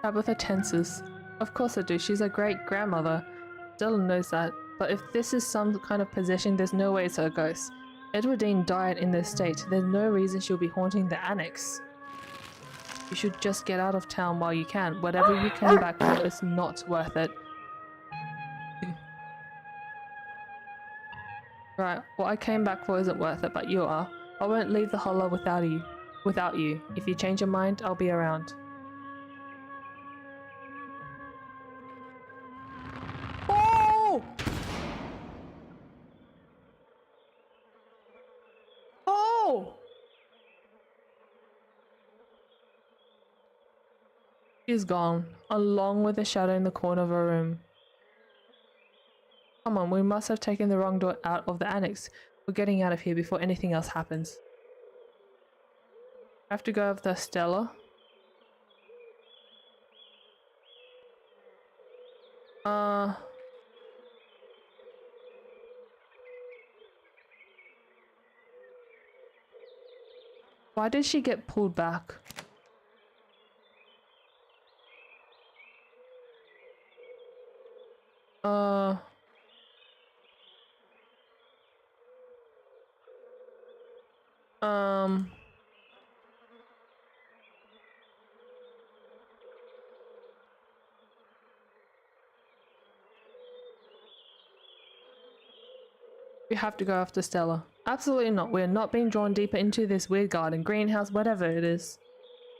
Tabitha tenses. Of course I do. She's a great grandmother. Stella knows that. But if this is some kind of possession, there's no way it's her ghost. Edwardine died in this state. There's no reason she'll be haunting the annex. You should just get out of town while you can. Whatever you came back for is not worth it. Right, what I came back for isn't worth it, but you are. I won't leave the hollow without you. If you change your mind, I'll be around. Oh! Oh! She's gone, along with the shadow in the corner of her room. Come on, we must have taken the wrong door out of the annex. We're getting out of here before anything else happens. I have to go with the Stella. Why did she get pulled back? We have to go after Stella. Absolutely not. We're not being drawn deeper into this weird garden, greenhouse, whatever it is.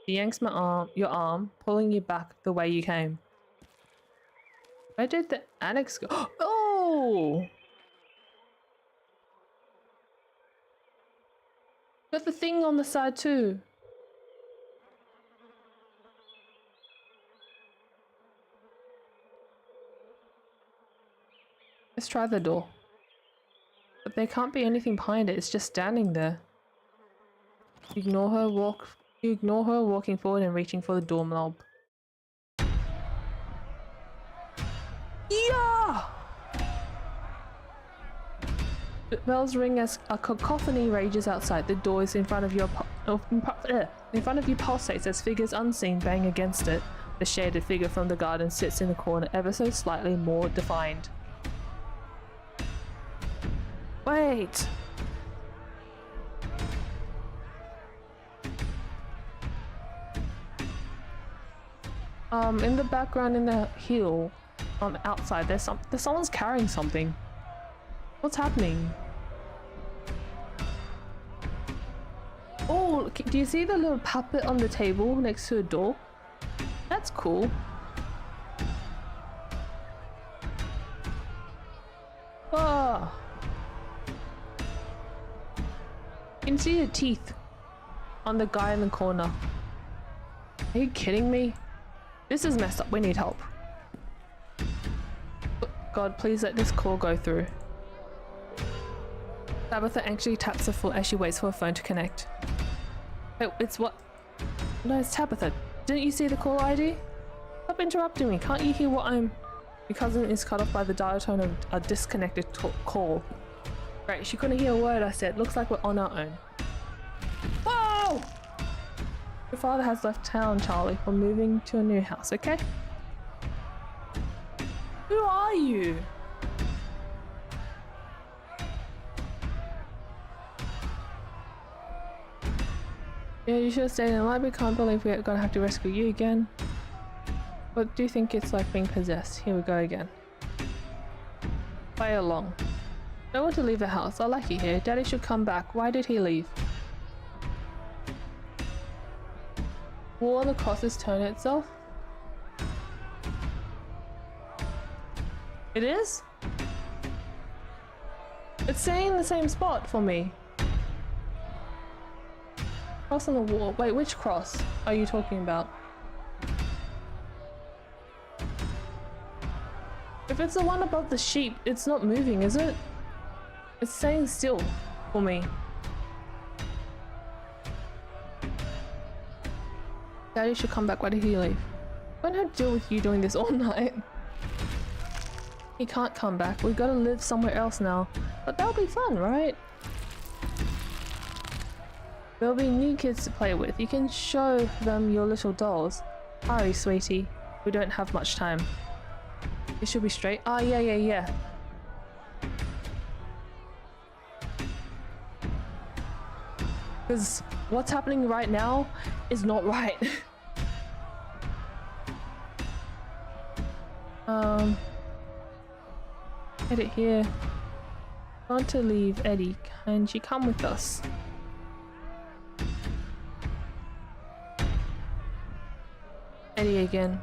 She yanks your arm, pulling you back the way you came. Where did the annex go? Oh! Got the thing on the side too. Let's try the door. But there can't be anything behind it, it's just standing there. You ignore her walking forward and reaching for the doorknob. Yeah! The bells ring as a cacophony rages outside. The door is in front of you pulsates as figures unseen bang against it. The shaded figure from the garden sits in the corner, ever so slightly more defined. Wait! In the background in the hill, outside, there's someone's carrying something. What's happening? Oh, do you see the little puppet on the table next to the door? That's cool. Oh. You can see the teeth on the guy in the corner. Are you kidding me? This is messed up. We need help. God, please let this call go through. Tabitha anxiously taps her foot as she waits for her phone to connect. Wait, it's what? No, it's Tabitha. Didn't you see the call ID? Stop interrupting me. Can't you hear what I'm... Your cousin is cut off by the dial tone of a disconnected call. Great, she couldn't hear a word I said. Looks like we're on our own. Whoa! Your father has left town, Charlie. We're moving to a new house, okay? Who are you? Yeah, you should have stayed in the library. Can't believe we're gonna have to rescue you again. But do you think it's like being possessed? Here we go again. Play along. Don't want to leave the house. I like you here. Daddy should come back. Why did he leave? Will on the crosses turn itself? It is? It's staying in the same spot for me. Cross on the wall. Wait, which cross are you talking about? If it's the one above the sheep, it's not moving, is it? It's staying still for me. Daddy should come back. Why did he leave? I don't have to deal with you doing this all night. He can't come back. We've got to live somewhere else now. But that'll be fun, right? There'll be new kids to play with. You can show them your little dolls. Hurry, sweetie. We don't have much time. It should be straight. Ah, yeah. Because what's happening right now is not right. Edit here. Want to leave Eddie. Can she come with us? Eddie again.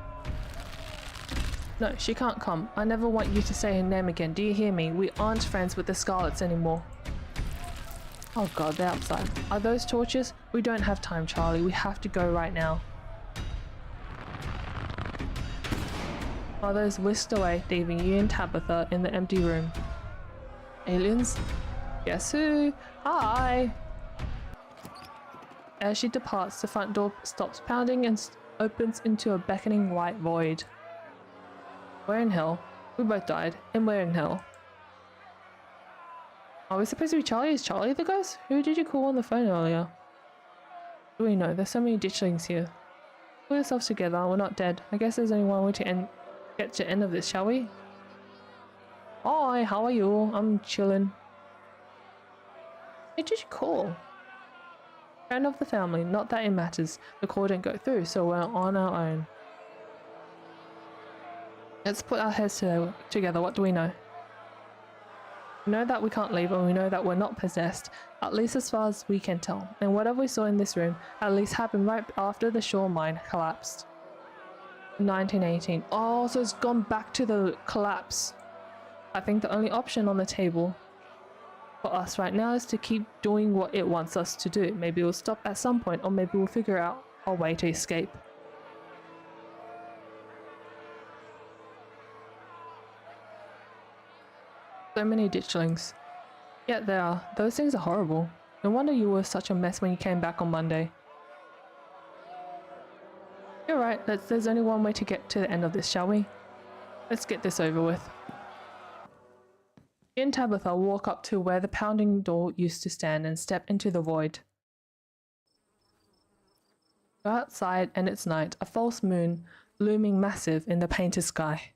No, she can't come. I never want you to say her name again. Do you hear me? We aren't friends with the Scarlets anymore. Oh god, they're outside. Are those torches? We don't have time, Charlie. We have to go right now. Are those whisked away, leaving you and Tabitha in the empty room? Aliens? Guess who? Hi! As she departs, the front door stops pounding and opens into a beckoning white void. We're in hell. We both died, and we're in hell. Are we supposed to be Charlie? Is Charlie the ghost? Who did you call on the phone earlier? What do we know? There's so many ditchlings here. Pull yourselves together. We're not dead. I guess there's only one way to get to the end of this, shall we? Hi, how are you? I'm chilling. Who did you call? Friend of the family. Not that it matters. The call didn't go through, so we're on our own. Let's put our heads together. What do we know? We know that we can't leave and we know that we're not possessed, at least as far as we can tell. And whatever we saw in this room at least happened right after the shore mine collapsed. 1918. Oh, so it's gone back to the collapse. I think the only option on the table for us right now is to keep doing what it wants us to do. Maybe we'll stop at some point, or maybe we'll figure out a way to escape. So many ditchlings. Yeah, there are. Those things are horrible. No wonder you were such a mess when you came back on Monday. You're right, there's only one way to get to the end of this, shall we? Let's get this over with. Me and Tabitha walk up to where the pounding door used to stand and step into the void. Go outside and it's night, a false moon looming massive in the painted sky.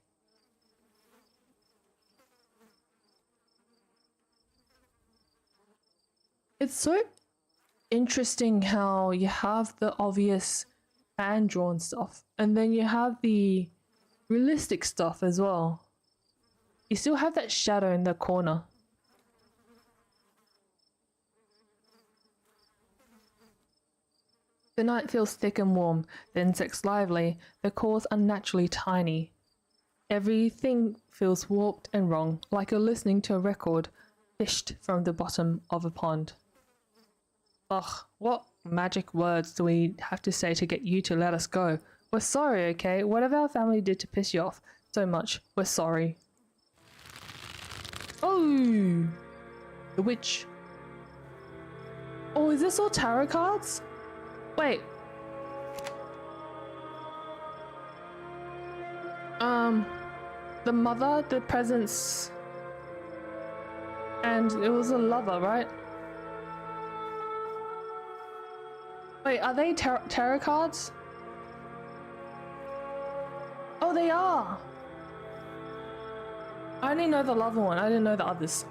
It's so interesting how you have the obvious hand-drawn stuff and then you have the realistic stuff as well. You still have that shadow in the corner. The night feels thick and warm, the insects lively, the calls unnaturally tiny. Everything feels warped and wrong, like you're listening to a record fished from the bottom of a pond. Ugh, what magic words do we have to say to get you to let us go? We're sorry, okay? Whatever our family did to piss you off so much, we're sorry. Oh! The witch. Oh, is this all tarot cards? Wait. The mother, the presence, and it was a lover, right? Wait, are they tarot cards? Oh, they are! I only know the lover one, I didn't know the others.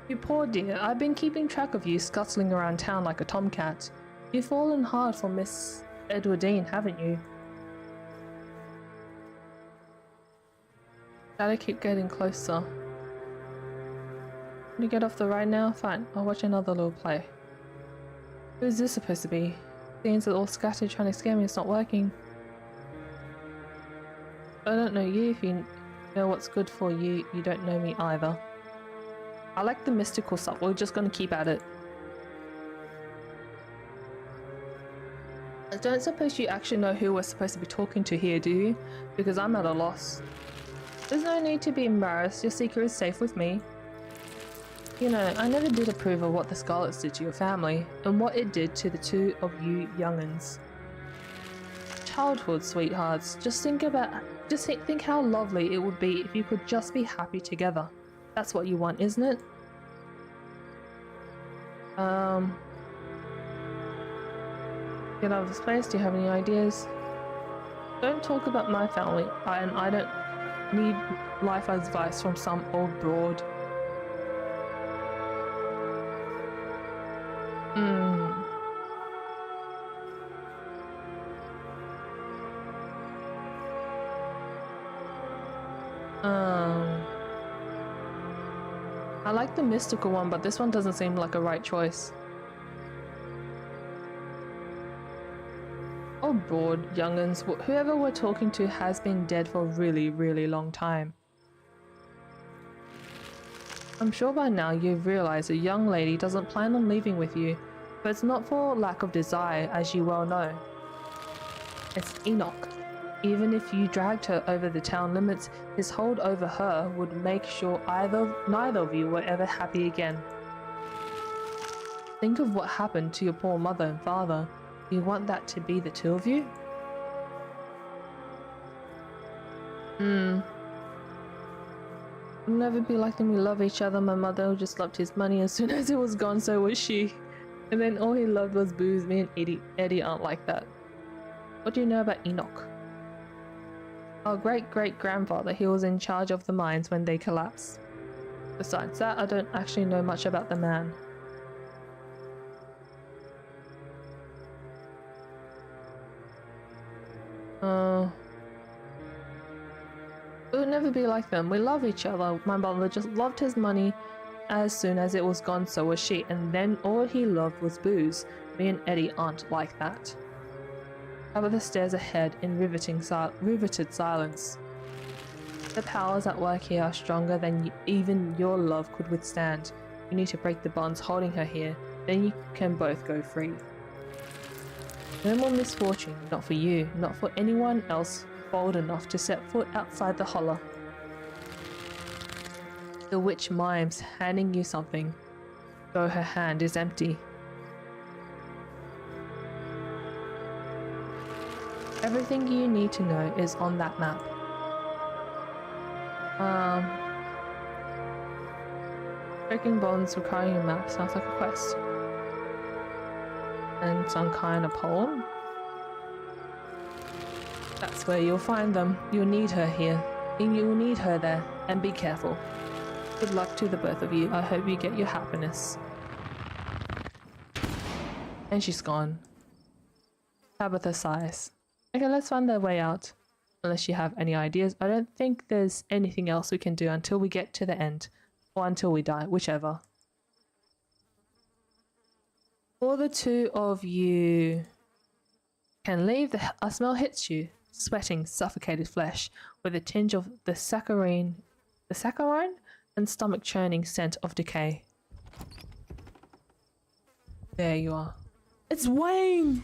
You poor dear, I've been keeping track of you scuttling around town like a tomcat. You've fallen hard for Miss Edwardine, haven't you? Gotta keep getting closer. Can you get off the ride now? Fine, I'll watch another little play. Who's this supposed to be? Scenes are all scattered trying to scare me, it's not working. I don't know you. If you know what's good for you, you don't know me either. I like the mystical stuff, we're just gonna keep at it. I don't suppose you actually know who we're supposed to be talking to here, do you? Because I'm at a loss. There's no need to be embarrassed, your secret is safe with me. You know, I never did approve of what the Scarlets did to your family, and what it did to the two of you young'uns. Childhood sweethearts, just think how lovely it would be if you could just be happy together. That's what you want, isn't it? Get out of this place, do you have any ideas? Don't talk about my family, and I don't need life advice from some old broad. I like the mystical one, but this one doesn't seem like a right choice. Oh, broad young'uns, whoever we're talking to has been dead for a really, really long time. I'm sure by now you've realized a young lady doesn't plan on leaving with you, but it's not for lack of desire, as you well know. It's Enoch. Even if you dragged her over the town limits, his hold over her would make sure neither of you were ever happy again. Think of what happened to your poor mother and father. Do you want that to be the two of you? It'll never be like them. We love each other. My mother just loved his money. As soon as it was gone, so was she. And then all he loved was booze. Me and Eddie aren't like that. What do you know about Enoch? Our great-great-grandfather, he was in charge of the mines when they collapsed. Besides that, I don't actually know much about the man. Oh can never be like them. We love each other. My mother just loved his money. As soon as it was gone, so was she. And then all he loved was booze. Me and Eddie aren't like that. Tabitha stares ahead in riveted silence. The powers at work here are stronger than even your love could withstand. You need to break the bonds holding her here. Then you can both go free. No more misfortune, not for you, not for anyone else bold enough to set foot outside the hollow. The witch mimes, handing you something, though her hand is empty. Everything you need to know is on that map. Breaking bonds requiring a map sounds like a quest. And some kind of poem? That's where you'll find them. You'll need her here. And you'll need her there. And be careful. Good luck to the both of you. I hope you get your happiness. And she's gone. Tabitha sighs. Okay, let's find their way out. Unless you have any ideas. I don't think there's anything else we can do until we get to the end. Or until we die, whichever. Or the two of you can leave. A smell hits you. Sweating, suffocated flesh with a tinge of the saccharine and stomach churning scent of decay. There you are. It's Wayne!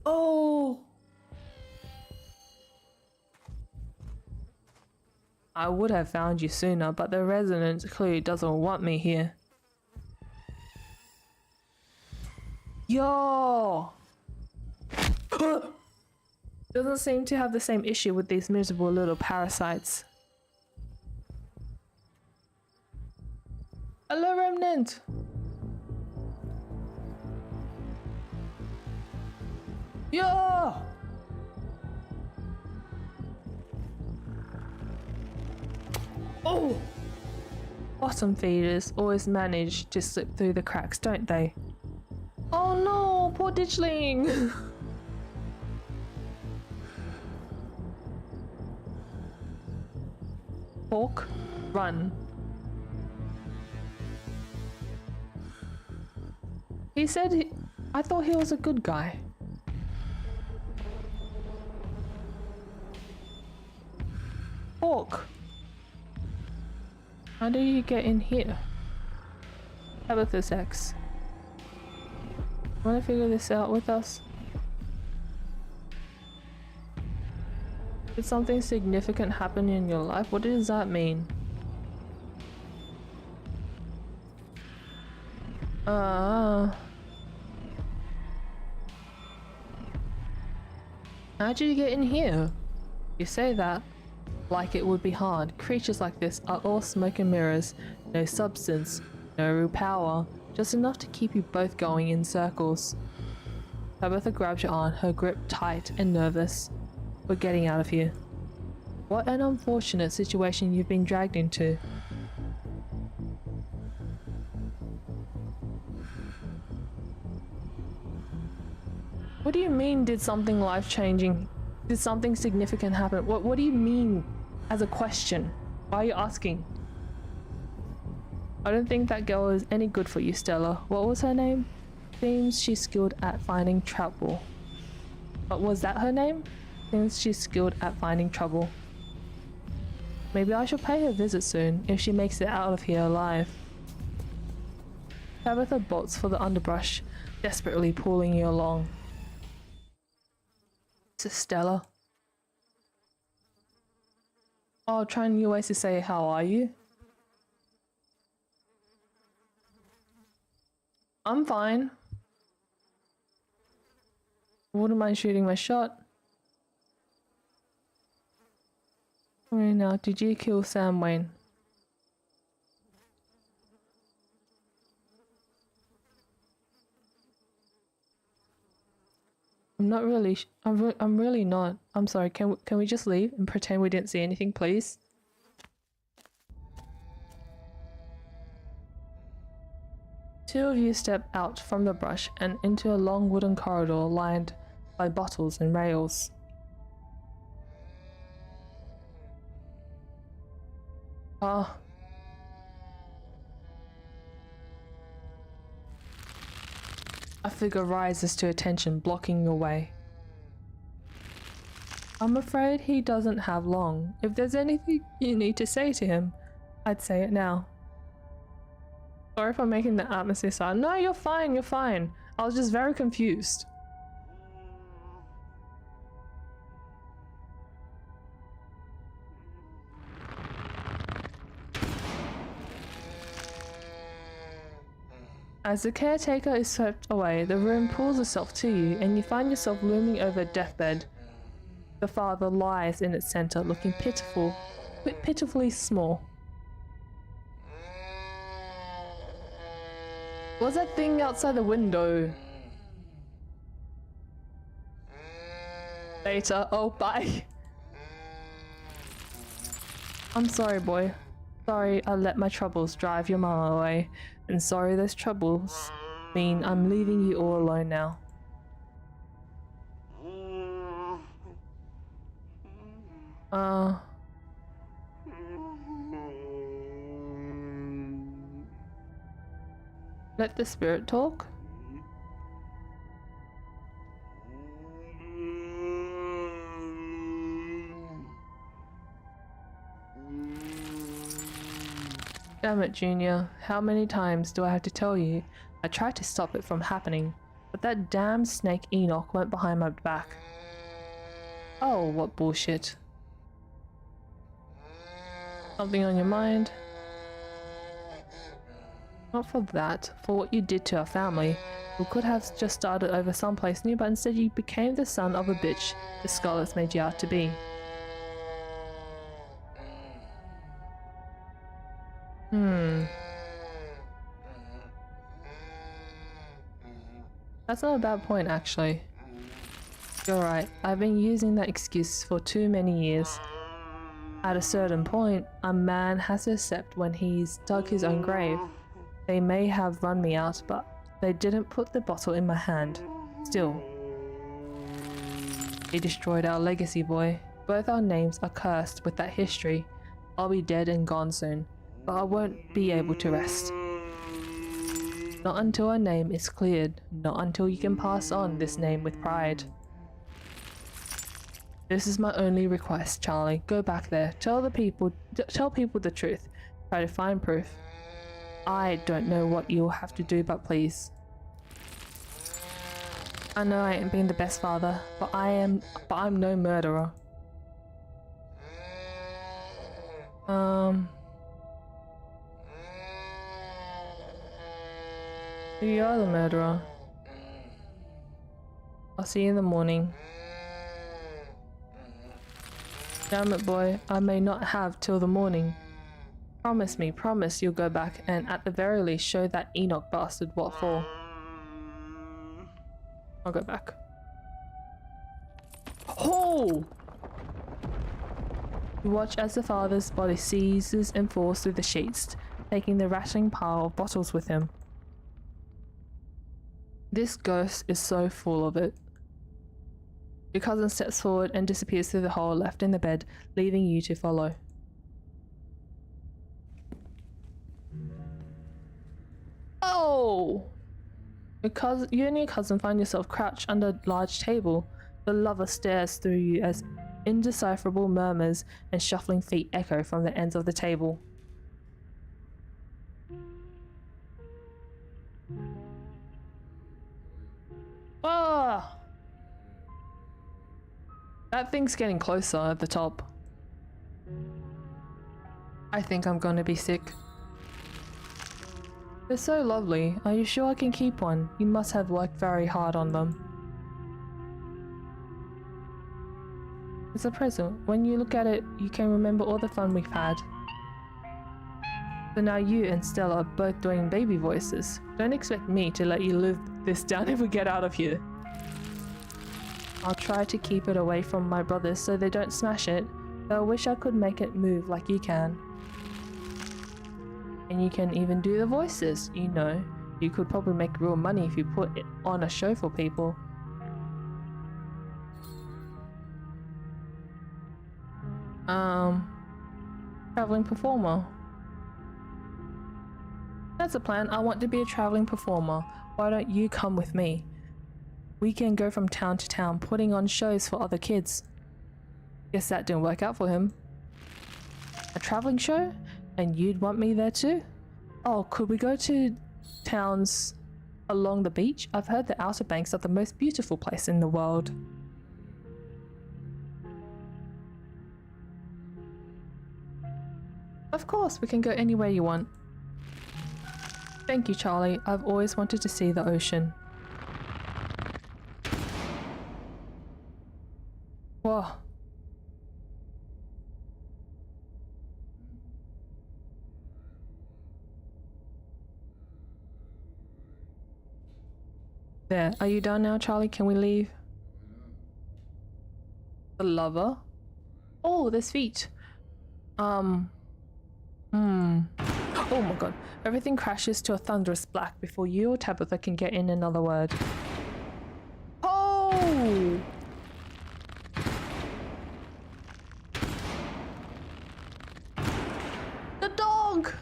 Oh! I would have found you sooner, but the resonance clearly doesn't want me here. Yo! Doesn't seem to have the same issue with these miserable little parasites. Hello, Remnant! Yo! Oh! Bottom feeders always manage to slip through the cracks, don't they? Oh no, poor ditchling! Hawk, run. He said I thought he was a good guy. Hawk! How do you get in here? Tabitha's ex. Wanna figure this out with us? Did something significant happen in your life? What does that mean? How'd you get in here? You say that like it would be hard. Creatures like this are all smoke and mirrors. No substance, no real power, just enough to keep you both going in circles. Tabitha grabs your arm, her grip tight and nervous. We're getting out of here. What an unfortunate situation you've been dragged into. What do you mean, did something life-changing? Did something significant happen? What do you mean as a question? Why are you asking? I don't think that girl is any good for you, Stella. What was her name? Seems she's skilled at finding trouble. But was that her name? Seems she's skilled at finding trouble. Maybe I should pay her a visit soon, if she makes it out of here alive. Tabitha bolts for the underbrush, desperately pulling you along. This is Stella. Oh, trying new ways to say how are you? I'm fine. Wouldn't mind shooting my shot. Right now, did you kill Sam Wayne? I'm not really. I'm really not. I'm sorry. Can we just leave and pretend we didn't see anything, please? Two of you step out from the brush and into a long wooden corridor lined by bottles and rails. Ah. A figure rises to attention, blocking your way. I'm afraid he doesn't have long. If there's anything you need to say to him, I'd say it now. Sorry for making the atmosphere sound. No, you're fine, you're fine. I was just very confused. As the caretaker is swept away, the room pulls itself to you and you find yourself looming over a deathbed. The father lies in its center, looking pitifully small. What's that thing outside the window? Later. Oh, bye. I'm sorry, boy. Sorry I let my troubles drive your mama away. And sorry those troubles mean I'm leaving you all alone now. Let the spirit talk? Damn it, Junior. How many times do I have to tell you? I tried to stop it from happening, but that damn snake Enoch went behind my back. Oh, what bullshit. Something on your mind? Not for that, for what you did to our family. We could have just started over someplace new, but instead you became the son of a bitch the Scarlets made you out to be. That's not a bad point, actually. You're right, I've been using that excuse for too many years. At a certain point, a man has to accept when he's dug his own grave. They may have run me out, but they didn't put the bottle in my hand. Still. They destroyed our legacy, boy. Both our names are cursed with that history. I'll be dead and gone soon, but I won't be able to rest. Not until our name is cleared, not until you can pass on this name with pride. This is my only request, Charlie. Go back there, tell people the truth. Try to find proof. I don't know what you'll have to do, but please. I know I ain't been the best father, but I'm no murderer. You are the murderer. I'll see you in the morning. Damn it, boy. I may not have till the morning. Promise you'll go back and at the very least show that Enoch bastard what for. I'll go back. Oh! You watch as the father's body seizes and falls through the sheets, taking the rattling pile of bottles with him. This ghost is so full of it. Your cousin steps forward and disappears through the hole left in the bed, leaving you to follow. Oh! You and your cousin find yourself crouched under a large table. The lover stares through you as indecipherable murmurs and shuffling feet echo from the ends of the table. Ah! That thing's getting closer at the top. I think I'm gonna be sick. They're so lovely. Are you sure I can keep one? You must have worked very hard on them. It's a present. When you look at it, you can remember all the fun we've had. So now you and Stella are both doing baby voices. Don't expect me to let you live this down if we get out of here. I'll try to keep it away from my brothers so they don't smash it, though I wish I could make it move like you can. And you can even do the voices, you know. You could probably make real money if you put it on a show for people. Traveling performer. That's a plan. I want to be a traveling performer. Why don't you come with me? We can go from town to town putting on shows for other kids. Guess that didn't work out for him. A traveling show? And you'd want me there too? Oh, could we go to towns along the beach? I've heard the Outer Banks are the most beautiful place in the world. Of course, we can go anywhere you want. Thank you, Charlie. I've always wanted to see the ocean. Whoa. There. Are you done now, Charlie? Can we leave? The lover? Oh, there's feet. Oh my god. Everything crashes to a thunderous black before you or Tabitha can get in another word. Oh! The dog!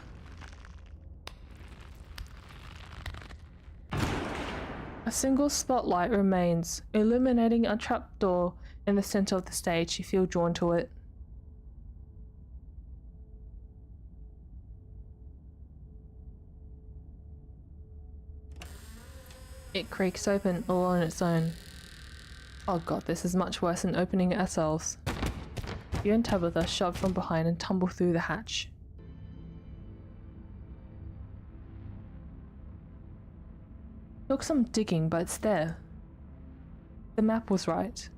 A single spotlight remains, illuminating a trapdoor in the center of the stage. You feel drawn to it. It creaks open all on its own. Oh god, this is much worse than opening it ourselves. You and Tabitha shove from behind and tumble through the hatch. Took some digging, but it's there. The map was right.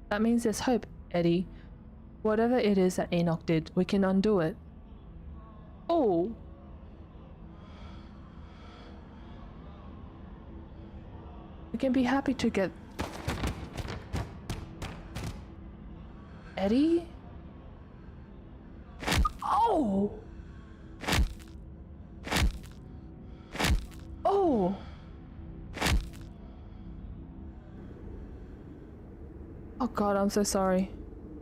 That means there's hope, Eddie. Whatever it is that Enoch did, we can undo it. Oh! We can be happy to get... Eddie? Oh! Oh! Oh god, I'm so sorry.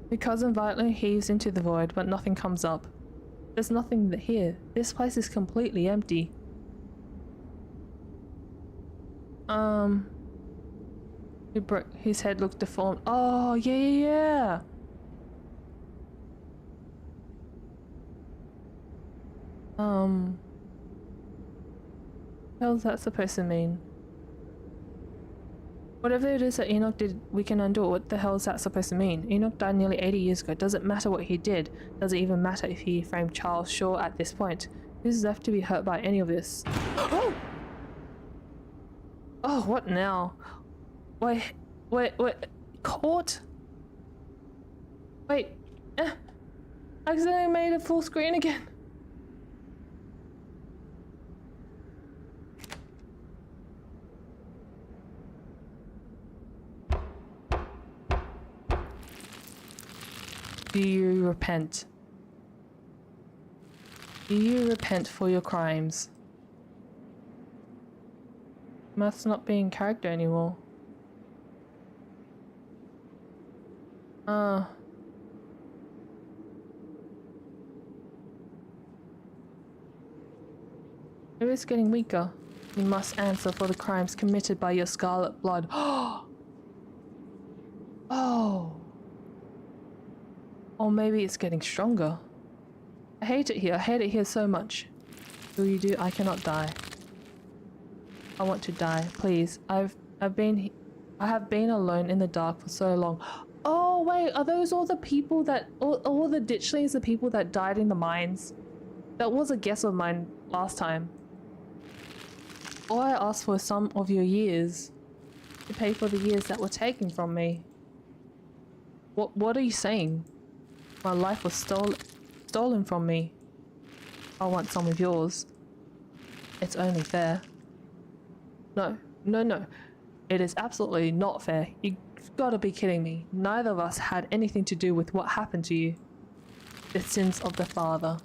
Your cousin violently heaves into the void, but nothing comes up. There's nothing here. This place is completely empty. His head looked deformed. Oh, yeah. What is that supposed to mean? Whatever it is that Enoch did, we can undo it. What the hell is that supposed to mean? Enoch died nearly 80 years ago. Doesn't matter what he did. Doesn't even matter if he framed Charles Shaw at this point. Who's left to be hurt by any of this? Oh! Oh, what now? Wait. Caught? Wait. I accidentally made it full screen again. Do you repent? Do you repent for your crimes? Must not be in character anymore. It is getting weaker. You must answer for the crimes committed by your scarlet blood. Oh! Or maybe it's getting stronger. I hate it here. I hate it here so much. Will you do? I cannot die. I want to die, please. I have been alone in the dark for so long. Oh wait, are those all the people that all the ditchlings, the people that died in the mines? That was a guess of mine last time. All I asked for some of your years to pay for the years that were taken from me. What are you saying? My life was stolen from me. I want some of yours. It's only fair. No. It is absolutely not fair. You've gotta be kidding me. Neither of us had anything to do with what happened to you. The sins of the father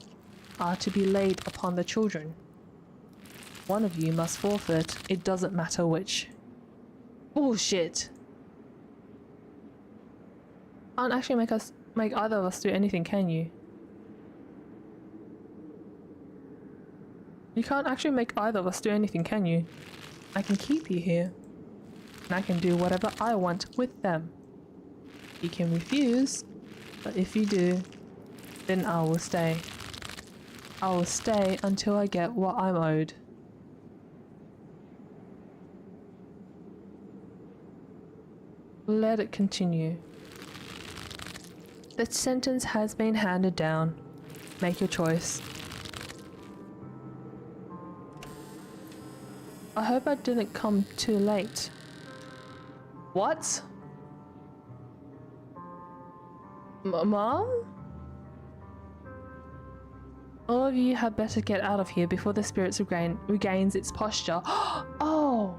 are to be laid upon the children. One of you must forfeit. It doesn't matter which. Bullshit. Can't actually make us... make either of us do anything, can you? You can't actually make either of us do anything, can you? I can keep you here, and I can do whatever I want with them. You can refuse, but if you do, then I will stay. I will stay until I get what I'm owed. Let it continue. The sentence has been handed down. Make your choice. I hope I didn't come too late. What? Mom? All of you had better get out of here before the spirits regains its posture. Oh!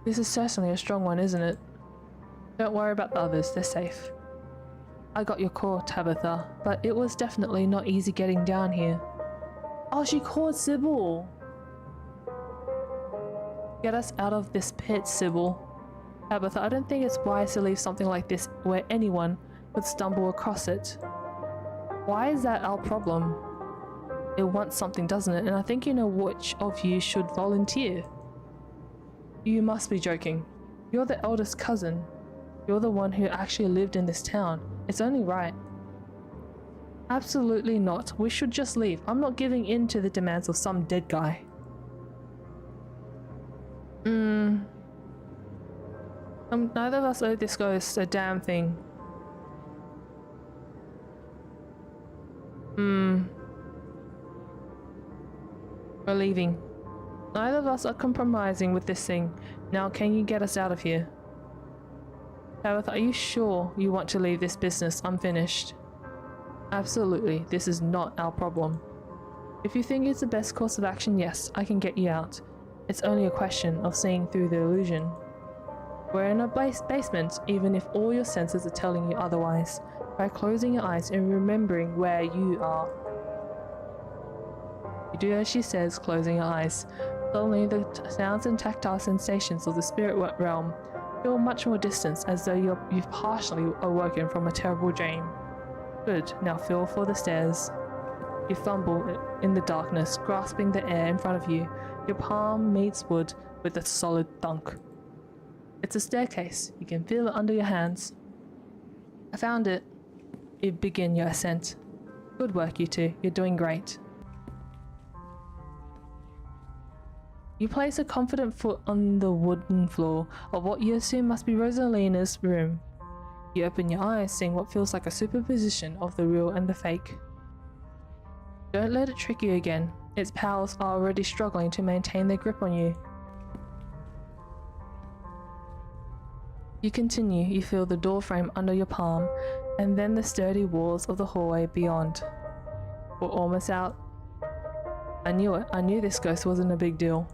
This is certainly a strong one, isn't it? Don't worry about the others, they're safe. I got your call, Tabitha, but it was definitely not easy getting down here. Oh, she called Sybil! Get us out of this pit, Sybil. Tabitha, I don't think it's wise to leave something like this where anyone would stumble across it. Why is that our problem? It wants something, doesn't it? And I think you know which of you should volunteer. You must be joking. You're the eldest cousin. You're the one who actually lived in this town. It's only right. Absolutely not. We should just leave. I'm not giving in to the demands of some dead guy. Neither of us owe this ghost a damn thing. We're leaving. Neither of us are compromising with this thing. Now can you get us out of here? Tabitha, are you sure you want to leave this business unfinished? Absolutely, this is not our problem. If you think it's the best course of action, yes, I can get you out. It's only a question of seeing through the illusion. We're in a basement, even if all your senses are telling you otherwise. By closing your eyes and remembering where you are. You do as she says, closing your eyes. Suddenly the sounds and tactile sensations of the spirit realm feel much more distant, as though you've partially awoken from a terrible dream. Good, now feel for the stairs. You fumble in the darkness, grasping the air in front of you. Your palm meets wood with a solid thunk. It's a staircase. You can feel it under your hands. I found it. You begin your ascent. Good work, you two. You're doing great. You place a confident foot on the wooden floor of what you assume must be Rosalina's room. You open your eyes, seeing what feels like a superposition of the real and the fake. Don't let it trick you again. Its powers are already struggling to maintain their grip on you. You continue, you feel the door frame under your palm, and then the sturdy walls of the hallway beyond. We're almost out. I knew it. I knew this ghost wasn't a big deal.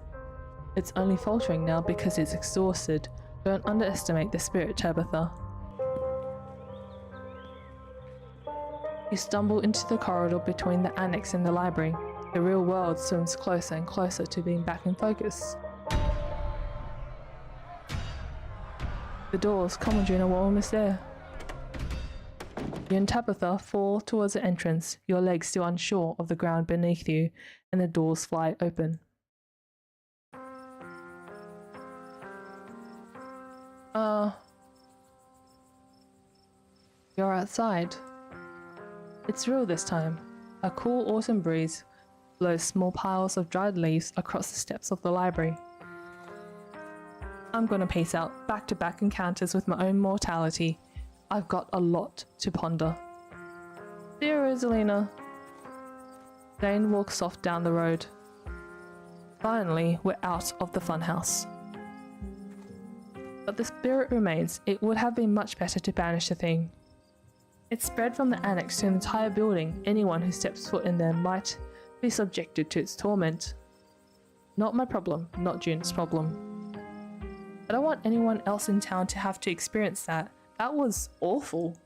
It's only faltering now because it's exhausted. Don't underestimate the spirit, Tabitha. You stumble into the corridor between the annex and the library. The real world swims closer and closer to being back in focus. The doors, come on Juna, we're almost there. You and Tabitha fall towards the entrance, your legs still unsure of the ground beneath you, and the doors fly open. You're outside. It's real this time. A cool autumn breeze blows small piles of dried leaves across the steps of the library. I'm gonna pace out back-to-back encounters with my own mortality. I've got a lot to ponder. Dear Rosalina. Jane walks soft down the road. Finally, we're out of the funhouse. But the spirit remains. It would have been much better to banish the thing. It's spread from the annex to an entire building. Anyone who steps foot in there might be subjected to its torment. Not my problem, not June's problem. I don't want anyone else in town to have to experience that. That was awful.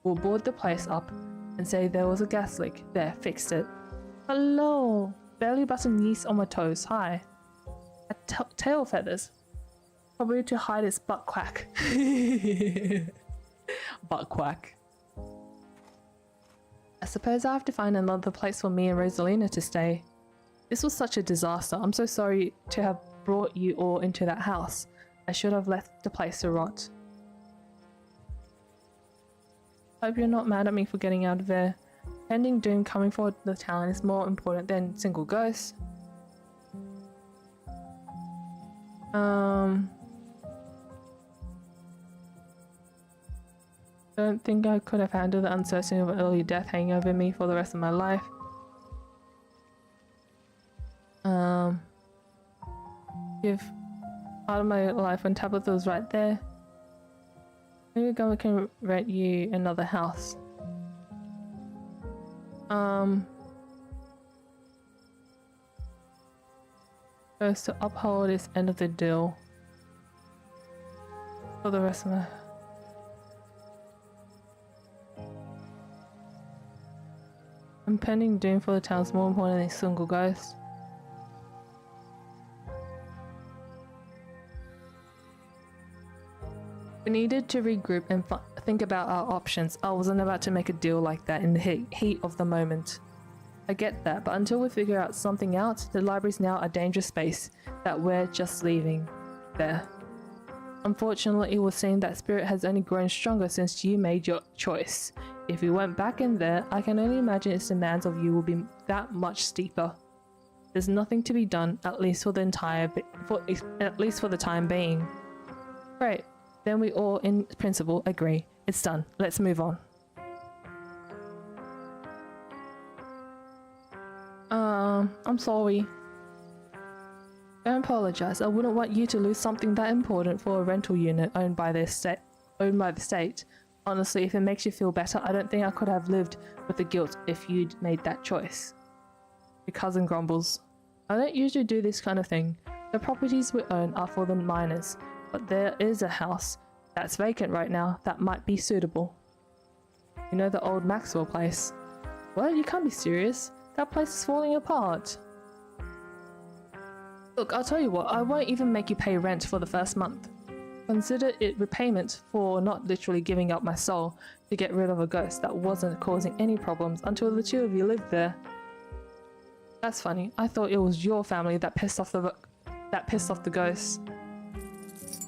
We'll board the place up and say there was a gas leak. There, fixed it. Hello. Belly button yeast on my toes. Hi. Tail feathers. Probably to hide its butt quack. Butt quack. I suppose I have to find another place for me and Rosalina to stay. This was such a disaster. I'm so sorry to have brought you all into that house. I should have left the place to rot. Hope you're not mad at me for getting out of there. Pending doom coming for the town is more important than single ghosts. Don't think I could have handled the uncertainty of early death hanging over me for the rest of my life. Give part of my life when Tabitha was right there. Maybe we can rent you another house. Goes to uphold its end of the deal for the rest of my... Impending doom for the town is more important than a single ghost. We needed to regroup and think about our options. I wasn't about to make a deal like that in the heat of the moment. I get that, but until we figure out something out, the library's now a dangerous space that we're just leaving there. Unfortunately, it would seem that spirit has only grown stronger since you made your choice. If we went back in there, I can only imagine its demands of you will be that much steeper. There's nothing to be done, at least for the time being. Great. Then we all, in principle, agree. It's done. Let's move on. I'm sorry. Don't apologize. I wouldn't want you to lose something that important for a rental unit owned by the state. Honestly, if it makes you feel better, I don't think I could have lived with the guilt if you'd made that choice. Your cousin grumbles. I don't usually do this kind of thing. The properties we own are for the miners, but there is a house that's vacant right now that might be suitable. You know the old Maxwell place? What? You can't be serious. That place is falling apart. Look, I'll tell you what, I won't even make you pay rent for the first month. Consider it repayment for not literally giving up my soul to get rid of a ghost that wasn't causing any problems until the two of you lived there. That's funny. I thought it was your family that pissed off the ghost.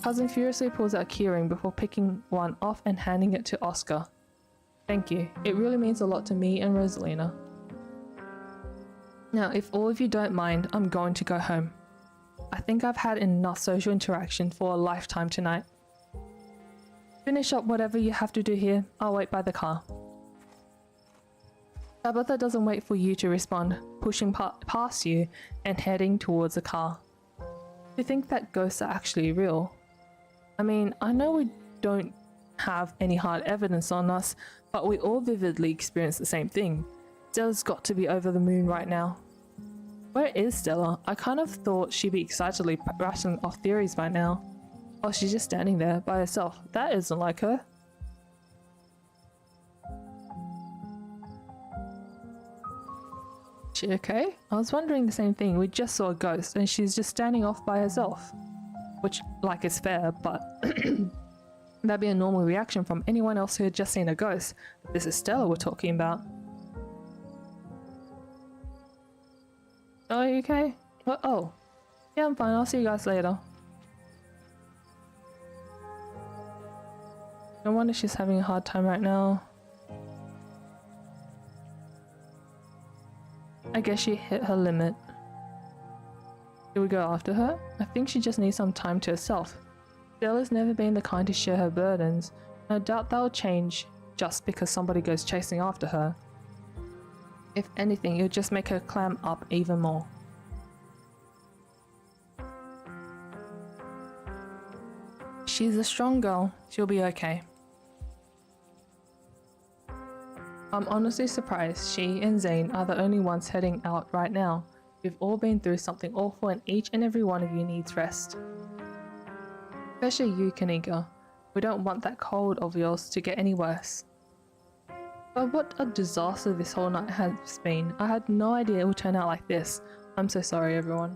Cousin furiously pulls out a keyring before picking one off and handing it to Oscar. Thank you. It really means a lot to me and Rosalina. Now, if all of you don't mind, I'm going to go home. I think I've had enough social interaction for a lifetime tonight. Finish up whatever you have to do here. I'll wait by the car. Tabitha doesn't wait for you to respond, pushing past you and heading towards the car. Do you think that ghosts are actually real? I mean, I know we don't have any hard evidence on us, but we all vividly experience the same thing. Stella's got to be over the moon right now. Where is Stella? I kind of thought she'd be excitedly rattling off theories by now. Oh, she's just standing there by herself. That isn't like her. She okay? I was wondering the same thing. We just saw a ghost and she's just standing off by herself. Which, like, is fair, but that'd be a normal reaction from anyone else who had just seen a ghost. This is Stella we're talking about. Oh, are you okay? What? Oh. Yeah, I'm fine. I'll see you guys later. No wonder she's having a hard time right now. I guess she hit her limit. Should we go after her? I think she just needs some time to herself. Stella's never been the kind to share her burdens. I doubt that'll change just because somebody goes chasing after her. If anything, it'll just make her clam up even more. She's a strong girl. She'll be okay. I'm honestly surprised she and Zane are the only ones heading out right now. We've all been through something awful and each and every one of you needs rest. Especially you, Kanika. We don't want that cold of yours to get any worse. But what a disaster this whole night has been. I had no idea it would turn out like this. I'm so sorry, everyone.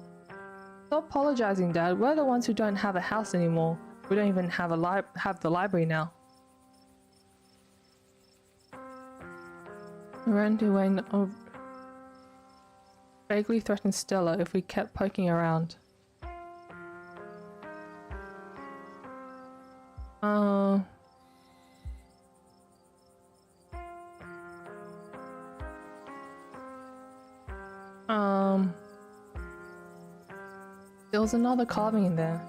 Stop apologizing, Dad. We're the ones who don't have a house anymore. We don't even have the library now. Randy Wayne vaguely threatened Stella if we kept poking around. There was another carving in there.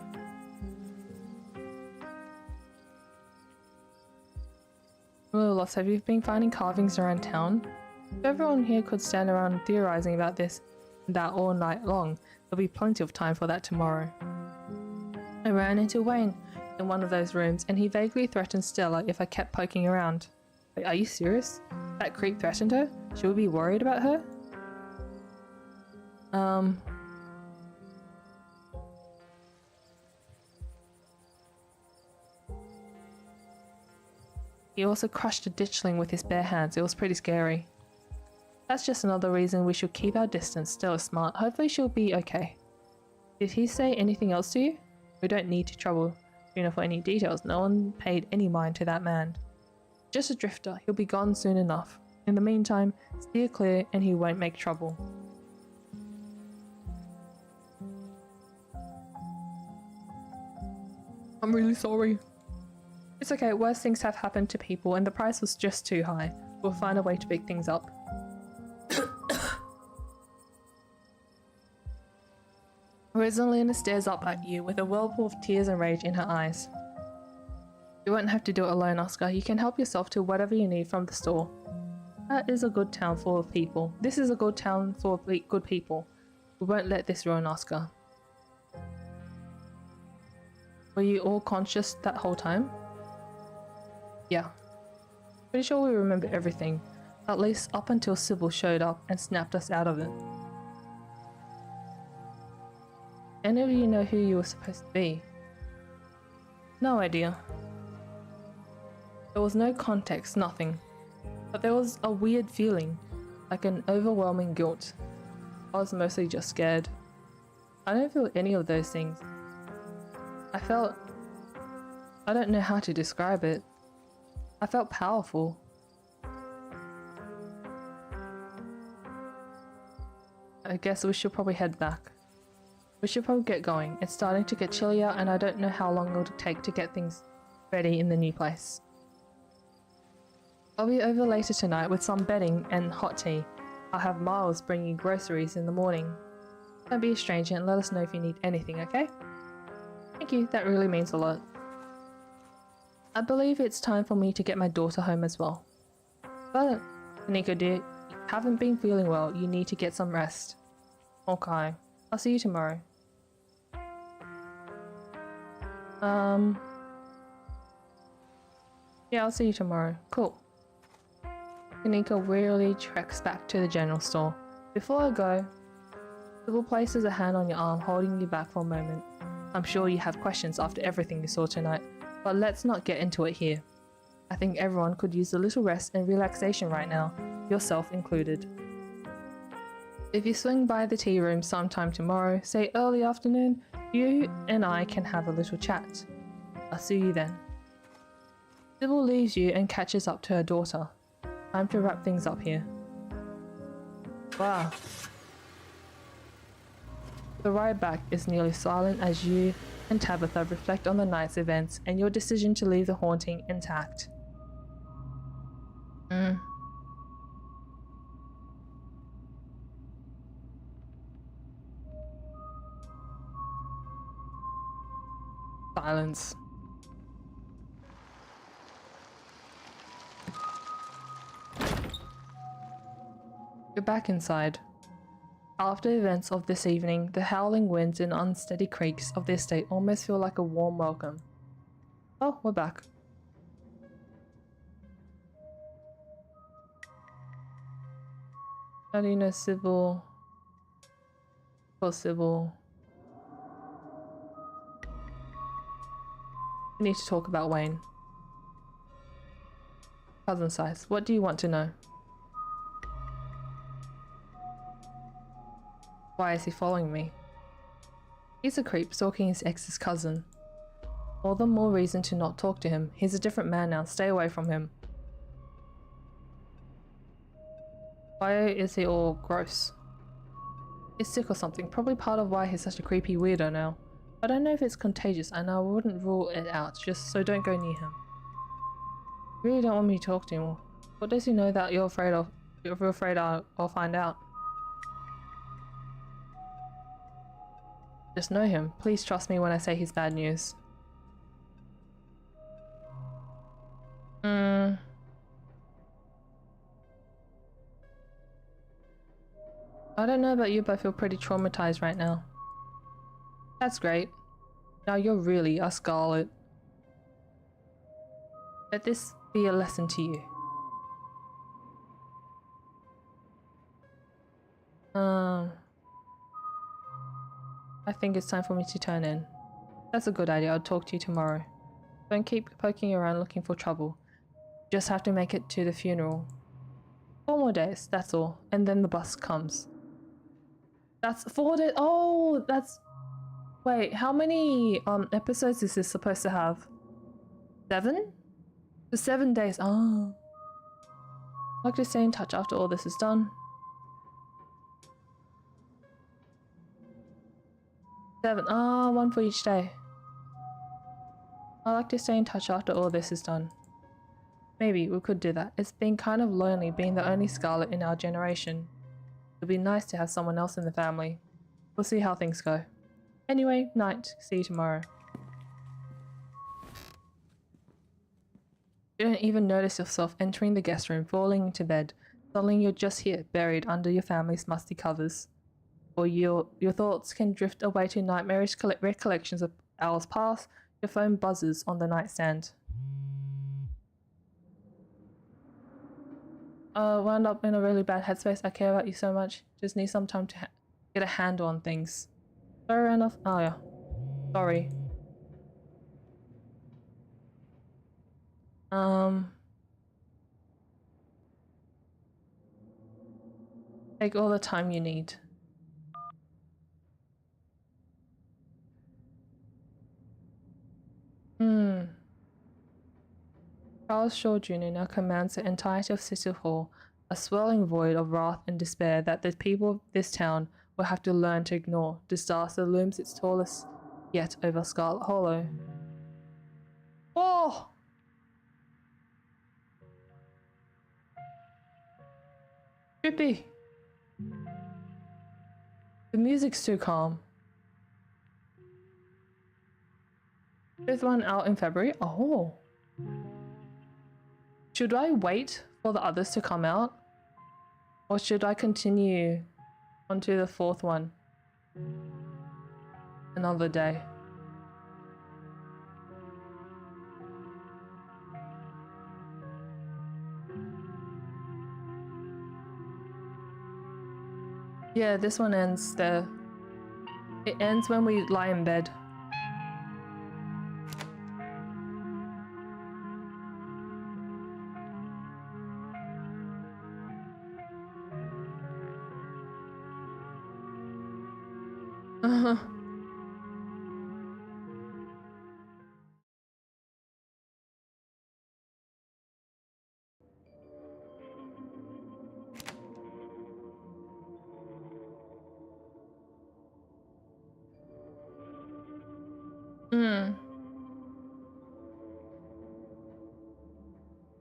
Lost, have you been finding carvings around town? If everyone here could stand around theorizing about this and that all night long, there'll be plenty of time for that tomorrow. I ran into Wayne in one of those rooms and he vaguely threatened Stella if I kept poking around. Wait, are you serious? That creep threatened her? Should we be worried about her? He also crushed a ditchling with his bare hands. It was pretty scary. That's just another reason we should keep our distance. Stella's smart. Hopefully she'll be okay. Did he say anything else to you? We don't need to trouble Juna for any details. No one paid any mind to that man. Just a drifter. He'll be gone soon enough. In the meantime, steer clear and he won't make trouble. I'm really sorry. It's okay, worse things have happened to people and the price was just too high. We'll find a way to pick things up. Rosalina stares up at you with a whirlpool of tears and rage in her eyes. You won't have to do it alone, Oscar. You can help yourself to whatever you need from the store. That is a good town full of people. This is a good town full of good people. We won't let this ruin Oscar. Were you all conscious that whole time? Yeah. Pretty sure we remember everything. At least up until Sybil showed up and snapped us out of it. Any of you know who you were supposed to be? No idea. There was no context, nothing. But there was a weird feeling, like an overwhelming guilt. I was mostly just scared. I don't feel any of those things. I don't know how to describe it. I felt powerful. I guess we should probably head back. We should probably get going. It's starting to get chillier and I don't know how long it'll take to get things ready in the new place. I'll be over later tonight with some bedding and hot tea. I'll have Miles bring you groceries in the morning. Don't be a stranger and let us know if you need anything, okay? Thank you, that really means a lot. I believe it's time for me to get my daughter home as well. But, Nico dear, you haven't been feeling well. You need to get some rest. Okay, I'll see you tomorrow. Yeah, I'll see you tomorrow. Cool. Nico wearily treks back to the general store. Before I go, Sybil places a hand on your arm, holding you back for a moment. I'm sure you have questions after everything you saw tonight, but let's not get into it here. I think everyone could use a little rest and relaxation right now, yourself included. If you swing by the tea room sometime tomorrow, say early afternoon, you and I can have a little chat. I'll see you then. Sybil leaves you and catches up to her daughter. Time to wrap things up here. Wow. The ride back is nearly silent as you and Tabitha reflect on the night's events and your decision to leave the haunting intact. Silence. You're back inside. After events of this evening, the howling winds and unsteady creaks of the estate almost feel like a warm welcome. Oh, we're back. How do you know Sybil? Poor Sybil. We need to talk about Wayne. Cousin size, what do you want to know? Why is he following me? He's a creep, stalking his ex's cousin. All the more reason to not talk to him. He's a different man now. Stay away from him. Why is he all gross? He's sick or something. Probably part of why he's such a creepy weirdo now. I don't know if it's contagious and I wouldn't rule it out, just so don't go near him. You really don't want me to talk to him. What does he know that you're afraid of? You're afraid I'll find out. Just know him. Please trust me when I say he's bad news. I don't know about you, but I feel pretty traumatized right now. That's great. Now you're really a Scarlet. Let this be a lesson to you. I think it's time for me to turn in. That's a good idea. I'll talk to you tomorrow. Don't keep poking around looking for trouble. Just have to make it to the funeral. 4 more days, that's all. And then the bus comes. That's 4 days. Oh, that's... Wait, how many episodes is this supposed to have? 7? The 7 days. Oh. I'd like to stay in touch after all this is done. 7. Ah, 1 for each day. I'd like to stay in touch after all this is done. Maybe we could do that. It's been kind of lonely being the only Scarlet in our generation. It'd be nice to have someone else in the family. We'll see how things go. Anyway, night. See you tomorrow. You don't even notice yourself entering the guest room, falling into bed. Suddenly you're just here, buried under your family's musty covers. Or your thoughts can drift away to nightmarish recollections of hours past. Your phone buzzes on the nightstand. Wound up in a really bad headspace. I care about you so much. Just need some time to get a handle on things. Sorry enough. Oh yeah. Sorry. Take all the time you need. Charles Shaw Jr. now commands the entirety of City Hall, a swirling void of wrath and despair that the people of this town will have to learn to ignore. Disaster looms its tallest yet over Scarlet Hollow. Oh! Trippy! The music's too calm. 5th one out in February? Oh! Should I wait for the others to come out? Or should I continue onto the 4th one? Another day. Yeah, this one ends there. It ends when we lie in bed.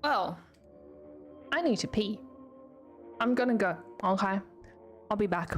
Well, I need to pee. I'm gonna go, okay? I'll be back.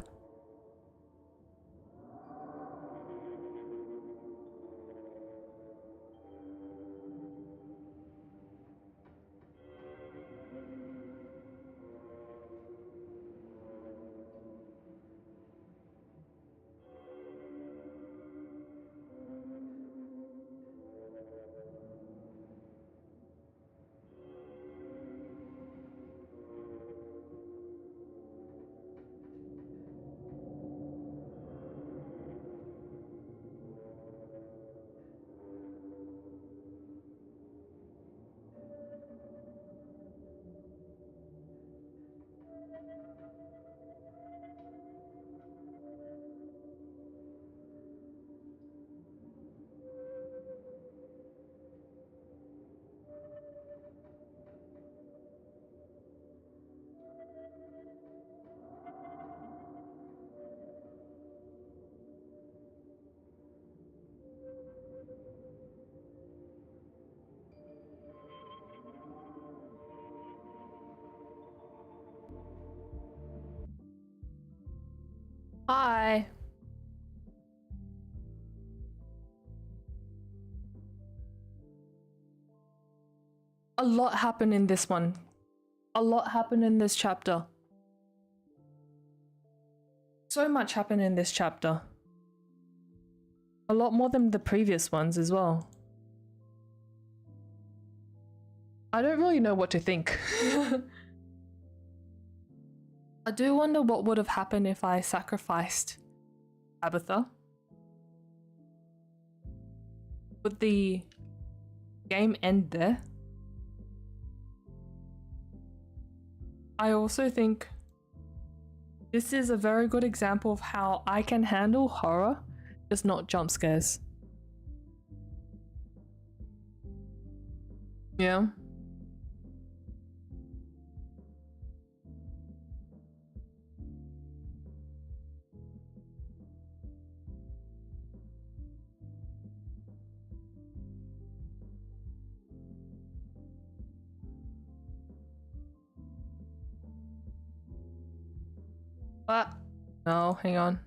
Hi. A lot happened in this one. A lot happened in this chapter. So much happened in this chapter. A lot more than the previous ones as well. I don't really know what to think. I do wonder what would have happened if I sacrificed Tabitha. Would the game end there? I also think this is a very good example of how I can handle horror, just not jump scares. Yeah. What? No, hang on.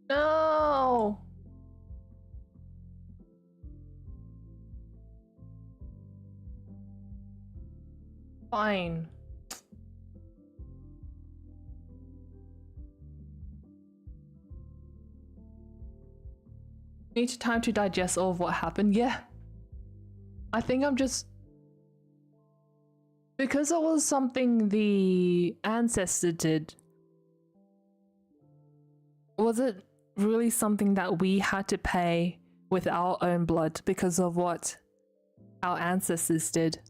No! Fine. Need time to digest all of what happened. Yeah. I think I'm just... Because it was something the ancestor did, was it really something that we had to pay with our own blood because of what our ancestors did?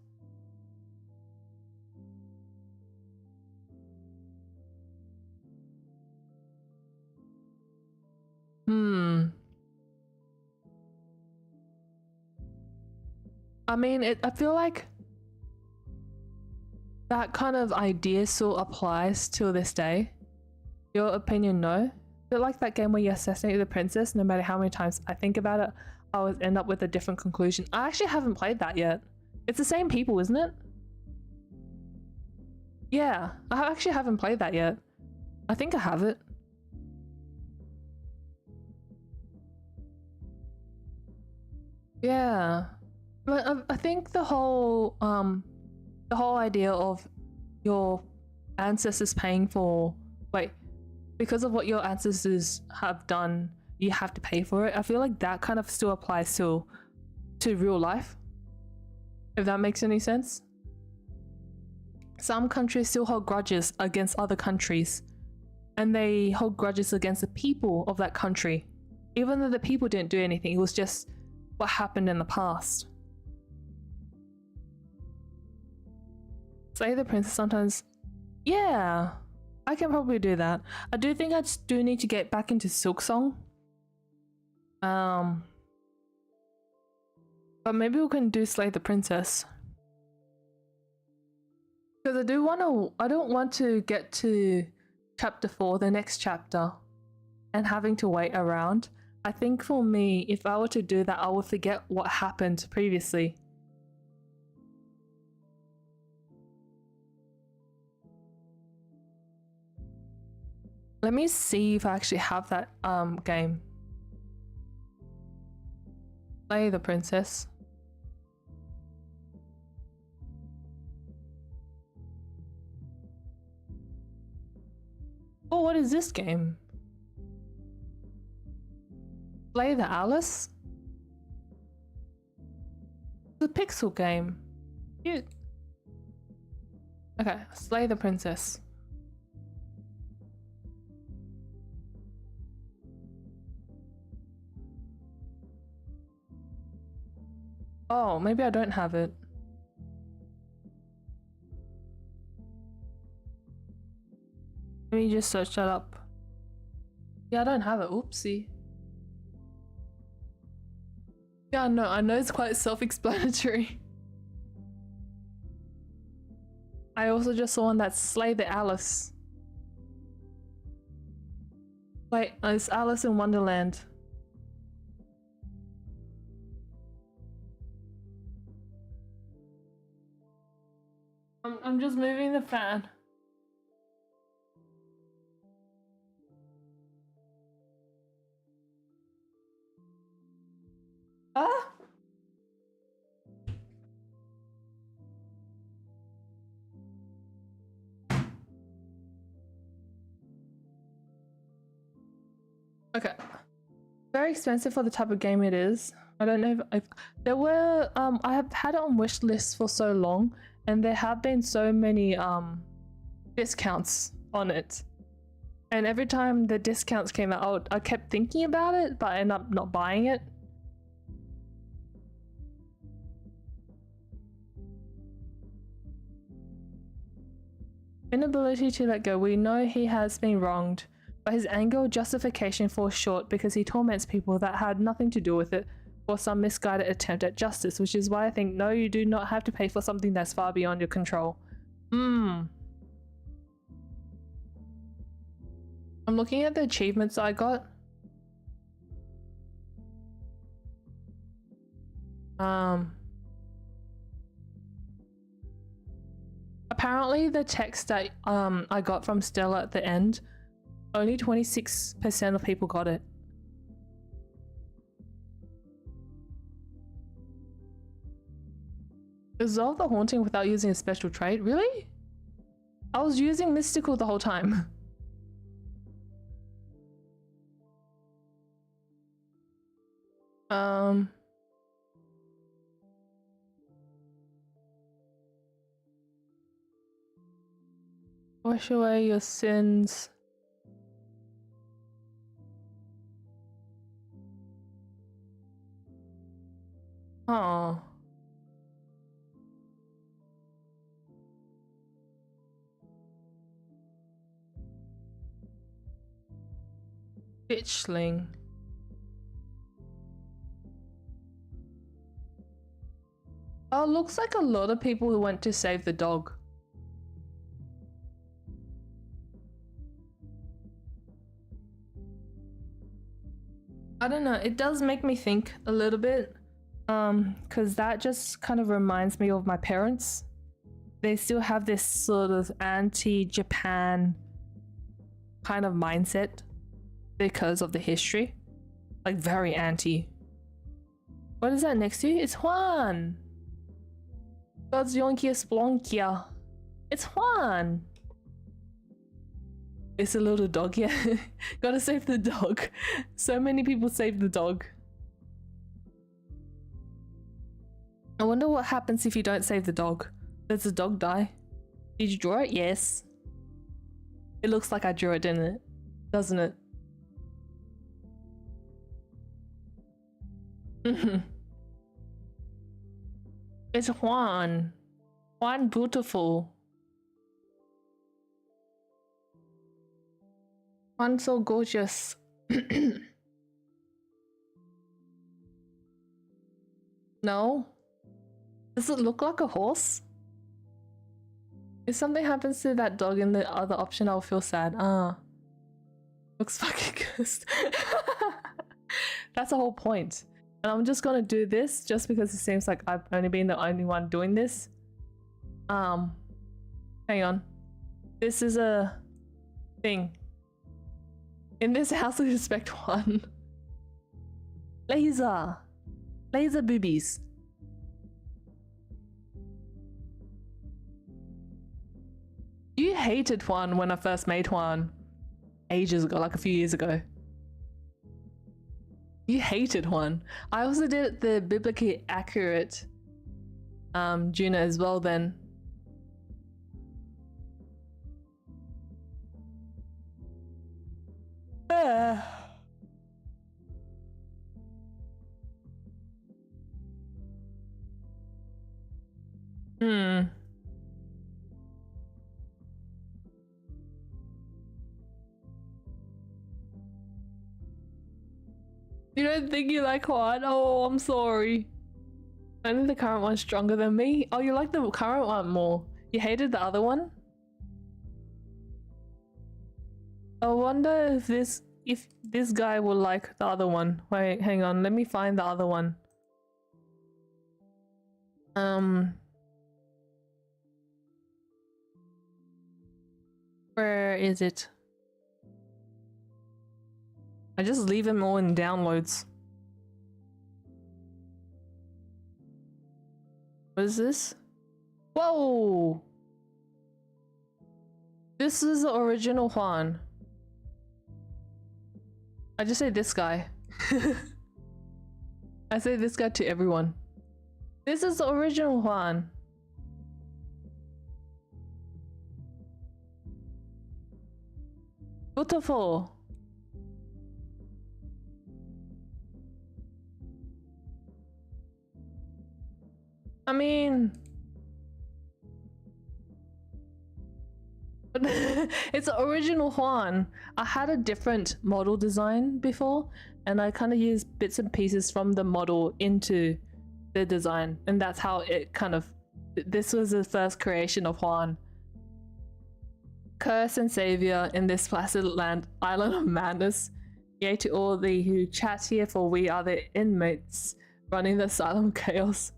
I mean, I feel like that kind of idea still applies to this day. Your opinion, no? But like that game where you assassinate the princess, no matter how many times I think about it, I always end up with a different conclusion. I actually haven't played that yet. It's the same people, isn't it? Yeah, I actually haven't played that yet. I think I have it. Yeah, but I think the whole idea of your ancestors paying for, wait, because of what your ancestors have done, you have to pay for it. I feel like that kind of still applies to real life, if that makes any sense. Some countries still hold grudges against other countries, and they hold grudges against the people of that country, even though the people didn't do anything. It was just what happened in the past. Slay the princess sometimes. Yeah, I can probably do that. I do think I just do need to get back into Silksong. But maybe we can do Slay the Princess. Because I don't want to get to chapter 4, the next chapter, and having to wait around. I think for me, if I were to do that, I would forget what happened previously. Let me see if I actually have that game. Slay the Princess. Oh, what is this game? Slay the Alice? It's a pixel game. Cute. Okay, Slay the Princess. Oh, maybe I don't have it. Let me just search that up. Yeah, I don't have it. Oopsie. Yeah, no, I know it's quite self-explanatory. I also just saw one that's Slay the Alice. Wait, it's Alice in Wonderland. I'm just moving the fan. Ah! Okay. Very expensive for the type of game it is. I don't know if there were I have had it on wish lists for so long, and there have been so many discounts on it. And every time the discounts came out, I kept thinking about it, but I ended up not buying it. Inability to let go. We know he has been wronged, but his anger or justification falls short because he torments people that had nothing to do with it for some misguided attempt at justice, which is why I think no, you do not have to pay for something that's far beyond your control. I'm looking at the achievements I got. Apparently the text that I got from Stella at the end, only 26% of people got it. Resolve the haunting without using a special trait? Really? I was using mystical the whole time. Wash away your sins. Oh. Bitchling. Oh, looks like a lot of people who went to save the dog. I don't know, it does make me think a little bit, because that just kind of reminds me of my parents. They still have this sort of anti-Japan kind of mindset because of the history. Like, very anti. What is that next to you? It's Juan! God's Yonkia Splonkia. It's Juan! It's a little dog, yeah. Gotta save the dog. So many people save the dog. I wonder what happens if you don't save the dog. Does the dog die? Did you draw it? Yes. It looks like I drew it, didn't it? Doesn't it? It's Juan. Juan beautiful. Juan so gorgeous. No? Does it look like a horse? If something happens to that dog in the other option, I'll feel sad. Looks fucking cursed. That's the whole point. And I'm just gonna do this just because it seems like I've only been the only one doing this. Hang on. This is a thing. In this house we respect one. Laser! Laser boobies. You hated Juan when I first made Juan. Ages ago, like a few years ago. You hated Juan. I also did the biblically accurate Juna as well then. You don't think you like Juan? Oh, I'm sorry. Only the current one's stronger than me? Oh, you like the current one more. You hated the other one? I wonder if this guy will like the other one. Wait, hang on. Let me find the other one. Where is it? I just leave them all in downloads. What is this? Whoa! This is the original Juan. I just say this guy. I say this guy to everyone. This is the original Juan. Beautiful. I mean, it's the original Juan. I had a different model design before, and I kind of used bits and pieces from the model into the design, and that's how it kind of. This was the first creation of Juan. Curse and savior in this placid land, island of madness. Yea to all thee who chat here, for we are the inmates running the asylum chaos.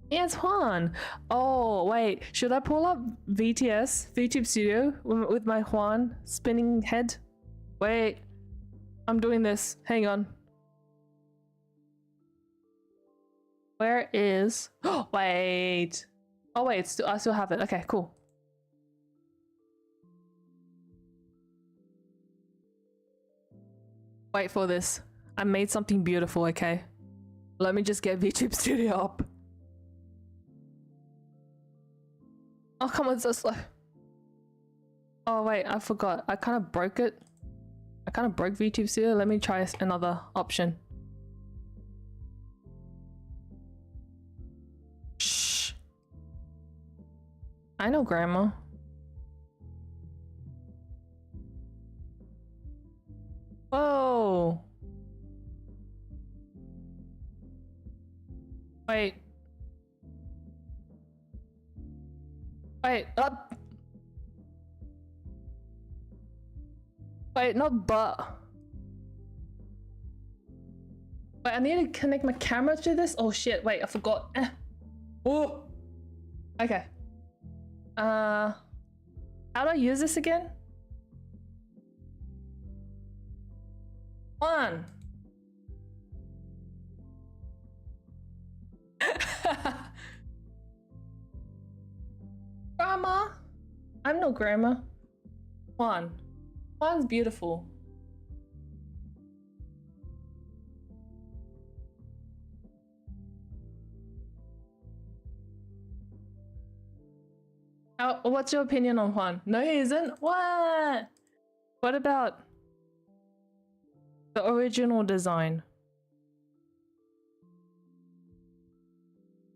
Yes, Juan. Oh wait, should I pull up VTube Studio with my Juan spinning head? Wait, I'm doing this. Hang on. Where is? Oh wait. Oh wait, I still have it. Okay, cool. Wait for this. I made something beautiful, okay? Let me just get VTube Studio up. Oh, come on, so slow. Oh, wait, I forgot. I kind of broke it. I kind of broke VTube Studio. Let me try another option. Shh. I know grammar. Whoa. Wait. Wait, up. Wait, not but. Wait, I need to connect my camera to this? Oh shit, wait, I forgot. Oh. Okay. How do I use this again? One. Grandma? I'm no grandma. Juan. Juan's beautiful. What's your opinion on Juan? No, he isn't? What? What about the original design?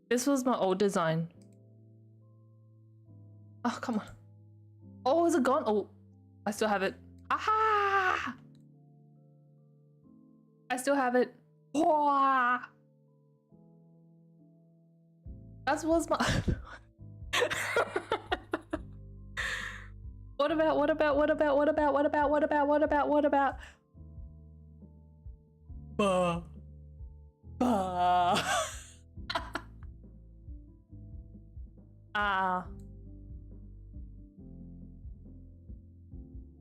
This was my old design. Oh, come on. Oh, is it gone? Oh, I still have it. Aha! I still have it. Whoa! That was my... What about?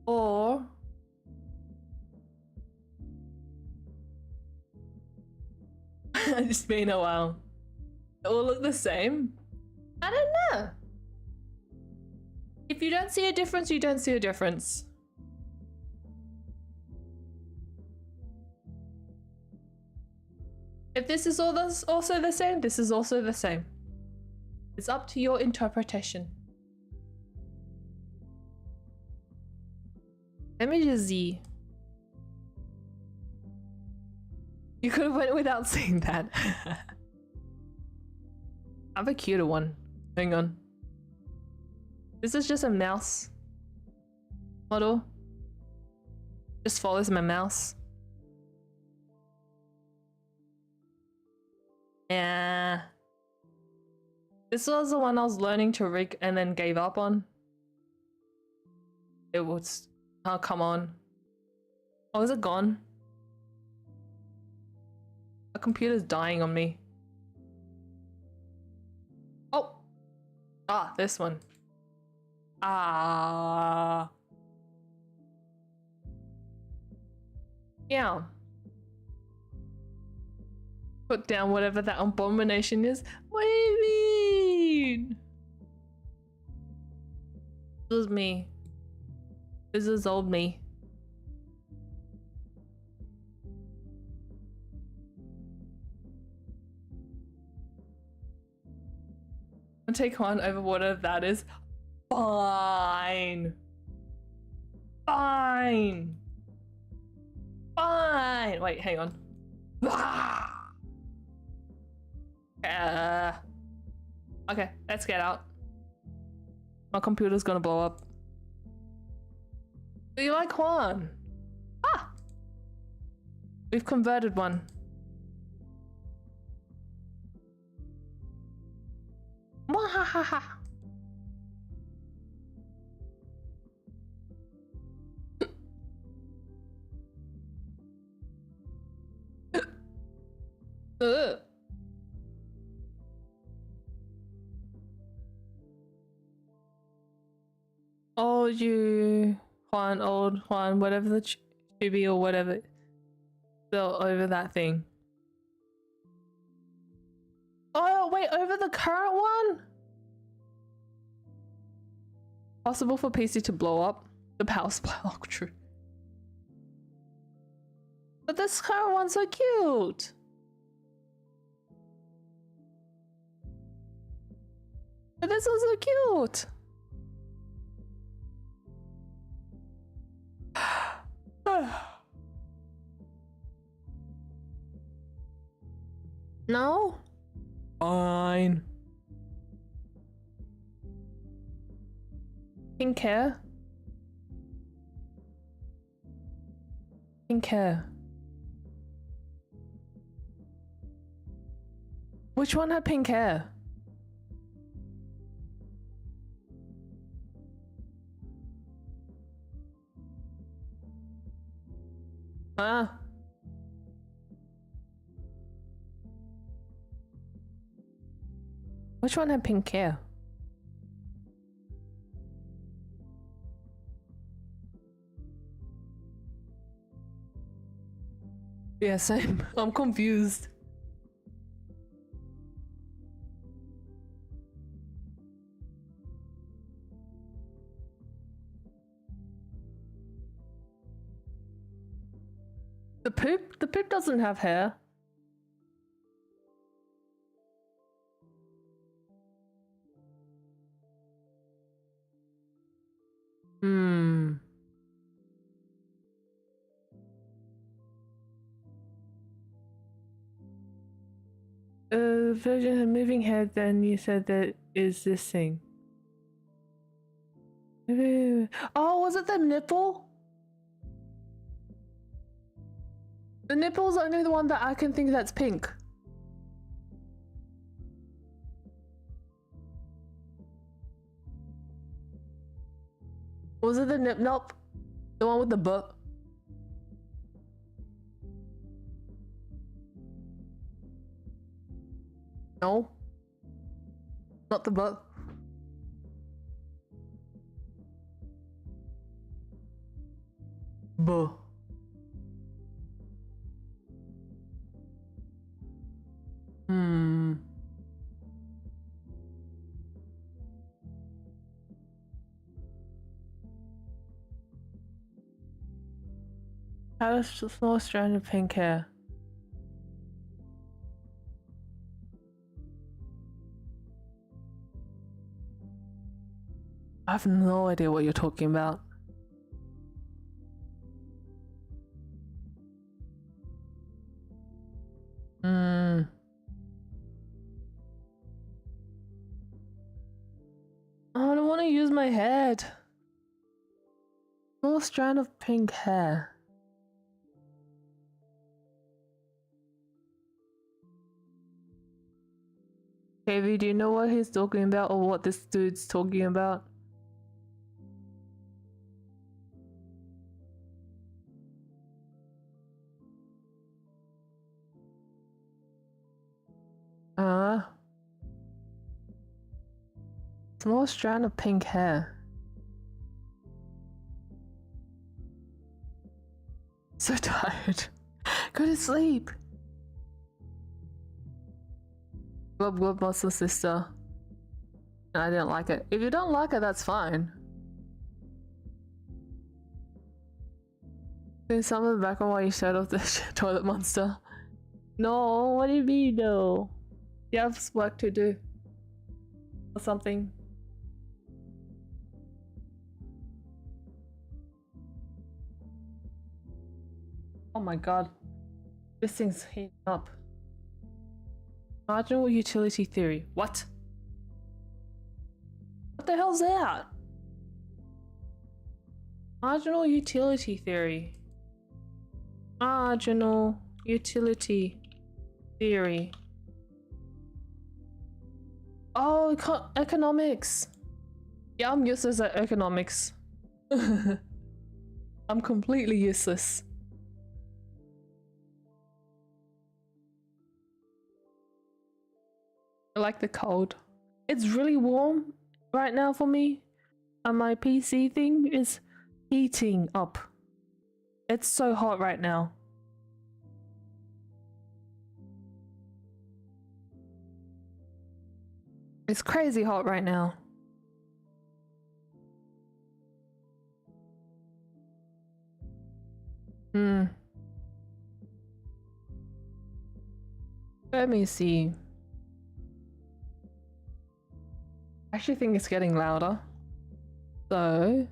Or it's been a while. They all look the same. I don't know. If you don't see a difference, you don't see a difference. If this is also the same, this is also the same. It's up to your interpretation. Let me just see. You could have went without saying that. I have a cuter one. Hang on. This is just a mouse model. Just follows my mouse. Yeah. This was the one I was learning to rig and then gave up on. It was... Oh, come on. Oh, is it gone? My computer's dying on me. Ah, this one. Ah. Yeah. Put down whatever that abomination is. What do you mean? This is me. This is old me. I'll take one over whatever that is. Fine. Fine. Fine. Wait, hang on. Okay, let's get out. My computer's gonna blow up. Do you like one? Ah! We've converted one. Mwahaha. Old you, Juan, old Juan, whatever the chibi or whatever. Still over that thing. Oh, wait, over the current one? Possible for PC to blow up? The power supply, oh, true. But this current one's so cute. But this one's so cute. No? Fine. Pink hair? Pink hair. Which one had pink hair? Ah. Which one had pink hair? Yeah, same. I'm confused. The poop doesn't have hair. Hmm. Version of moving head, then you said that is this thing. Oh, was it the nipple? The nipple's only the one that I can think that's pink. Was it the nip nop? The one with the butt? No. Not the butt. Buh. Hmm. Had a small strand of pink hair. I have no idea what you're talking about. Hmm. I don't want to use my head. Small strand of pink hair. KV, do you know what he's talking about or what this dude's talking about? Small strand of pink hair. So tired. Go to sleep. Glub glub muscle sister. I didn't like it. If you don't like it, that's fine. There's some of the background while you shut off the toilet monster. No, what do you mean no? You have work to do. Or something. Oh my god. This thing's heating up. Marginal utility theory. What? What the hell's that? Marginal utility theory. Marginal utility theory. Oh, economics. Yeah, I'm useless at economics. I'm completely useless. I like the cold. It's really warm right now for me. And my PC thing is heating up. It's so hot right now. It's crazy hot right now. Let me see. I actually think it's getting louder. So,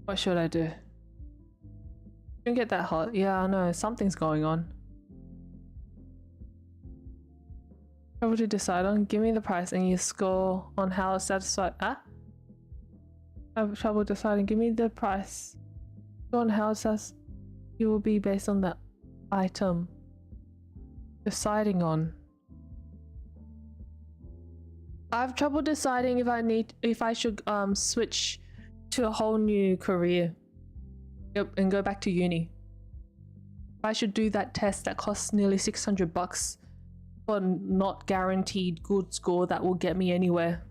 what should I do? Don't get that hot. Yeah, I know something's going on. Trouble to decide on. Give me the price and you score on how satisfied. I have trouble deciding. Give me the price. Score on how satisfied you will be based on the item. Deciding on. I have trouble deciding if I should switch to a whole new career. Yep, and go back to uni. I should do that test that costs nearly $600 for not guaranteed good score that will get me anywhere.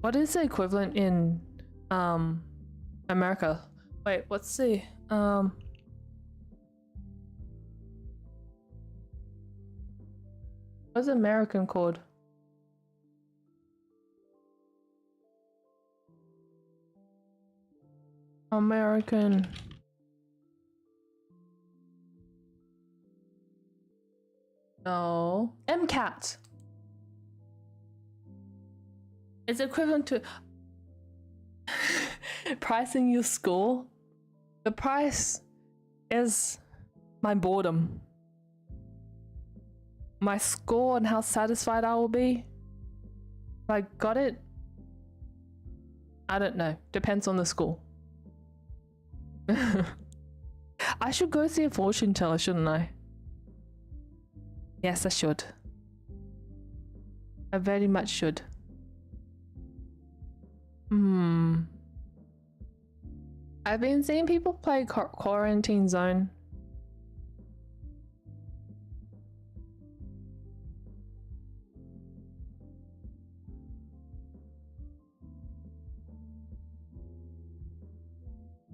What is the equivalent in America? Wait, what's the what's American called? American. No. MCAT. It's equivalent to pricing your score. The price is my boredom. My score and how satisfied I will be. If I got it, I don't know. Depends on the school. I should go see a fortune teller, shouldn't I? Yes, I should. I very much should. I've been seeing people play Quarantine Zone.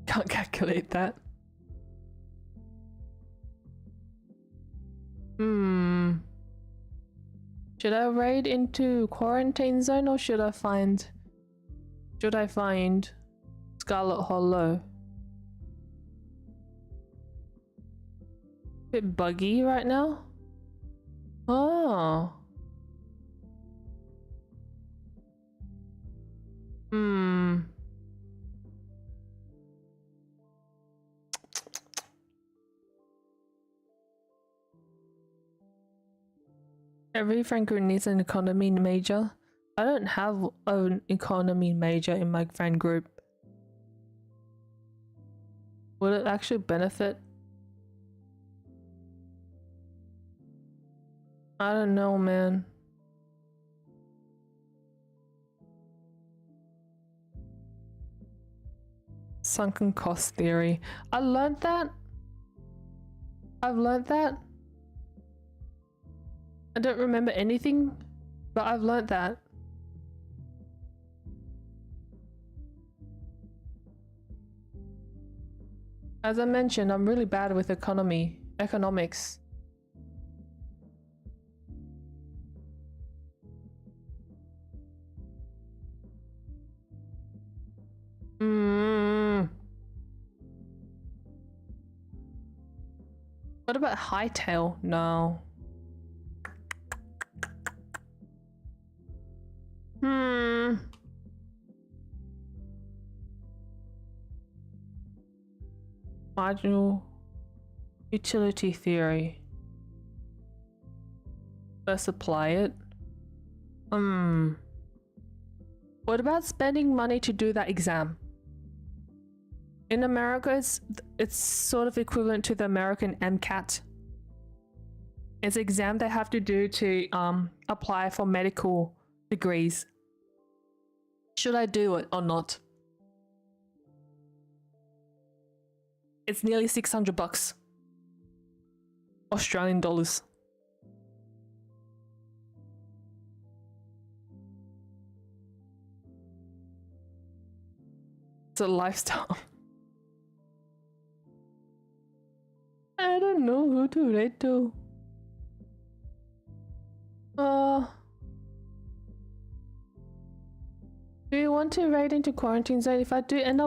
Can't calculate that. Should I raid into Quarantine Zone or should I find Scarlet Hollow? Bit buggy right now. Oh. Every friend group needs an economy major. I don't have an economy major in my friend group. Would it actually benefit? I don't know, man. Sunken cost theory. I've learned that. I don't remember anything, but I've learnt that. As I mentioned, I'm really bad with economics. What about hightail? No. Marginal utility theory. Let's apply it. What about spending money to do that exam? In America, it's sort of equivalent to the American MCAT. It's an exam they have to do to apply for medical degrees. Should I do it or not? It's nearly 600 bucks. Australian dollars. It's a lifestyle. I don't know who to rate to. Do you want to rate into quarantine zone? If I do end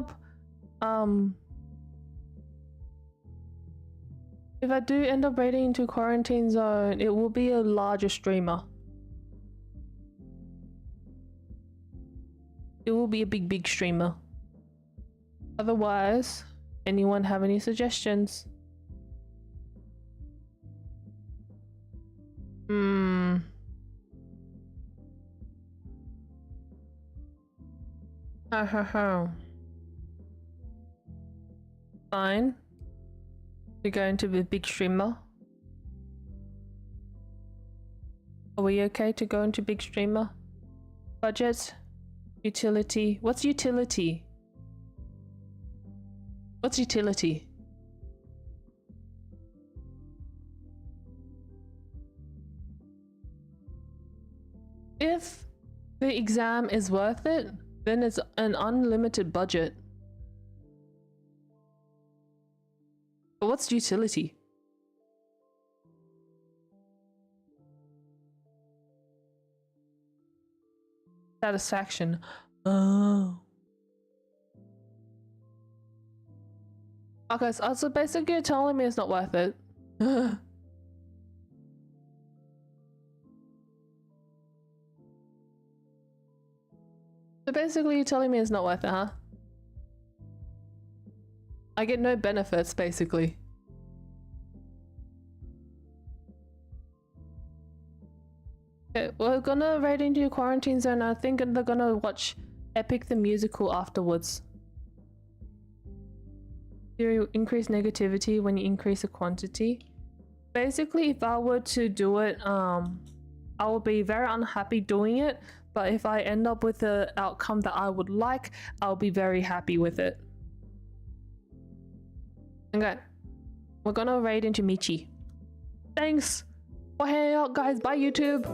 up raiding into quarantine zone, it will be a larger streamer. It will be a big streamer. Otherwise, anyone have any suggestions? Fine. We're going to be a big streamer. Are we okay to go into big streamer? Budget? Utility? What's utility? What's utility? If the exam is worth it, then it's an unlimited budget. But what's utility? Satisfaction. Oh. Okay, so basically you're telling me it's not worth it. So basically you're telling me it's not worth it, huh? I get no benefits, basically. Okay, we're gonna raid into quarantine zone. I think they're gonna watch Epic the Musical afterwards. You increase negativity when you increase the quantity. Basically, if I were to do it, I would be very unhappy doing it. But if I end up with the outcome that I would like, I'll be very happy with it. Okay, we're gonna raid into Michi. Thanks for hanging out, guys. Bye, YouTube.